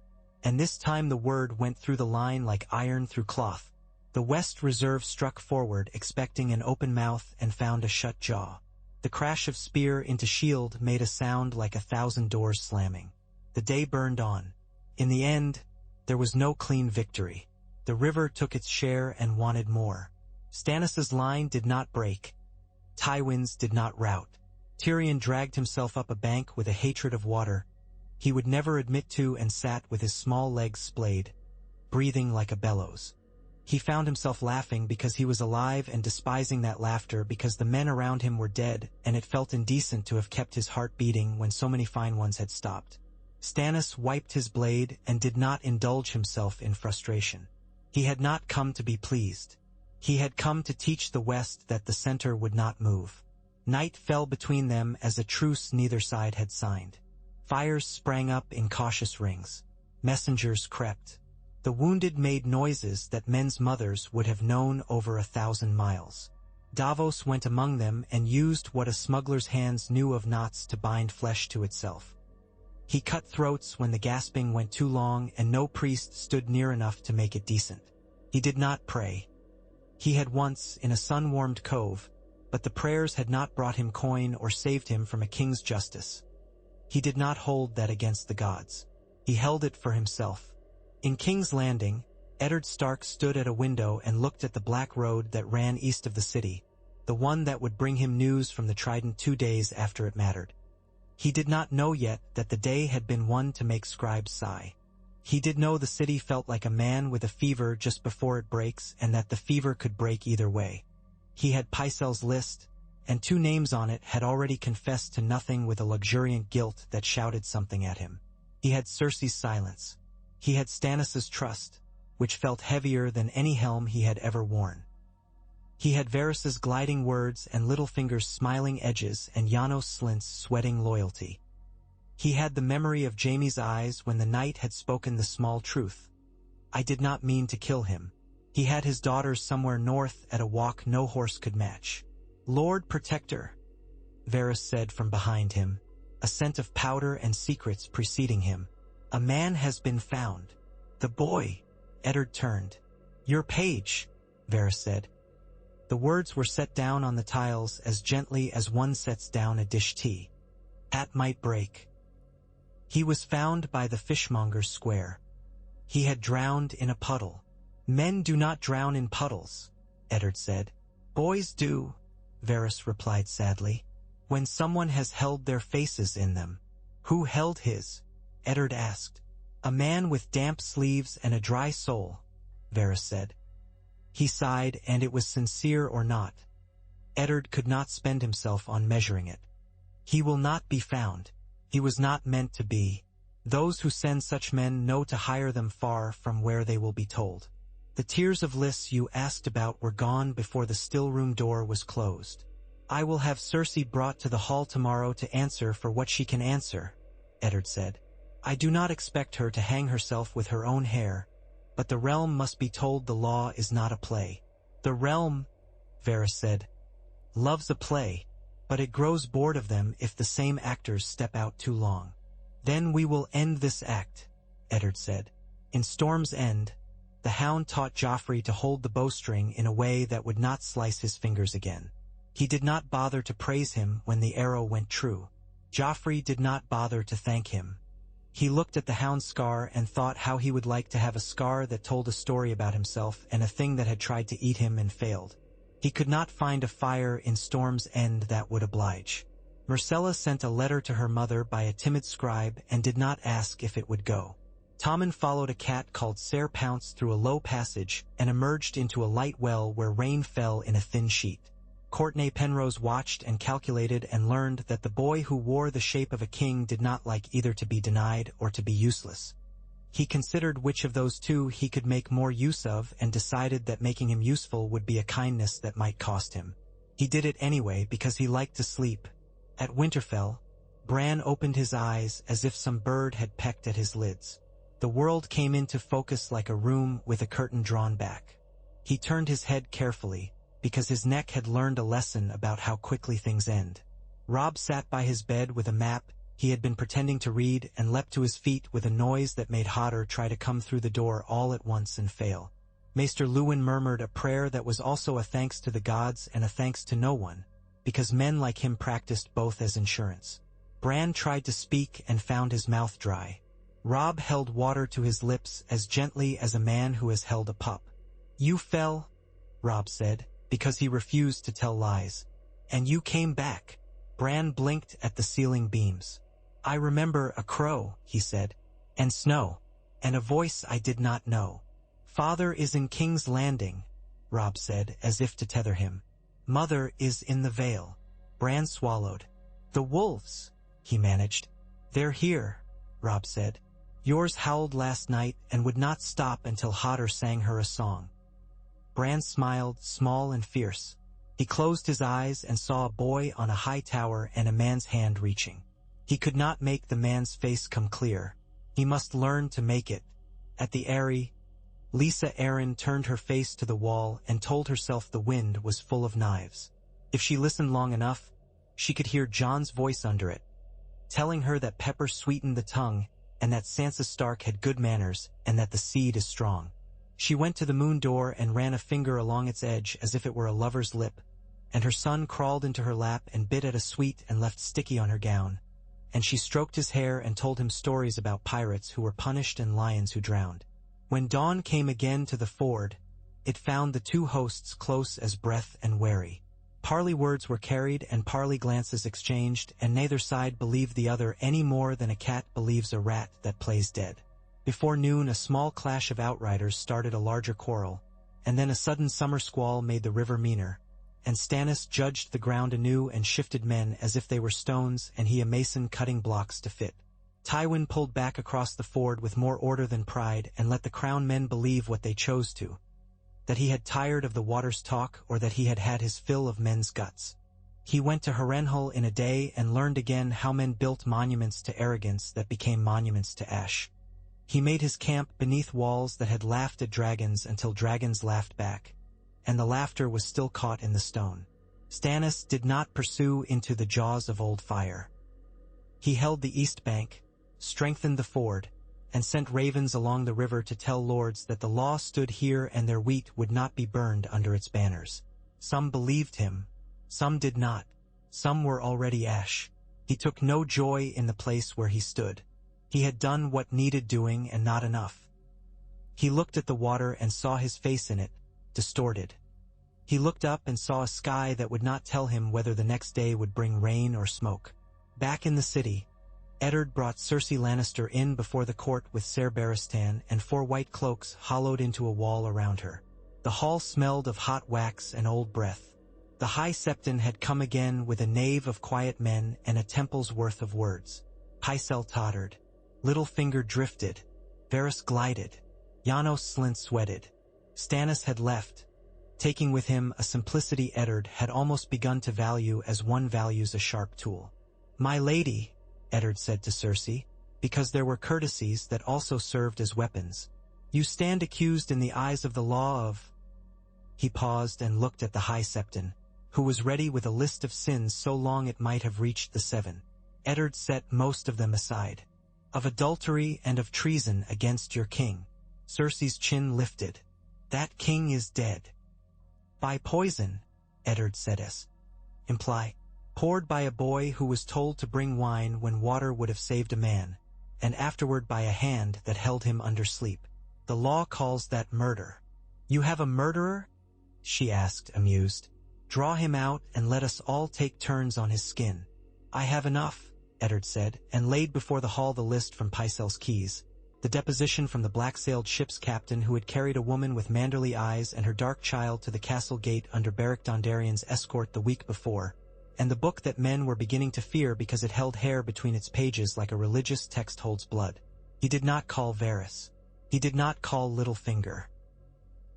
and this time the word went through the line like iron through cloth. The West Reserve struck forward, expecting an open mouth, and found a shut jaw. The crash of spear into shield made a sound like 1,000 doors slamming. The day burned on. In the end, there was no clean victory. The river took its share and wanted more. Stannis's line did not break. Tywin's did not rout. Tyrion dragged himself up a bank with a hatred of water he would never admit to and sat with his small legs splayed, breathing like a bellows. He found himself laughing because he was alive and despising that laughter because the men around him were dead, and it felt indecent to have kept his heart beating when so many fine ones had stopped. Stannis wiped his blade and did not indulge himself in frustration. He had not come to be pleased. He had come to teach the West that the center would not move. Night fell between them as a truce neither side had signed. Fires sprang up in cautious rings. Messengers crept. The wounded made noises that men's mothers would have known over 1,000 miles. Davos went among them and used what a smuggler's hands knew of knots to bind flesh to itself. He cut throats when the gasping went too long and no priest stood near enough to make it decent. He did not pray. He had once, in a sun-warmed cove, but the prayers had not brought him coin or saved him from a king's justice. He did not hold that against the gods. He held it for himself. In King's Landing, Eddard Stark stood at a window and looked at the black road that ran east of the city, the one that would bring him news from the Trident 2 days after it mattered. He did not know yet that the day had been one to make scribes sigh. He did know the city felt like a man with a fever just before it breaks, and that the fever could break either way. He had Pycelle's list, and 2 names on it had already confessed to nothing with a luxuriant guilt that shouted something at him. He had Cersei's silence. He had Stannis's trust, which felt heavier than any helm he had ever worn. He had Varys's gliding words and Littlefinger's smiling edges and Janos Slynt's sweating loyalty. He had the memory of Jaime's eyes when the knight had spoken the small truth. I did not mean to kill him. He had his daughters somewhere north at a walk no horse could match. Lord Protector, Varys said from behind him, a scent of powder and secrets preceding him. A man has been found. The boy, Eddard turned. Your page, Varys said. The words were set down on the tiles as gently as one sets down a dish tea. Hat might break. He was found by the fishmonger's square. He had drowned in a puddle. Men do not drown in puddles, Eddard said. Boys do, Varys replied sadly. When someone has held their faces in them. Who held his? Eddard asked. A man with damp sleeves and a dry soul, Varys said. He sighed, and it was sincere or not. Eddard could not spend himself on measuring it. He will not be found. He was not meant to be. Those who send such men know to hire them far from where they will be told. The tears of Lys you asked about were gone before the still-room door was closed. I will have Cersei brought to the hall tomorrow to answer for what she can answer, Eddard said. I do not expect her to hang herself with her own hair, but the realm must be told the law is not a play. The realm, Varys said, loves a play, but it grows bored of them if the same actors step out too long. Then we will end this act, Eddard said. In Storm's End, the Hound taught Joffrey to hold the bowstring in a way that would not slice his fingers again. He did not bother to praise him when the arrow went true. Joffrey did not bother to thank him. He looked at the Hound's scar and thought how he would like to have a scar that told a story about himself and a thing that had tried to eat him and failed. He could not find a fire in Storm's End that would oblige. Myrcella sent a letter to her mother by a timid scribe and did not ask if it would go. Tommen followed a cat called Ser Pounce through a low passage and emerged into a light well where rain fell in a thin sheet. Courtenay Penrose watched and calculated and learned that the boy who wore the shape of a king did not like either to be denied or to be useless. He considered which of those two he could make more use of and decided that making him useful would be a kindness that might cost him. He did it anyway because he liked to sleep. At Winterfell, Bran opened his eyes as if some bird had pecked at his lids. The world came into focus like a room with a curtain drawn back. He turned his head carefully, because his neck had learned a lesson about how quickly things end. Robb sat by his bed with a map he had been pretending to read and leapt to his feet with a noise that made Hodder try to come through the door all at once and fail. Maester Luwin murmured a prayer that was also a thanks to the gods and a thanks to no one, because men like him practiced both as insurance. Bran tried to speak and found his mouth dry. Robb held water to his lips as gently as a man who has held a pup. You fell, Robb said, because he refused to tell lies. And you came back. Bran blinked at the ceiling beams. I remember a crow, he said, and snow, and a voice I did not know. "Father is in King's Landing," Robb said, as if to tether him. "Mother is in the Vale." Bran swallowed. "The wolves," he managed. "They're here," Robb said. "Yours howled last night and would not stop until Hodder sang her a song." Bran smiled, small and fierce. He closed his eyes and saw a boy on a high tower and a man's hand reaching. He could not make the man's face come clear. He must learn to make it. At the Eyrie, Lisa Arryn turned her face to the wall and told herself the wind was full of knives. If she listened long enough, she could hear Jon's voice under it, telling her that pepper sweetened the tongue and that Sansa Stark had good manners and that the seed is strong. She went to the moon door and ran a finger along its edge as if it were a lover's lip, and her son crawled into her lap and bit at a sweet and left sticky on her gown, and she stroked his hair and told him stories about pirates who were punished and lions who drowned. When dawn came again to the ford, it found the two hosts close as breath and wary. Parley words were carried and parley glances exchanged, and neither side believed the other any more than a cat believes a rat that plays dead. Before noon, a small clash of outriders started a larger quarrel, and then a sudden summer squall made the river meaner, and Stannis judged the ground anew and shifted men as if they were stones, and he a mason cutting blocks to fit. Tywin pulled back across the ford with more order than pride and let the crown men believe what they chose to, that he had tired of the water's talk or that he had had his fill of men's guts. He went to Harrenhal in a day and learned again how men built monuments to arrogance that became monuments to ash. He made his camp beneath walls that had laughed at dragons until dragons laughed back, and the laughter was still caught in the stone. Stannis did not pursue into the jaws of old fire. He held the east bank, strengthened the ford, and sent ravens along the river to tell lords that the law stood here and their wheat would not be burned under its banners. Some believed him, some did not, some were already ash. He took no joy in the place where he stood. He had done what needed doing and not enough. He looked at the water and saw his face in it, distorted. He looked up and saw a sky that would not tell him whether the next day would bring rain or smoke. Back in the city, Eddard brought Cersei Lannister in before the court with Ser Barristan and 4 white cloaks hollowed into a wall around her. The hall smelled of hot wax and old breath. The High Septon had come again with a nave of quiet men and a temple's worth of words. Pycelle tottered. Littlefinger drifted. Varys glided. Janos Slynt sweated. Stannis had left, taking with him a simplicity Eddard had almost begun to value as one values a sharp tool. "My lady," Eddard said to Cersei, because there were courtesies that also served as weapons. "You stand accused in the eyes of the law of—" He paused and looked at the High Septon, who was ready with a list of sins so long it might have reached the 7. Eddard set most of them aside. "Of adultery and of treason against your king." Cersei's chin lifted. "That king is dead." "By poison," Eddard said imply. "Poured by a boy who was told to bring wine when water would have saved a man, and afterward by a hand that held him under sleep. The law calls that murder." "You have a murderer?" she asked, amused. "Draw him out and let us all take turns on his skin." "I have enough," Eddard said, and laid before the hall the list from Pycelle's keys. The deposition from the black-sailed ship's captain who had carried a woman with manderly eyes and her dark child to the castle gate under Beric Dondarrion's escort the week before, and the book that men were beginning to fear because it held hair between its pages like a religious text holds blood. He did not call Varys. He did not call Littlefinger.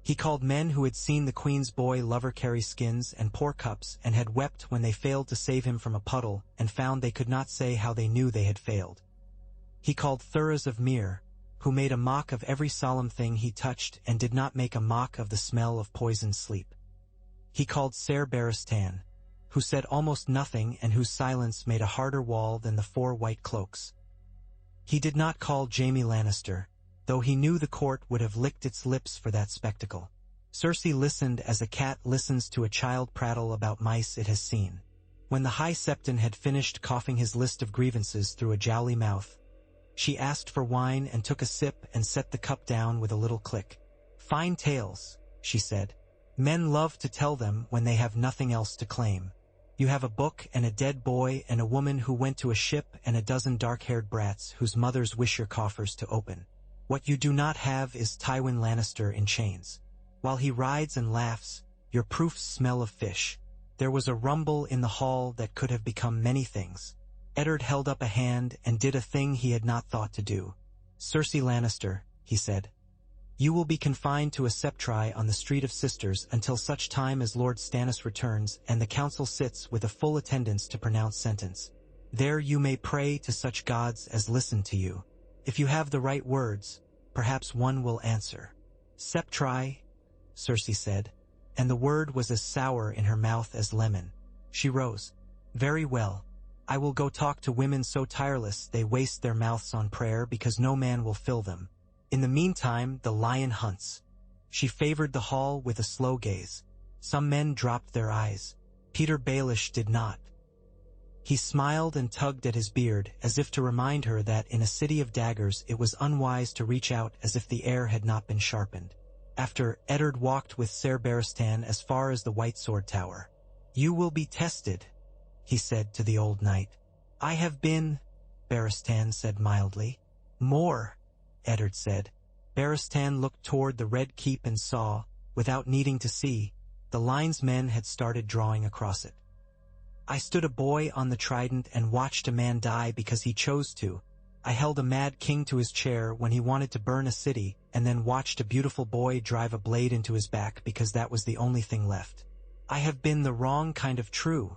He called men who had seen the Queen's boy lover carry skins and pour cups and had wept when they failed to save him from a puddle and found they could not say how they knew they had failed. He called Thuras of Myr, who made a mock of every solemn thing he touched and did not make a mock of the smell of poisoned sleep. He called Ser Barristan, who said almost nothing and whose silence made a harder wall than the 4 white cloaks. He did not call Jaime Lannister, though he knew the court would have licked its lips for that spectacle. Cersei listened as a cat listens to a child prattle about mice it has seen. When the High Septon had finished coughing his list of grievances through a jowly mouth, she asked for wine and took a sip and set the cup down with a little click. "Fine tales," she said. "Men love to tell them when they have nothing else to claim. You have a book and a dead boy and a woman who went to a ship and a dozen dark-haired brats whose mothers wish your coffers to open. What you do not have is Tywin Lannister in chains. While he rides and laughs, your proofs smell of fish. There was a rumble in the hall that could have become many things. Eddard held up a hand and did a thing he had not thought to do. Cersei Lannister, he said. You will be confined to a septry on the Street of Sisters until such time as Lord Stannis returns and the council sits with a full attendance to pronounce sentence. There you may pray to such gods as listen to you. If you have the right words, perhaps one will answer. Septry, Cersei said, and the word was as sour in her mouth as lemon. She rose. Very well. I will go talk to women so tireless they waste their mouths on prayer because no man will fill them. In the meantime, the lion hunts. She favored the hall with a slow gaze. Some men dropped their eyes. Peter Baelish did not. He smiled and tugged at his beard as if to remind her that in a city of daggers it was unwise to reach out as if the air had not been sharpened. After, Eddard walked with Ser Barristan as far as the White Sword Tower. You will be tested, he said to the old knight. I have been, Barristan said mildly. More, Eddard said. Barristan looked toward the Red Keep and saw, without needing to see, the line's men had started drawing across it. I stood a boy on the trident and watched a man die because he chose to. I held a mad king to his chair when he wanted to burn a city, and then watched a beautiful boy drive a blade into his back because that was the only thing left. I have been the wrong kind of true,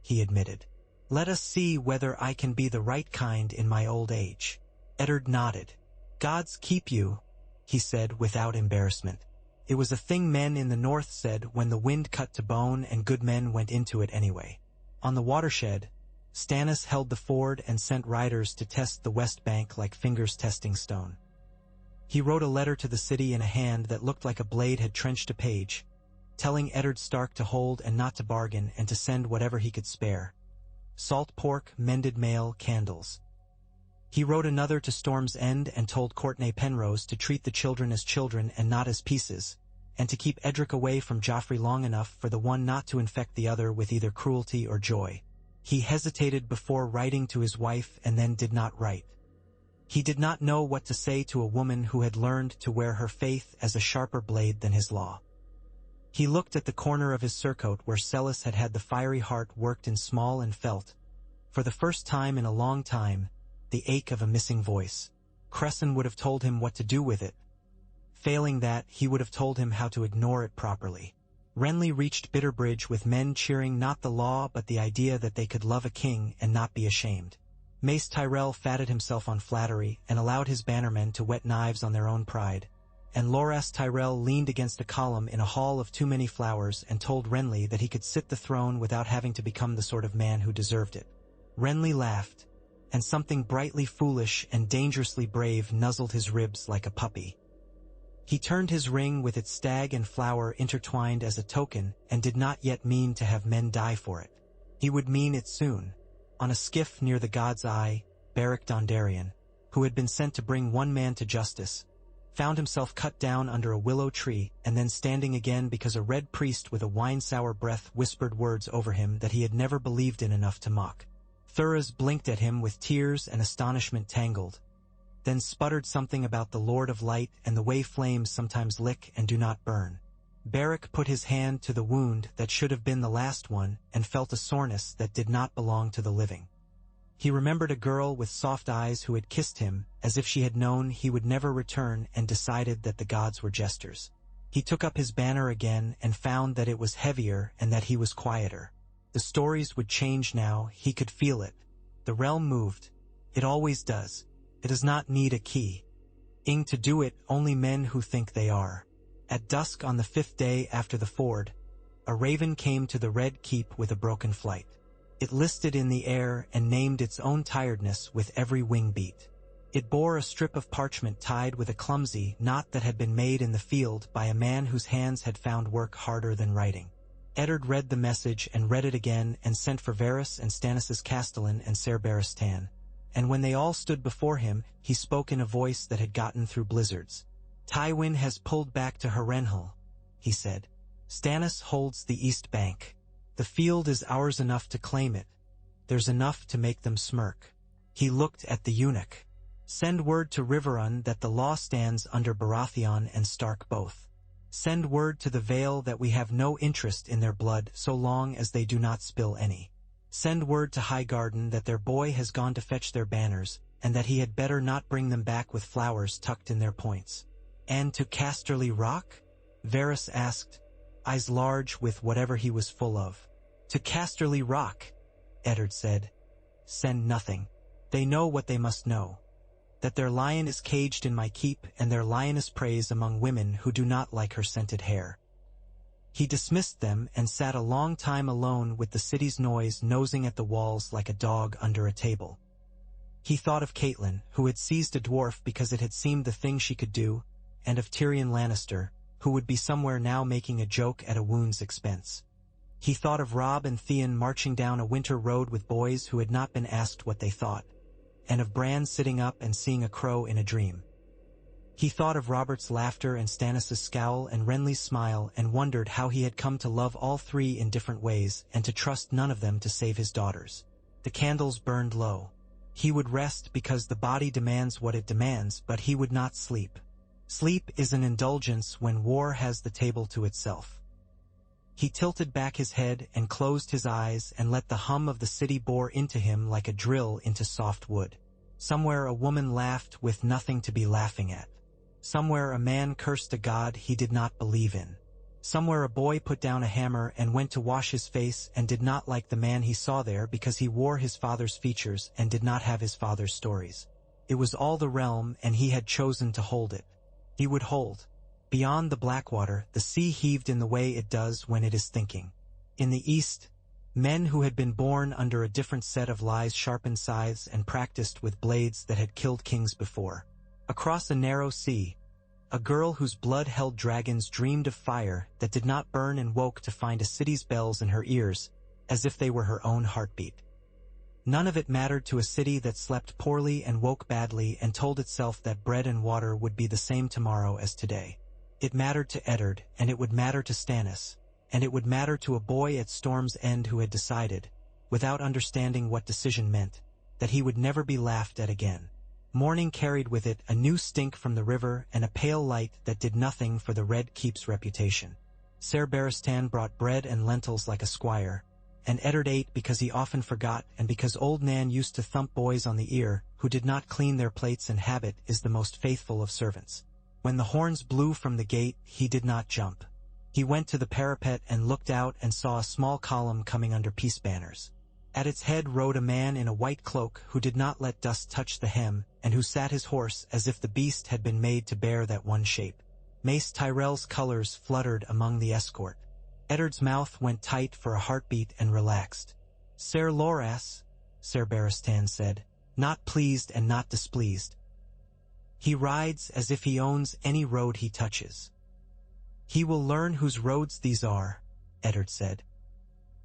he admitted. Let us see whether I can be the right kind in my old age. Eddard nodded. Gods keep you, he said without embarrassment. It was a thing men in the north said when the wind cut to bone and good men went into it anyway. On the watershed, Stannis held the ford and sent riders to test the west bank like fingers testing stone. He wrote a letter to the city in a hand that looked like a blade had trenched a page, telling Eddard Stark to hold and not to bargain and to send whatever he could spare. Salt pork, mended mail, candles. He wrote another to Storm's End and told Courtenay Penrose to treat the children as children and not as pieces, and to keep Edric away from Joffrey long enough for the one not to infect the other with either cruelty or joy. He hesitated before writing to his wife and then did not write. He did not know what to say to a woman who had learned to wear her faith as a sharper blade than his law. He looked at the corner of his surcoat where Celis had had the fiery heart worked in small and felt, for the first time in a long time, the ache of a missing voice. Cresson would have told him what to do with it. Failing that, he would have told him how to ignore it properly. Renly reached Bitterbridge with men cheering not the law but the idea that they could love a king and not be ashamed. Mace Tyrell fatted himself on flattery and allowed his bannermen to whet knives on their own pride, and Loras Tyrell leaned against a column in a hall of too many flowers and told Renly that he could sit the throne without having to become the sort of man who deserved it. Renly laughed, and something brightly foolish and dangerously brave nuzzled his ribs like a puppy. He turned his ring with its stag and flower intertwined as a token and did not yet mean to have men die for it. He would mean it soon. On a skiff near the God's Eye, Beric Dondarrion, who had been sent to bring one man to justice, found himself cut down under a willow tree and then standing again because a red priest with a wine-sour breath whispered words over him that he had never believed in enough to mock. Thuras blinked at him with tears and astonishment tangled, then sputtered something about the Lord of Light and the way flames sometimes lick and do not burn. Beric put his hand to the wound that should have been the last one and felt a soreness that did not belong to the living. He remembered a girl with soft eyes who had kissed him as if she had known he would never return and decided that the gods were jesters. He took up his banner again and found that it was heavier and that he was quieter. The stories would change now, he could feel it. The realm moved. It always does. It does not need a key. To do it, only men who think they are. At dusk on the 5th day after the ford, a raven came to the Red Keep with a broken flight. It listed in the air and named its own tiredness with every wing beat. It bore a strip of parchment tied with a clumsy knot that had been made in the field by a man whose hands had found work harder than writing. Eddard read the message and read it again and sent for Varys and Stannis' Castellan and Ser Barristan. And when they all stood before him, he spoke in a voice that had gotten through blizzards. Tywin has pulled back to Harrenhal, he said. Stannis holds the east bank. The field is ours enough to claim it. There's enough to make them smirk. He looked at the eunuch. Send word to Riverrun that the law stands under Baratheon and Stark both. Send word to the Vale that we have no interest in their blood so long as they do not spill any. Send word to Highgarden that their boy has gone to fetch their banners, and that he had better not bring them back with flowers tucked in their points. And to Casterly Rock? Varys asked, eyes large with whatever he was full of. To Casterly Rock, Eddard said. Send nothing. They know what they must know. That their lion is caged in my keep, and their lioness preys among women who do not like her scented hair. He dismissed them and sat a long time alone with the city's noise nosing at the walls like a dog under a table. He thought of Catelyn, who had seized a dwarf because it had seemed the thing she could do, and of Tyrion Lannister, who would be somewhere now making a joke at a wound's expense. He thought of Robb and Theon marching down a winter road with boys who had not been asked what they thought, and of Bran sitting up and seeing a crow in a dream. He thought of Robert's laughter and Stannis' scowl and Renly's smile and wondered how he had come to love all three in different ways and to trust none of them to save his daughters. The candles burned low. He would rest because the body demands what it demands, but he would not sleep. Sleep is an indulgence when war has the table to itself. He tilted back his head and closed his eyes and let the hum of the city bore into him like a drill into soft wood. Somewhere a woman laughed with nothing to be laughing at. Somewhere a man cursed a god he did not believe in. Somewhere a boy put down a hammer and went to wash his face and did not like the man he saw there because he wore his father's features and did not have his father's stories. It was all the realm, and he had chosen to hold it. He would hold. Beyond the Blackwater, the sea heaved in the way it does when it is thinking. In the east, men who had been born under a different set of lies sharpened scythes and practiced with blades that had killed kings before. Across a narrow sea, a girl whose blood held dragons dreamed of fire that did not burn and woke to find a city's bells in her ears, as if they were her own heartbeat. None of it mattered to a city that slept poorly and woke badly and told itself that bread and water would be the same tomorrow as today. It mattered to Eddard, and it would matter to Stannis, and it would matter to a boy at Storm's End who had decided, without understanding what decision meant, that he would never be laughed at again. Morning carried with it a new stink from the river and a pale light that did nothing for the Red Keep's reputation. Ser Barristan brought bread and lentils like a squire, and Eddard ate because he often forgot and because old Nan used to thump boys on the ear who did not clean their plates, and habit is the most faithful of servants. When the horns blew from the gate, he did not jump. He went to the parapet and looked out and saw a small column coming under peace banners. At its head rode a man in a white cloak who did not let dust touch the hem, and who sat his horse as if the beast had been made to bear that one shape. Mace Tyrell's colors fluttered among the escort. Eddard's mouth went tight for a heartbeat and relaxed. Ser Loras, Ser Barristan said, not pleased and not displeased. He rides as if he owns any road he touches. He will learn whose roads these are, Eddard said.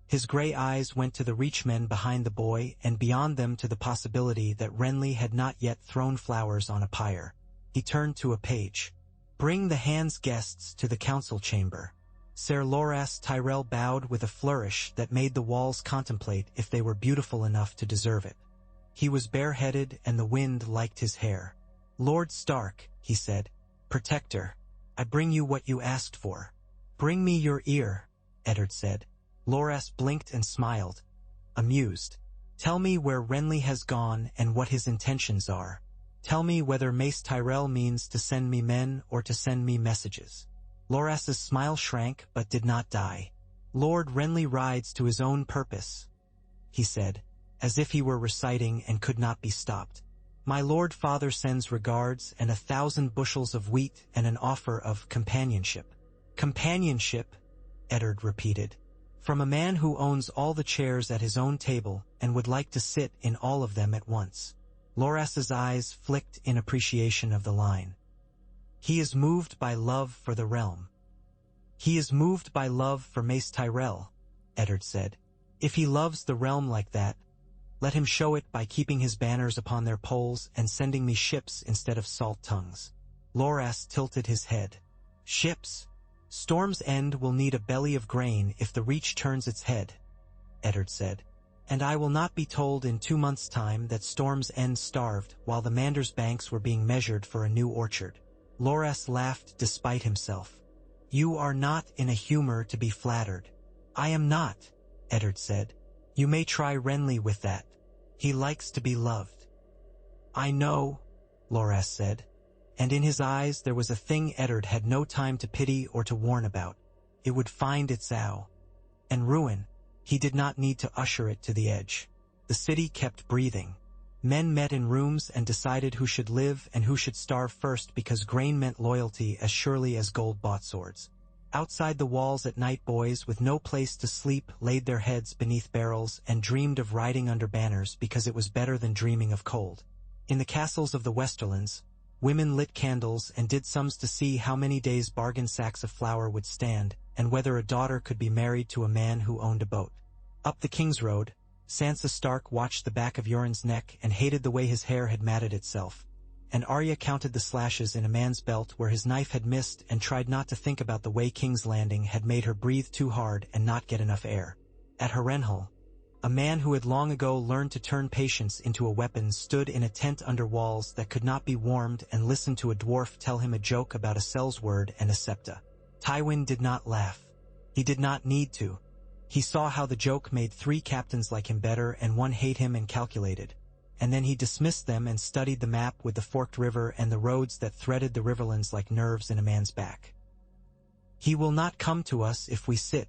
His gray eyes went to the reachmen behind the boy and beyond them to the possibility that Renly had not yet thrown flowers on a pyre. He turned to a page. Bring the Hand's guests to the council chamber. Ser Loras Tyrell bowed with a flourish that made the walls contemplate if they were beautiful enough to deserve it. He was bareheaded and the wind liked his hair. Lord Stark, he said, Protector, I bring you what you asked for. Bring me your ear, Eddard said. Loras blinked and smiled, amused. Tell me where Renly has gone and what his intentions are. Tell me whether Mace Tyrell means to send me men or to send me messages. Loras's smile shrank but did not die. Lord Renly rides to his own purpose, he said, as if he were reciting and could not be stopped. My Lord Father sends regards and 1,000 bushels of wheat and an offer of companionship. Companionship, Eddard repeated. From a man who owns all the chairs at his own table and would like to sit in all of them at once. Loras's eyes flicked in appreciation of the line. He is moved by love for the realm. He is moved by love for Mace Tyrell, Eddard said. If he loves the realm like that, let him show it by keeping his banners upon their poles and sending me ships instead of salt tongues. Loras tilted his head. Ships? Storm's End will need a belly of grain if the Reach turns its head, Eddard said. And I will not be told in 2 months' time that Storm's End starved while the Mander's banks were being measured for a new orchard. Loras laughed despite himself. You are not in a humor to be flattered. I am not, Eddard said. You may try Renly with that. He likes to be loved. I know, Loras said, and in his eyes there was a thing Eddard had no time to pity or to warn about. It would find its owl. And ruin. He did not need to usher it to the edge. The city kept breathing. Men met in rooms and decided who should live and who should starve first because grain meant loyalty as surely as gold bought swords. Outside the walls at night, boys with no place to sleep laid their heads beneath barrels and dreamed of riding under banners because it was better than dreaming of cold. In the castles of the Westerlands, women lit candles and did sums to see how many days bargain sacks of flour would stand, and whether a daughter could be married to a man who owned a boat. Up the King's Road, Sansa Stark watched the back of Yoren's neck and hated the way his hair had matted itself. And Arya counted the slashes in a man's belt where his knife had missed and tried not to think about the way King's Landing had made her breathe too hard and not get enough air. At Harrenhal, a man who had long ago learned to turn patience into a weapon stood in a tent under walls that could not be warmed and listened to a dwarf tell him a joke about a sellsword and a septa. Tywin did not laugh. He did not need to. He saw how the joke made 3 captains like him better and 1 hate him and calculated. And then he dismissed them and studied the map with the forked river and the roads that threaded the riverlands like nerves in a man's back. He will not come to us if we sit,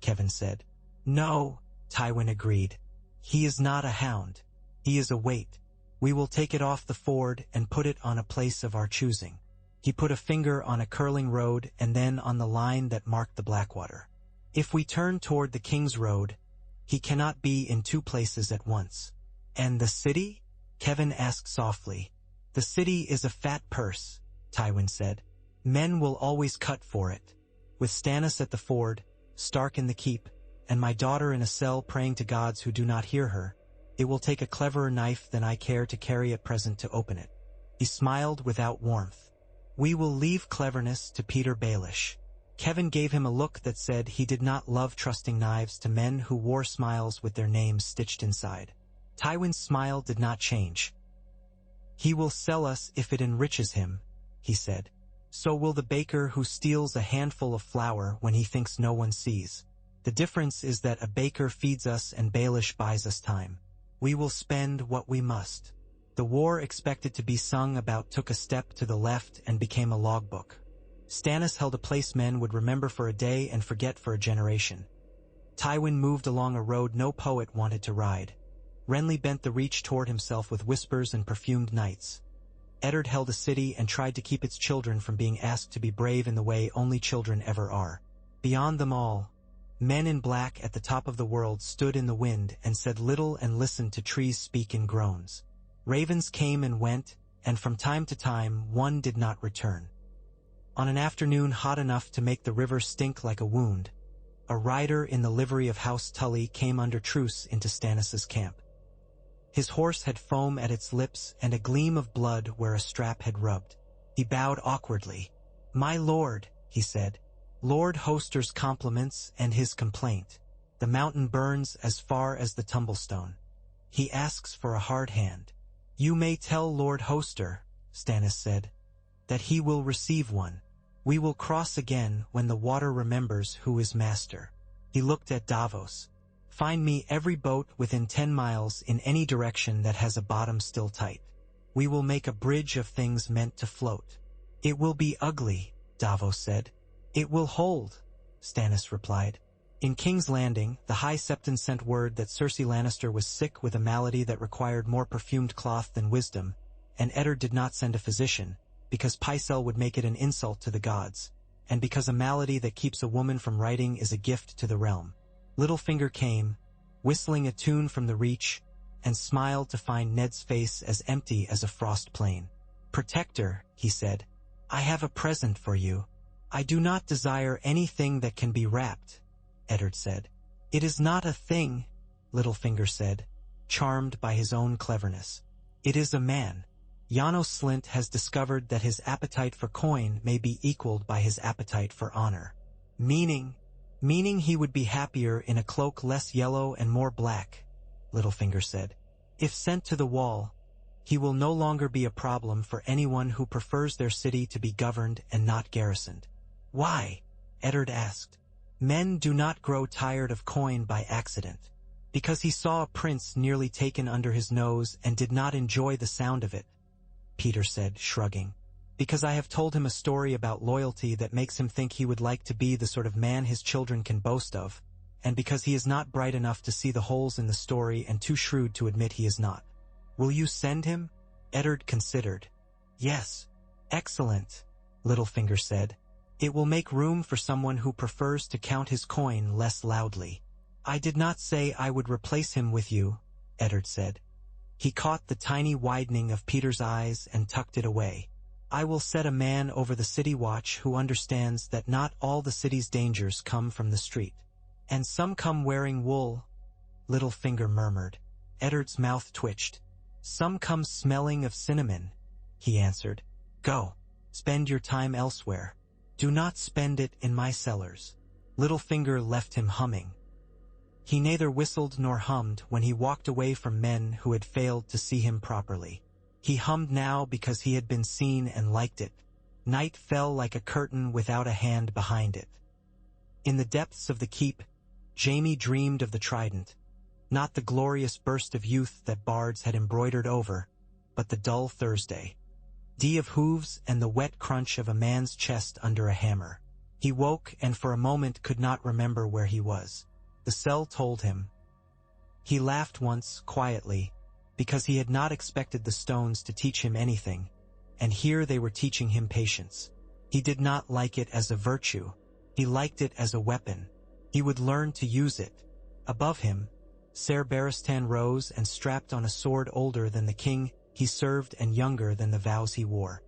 Kevin said. No, Tywin agreed. He is not a hound. He is a weight. We will take it off the ford and put it on a place of our choosing. He put a finger on a curling road and then on the line that marked the Blackwater. If we turn toward the King's Road, he cannot be in 2 places at once. And the city? Kevin asked softly. The city is a fat purse, Tywin said. Men will always cut for it. With Stannis at the ford, Stark in the keep, and my daughter in a cell praying to gods who do not hear her, it will take a cleverer knife than I care to carry at present to open it. He smiled without warmth. We will leave cleverness to Peter Baelish. Kevin gave him a look that said he did not love trusting knives to men who wore smiles with their names stitched inside. Tywin's smile did not change. He will sell us if it enriches him, he said. So will the baker who steals a handful of flour when he thinks no one sees. The difference is that a baker feeds us and Baelish buys us time. We will spend what we must. The war expected to be sung about took a step to the left and became a logbook. Stannis held a place men would remember for a day and forget for a generation. Tywin moved along a road no poet wanted to ride. Renly bent the reach toward himself with whispers and perfumed nights. Eddard held a city and tried to keep its children from being asked to be brave in the way only children ever are. Beyond them all, men in black at the top of the world stood in the wind and said little and listened to trees speak in groans. Ravens came and went, and from time to time one did not return. On an afternoon hot enough to make the river stink like a wound, a rider in the livery of House Tully came under truce into Stannis's camp. His horse had foam at its lips and a gleam of blood where a strap had rubbed. He bowed awkwardly. "My lord," he said, "Lord Hoster's compliments and his complaint. The mountain burns as far as the Tumblestone. He asks for a hard hand." "You may tell Lord Hoster," Stannis said, "that he will receive one. We will cross again when the water remembers who is master." He looked at Davos. "Find me every boat within 10 miles in any direction that has a bottom still tight. We will make a bridge of things meant to float." "It will be ugly," Davos said. "It will hold," Stannis replied. In King's Landing, the High Septon sent word that Cersei Lannister was sick with a malady that required more perfumed cloth than wisdom, and Eddard did not send a physician, because Pycelle would make it an insult to the gods, and because a malady that keeps a woman from writing is a gift to the realm. Littlefinger came, whistling a tune from the Reach, and smiled to find Ned's face as empty as a frost plain. "Protector," he said, "I have a present for you." "I do not desire anything that can be wrapped," Eddard said. "It is not a thing," Littlefinger said, charmed by his own cleverness. "It is a man. Janos Slynt has discovered that his appetite for coin may be equaled by his appetite for honor. Meaning he would be happier in a cloak less yellow and more black," Littlefinger said. If sent to the wall, he will no longer be a problem for anyone who prefers their city to be governed and not garrisoned. Why? Eddard asked. Men do not grow tired of coin by accident. Because he saw a prince nearly taken under his nose and did not enjoy the sound of it, Peter said, shrugging. Because I have told him a story about loyalty that makes him think he would like to be the sort of man his children can boast of, and because he is not bright enough to see the holes in the story and too shrewd to admit he is not. Will you send him? Eddard considered. Yes. Excellent, Littlefinger said. It will make room for someone who prefers to count his coin less loudly. I did not say I would replace him with you, Eddard said. He caught the tiny widening of Peter's eyes and tucked it away. I will set a man over the city watch who understands that not all the city's dangers come from the street. And some come wearing wool, Littlefinger murmured. Eddard's mouth twitched. Some come smelling of cinnamon, he answered. Go, spend your time elsewhere. Do not spend it in my cellars. Littlefinger left him humming. He neither whistled nor hummed when he walked away from men who had failed to see him properly. He hummed now because he had been seen and liked it. Night fell like a curtain without a hand behind it. In the depths of the keep, Jaime dreamed of the trident, not the glorious burst of youth that bards had embroidered over, but the dull Thursday. D of hooves and the wet crunch of a man's chest under a hammer. He woke and for a moment could not remember where he was. The cell told him. He laughed once, quietly, because he had not expected the stones to teach him anything, and here they were teaching him patience. He did not like it as a virtue. He liked it as a weapon. He would learn to use it. Above him, Ser Barristan rose and strapped on a sword older than the king he served and younger than the vows he wore.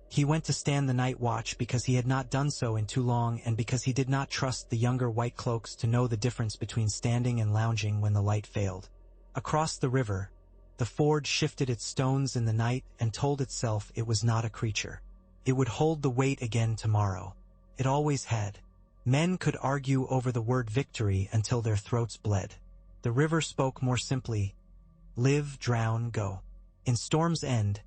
He went to stand the night watch because he had not done so in too long and because he did not trust the younger white cloaks to know the difference between standing and lounging when the light failed. Across the river, the forge shifted its stones in the night and told itself it was not a creature. It would hold the weight again tomorrow. It always had. Men could argue over the word victory until their throats bled. The river spoke more simply. Live, drown, go. In Storm's End,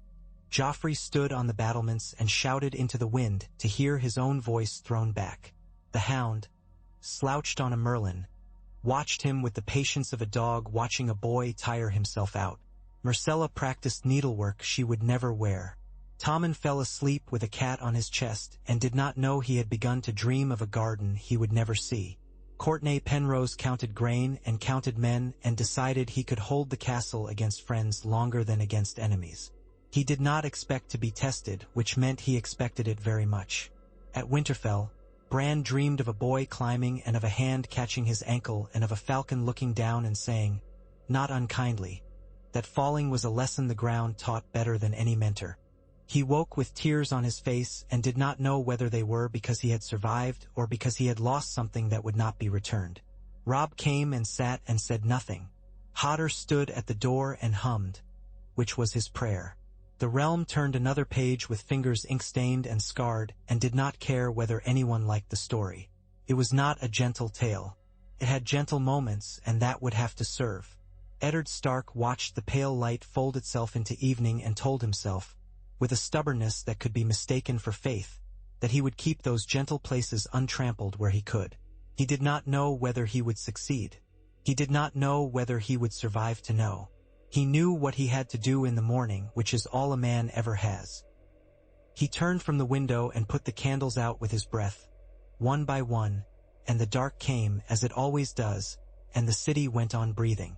Joffrey stood on the battlements and shouted into the wind to hear his own voice thrown back. The hound, slouched on a merlin, watched him with the patience of a dog watching a boy tire himself out. Myrcella practiced needlework she would never wear. Tommen fell asleep with a cat on his chest and did not know he had begun to dream of a garden he would never see. Courtenay Penrose counted grain and counted men and decided he could hold the castle against friends longer than against enemies. He did not expect to be tested, which meant he expected it very much. At Winterfell, Bran dreamed of a boy climbing and of a hand catching his ankle and of a falcon looking down and saying, not unkindly, that falling was a lesson the ground taught better than any mentor. He woke with tears on his face and did not know whether they were because he had survived or because he had lost something that would not be returned. Robb came and sat and said nothing. Hodder stood at the door and hummed, which was his prayer. The realm turned another page with fingers ink-stained and scarred and did not care whether anyone liked the story. It was not a gentle tale. It had gentle moments, and that would have to serve. Eddard Stark watched the pale light fold itself into evening and told himself, with a stubbornness that could be mistaken for faith, that he would keep those gentle places untrampled where he could. He did not know whether he would succeed. He did not know whether he would survive to know. He knew what he had to do in the morning, which is all a man ever has. He turned from the window and put the candles out with his breath, one by one, and the dark came, as it always does, and the city went on breathing.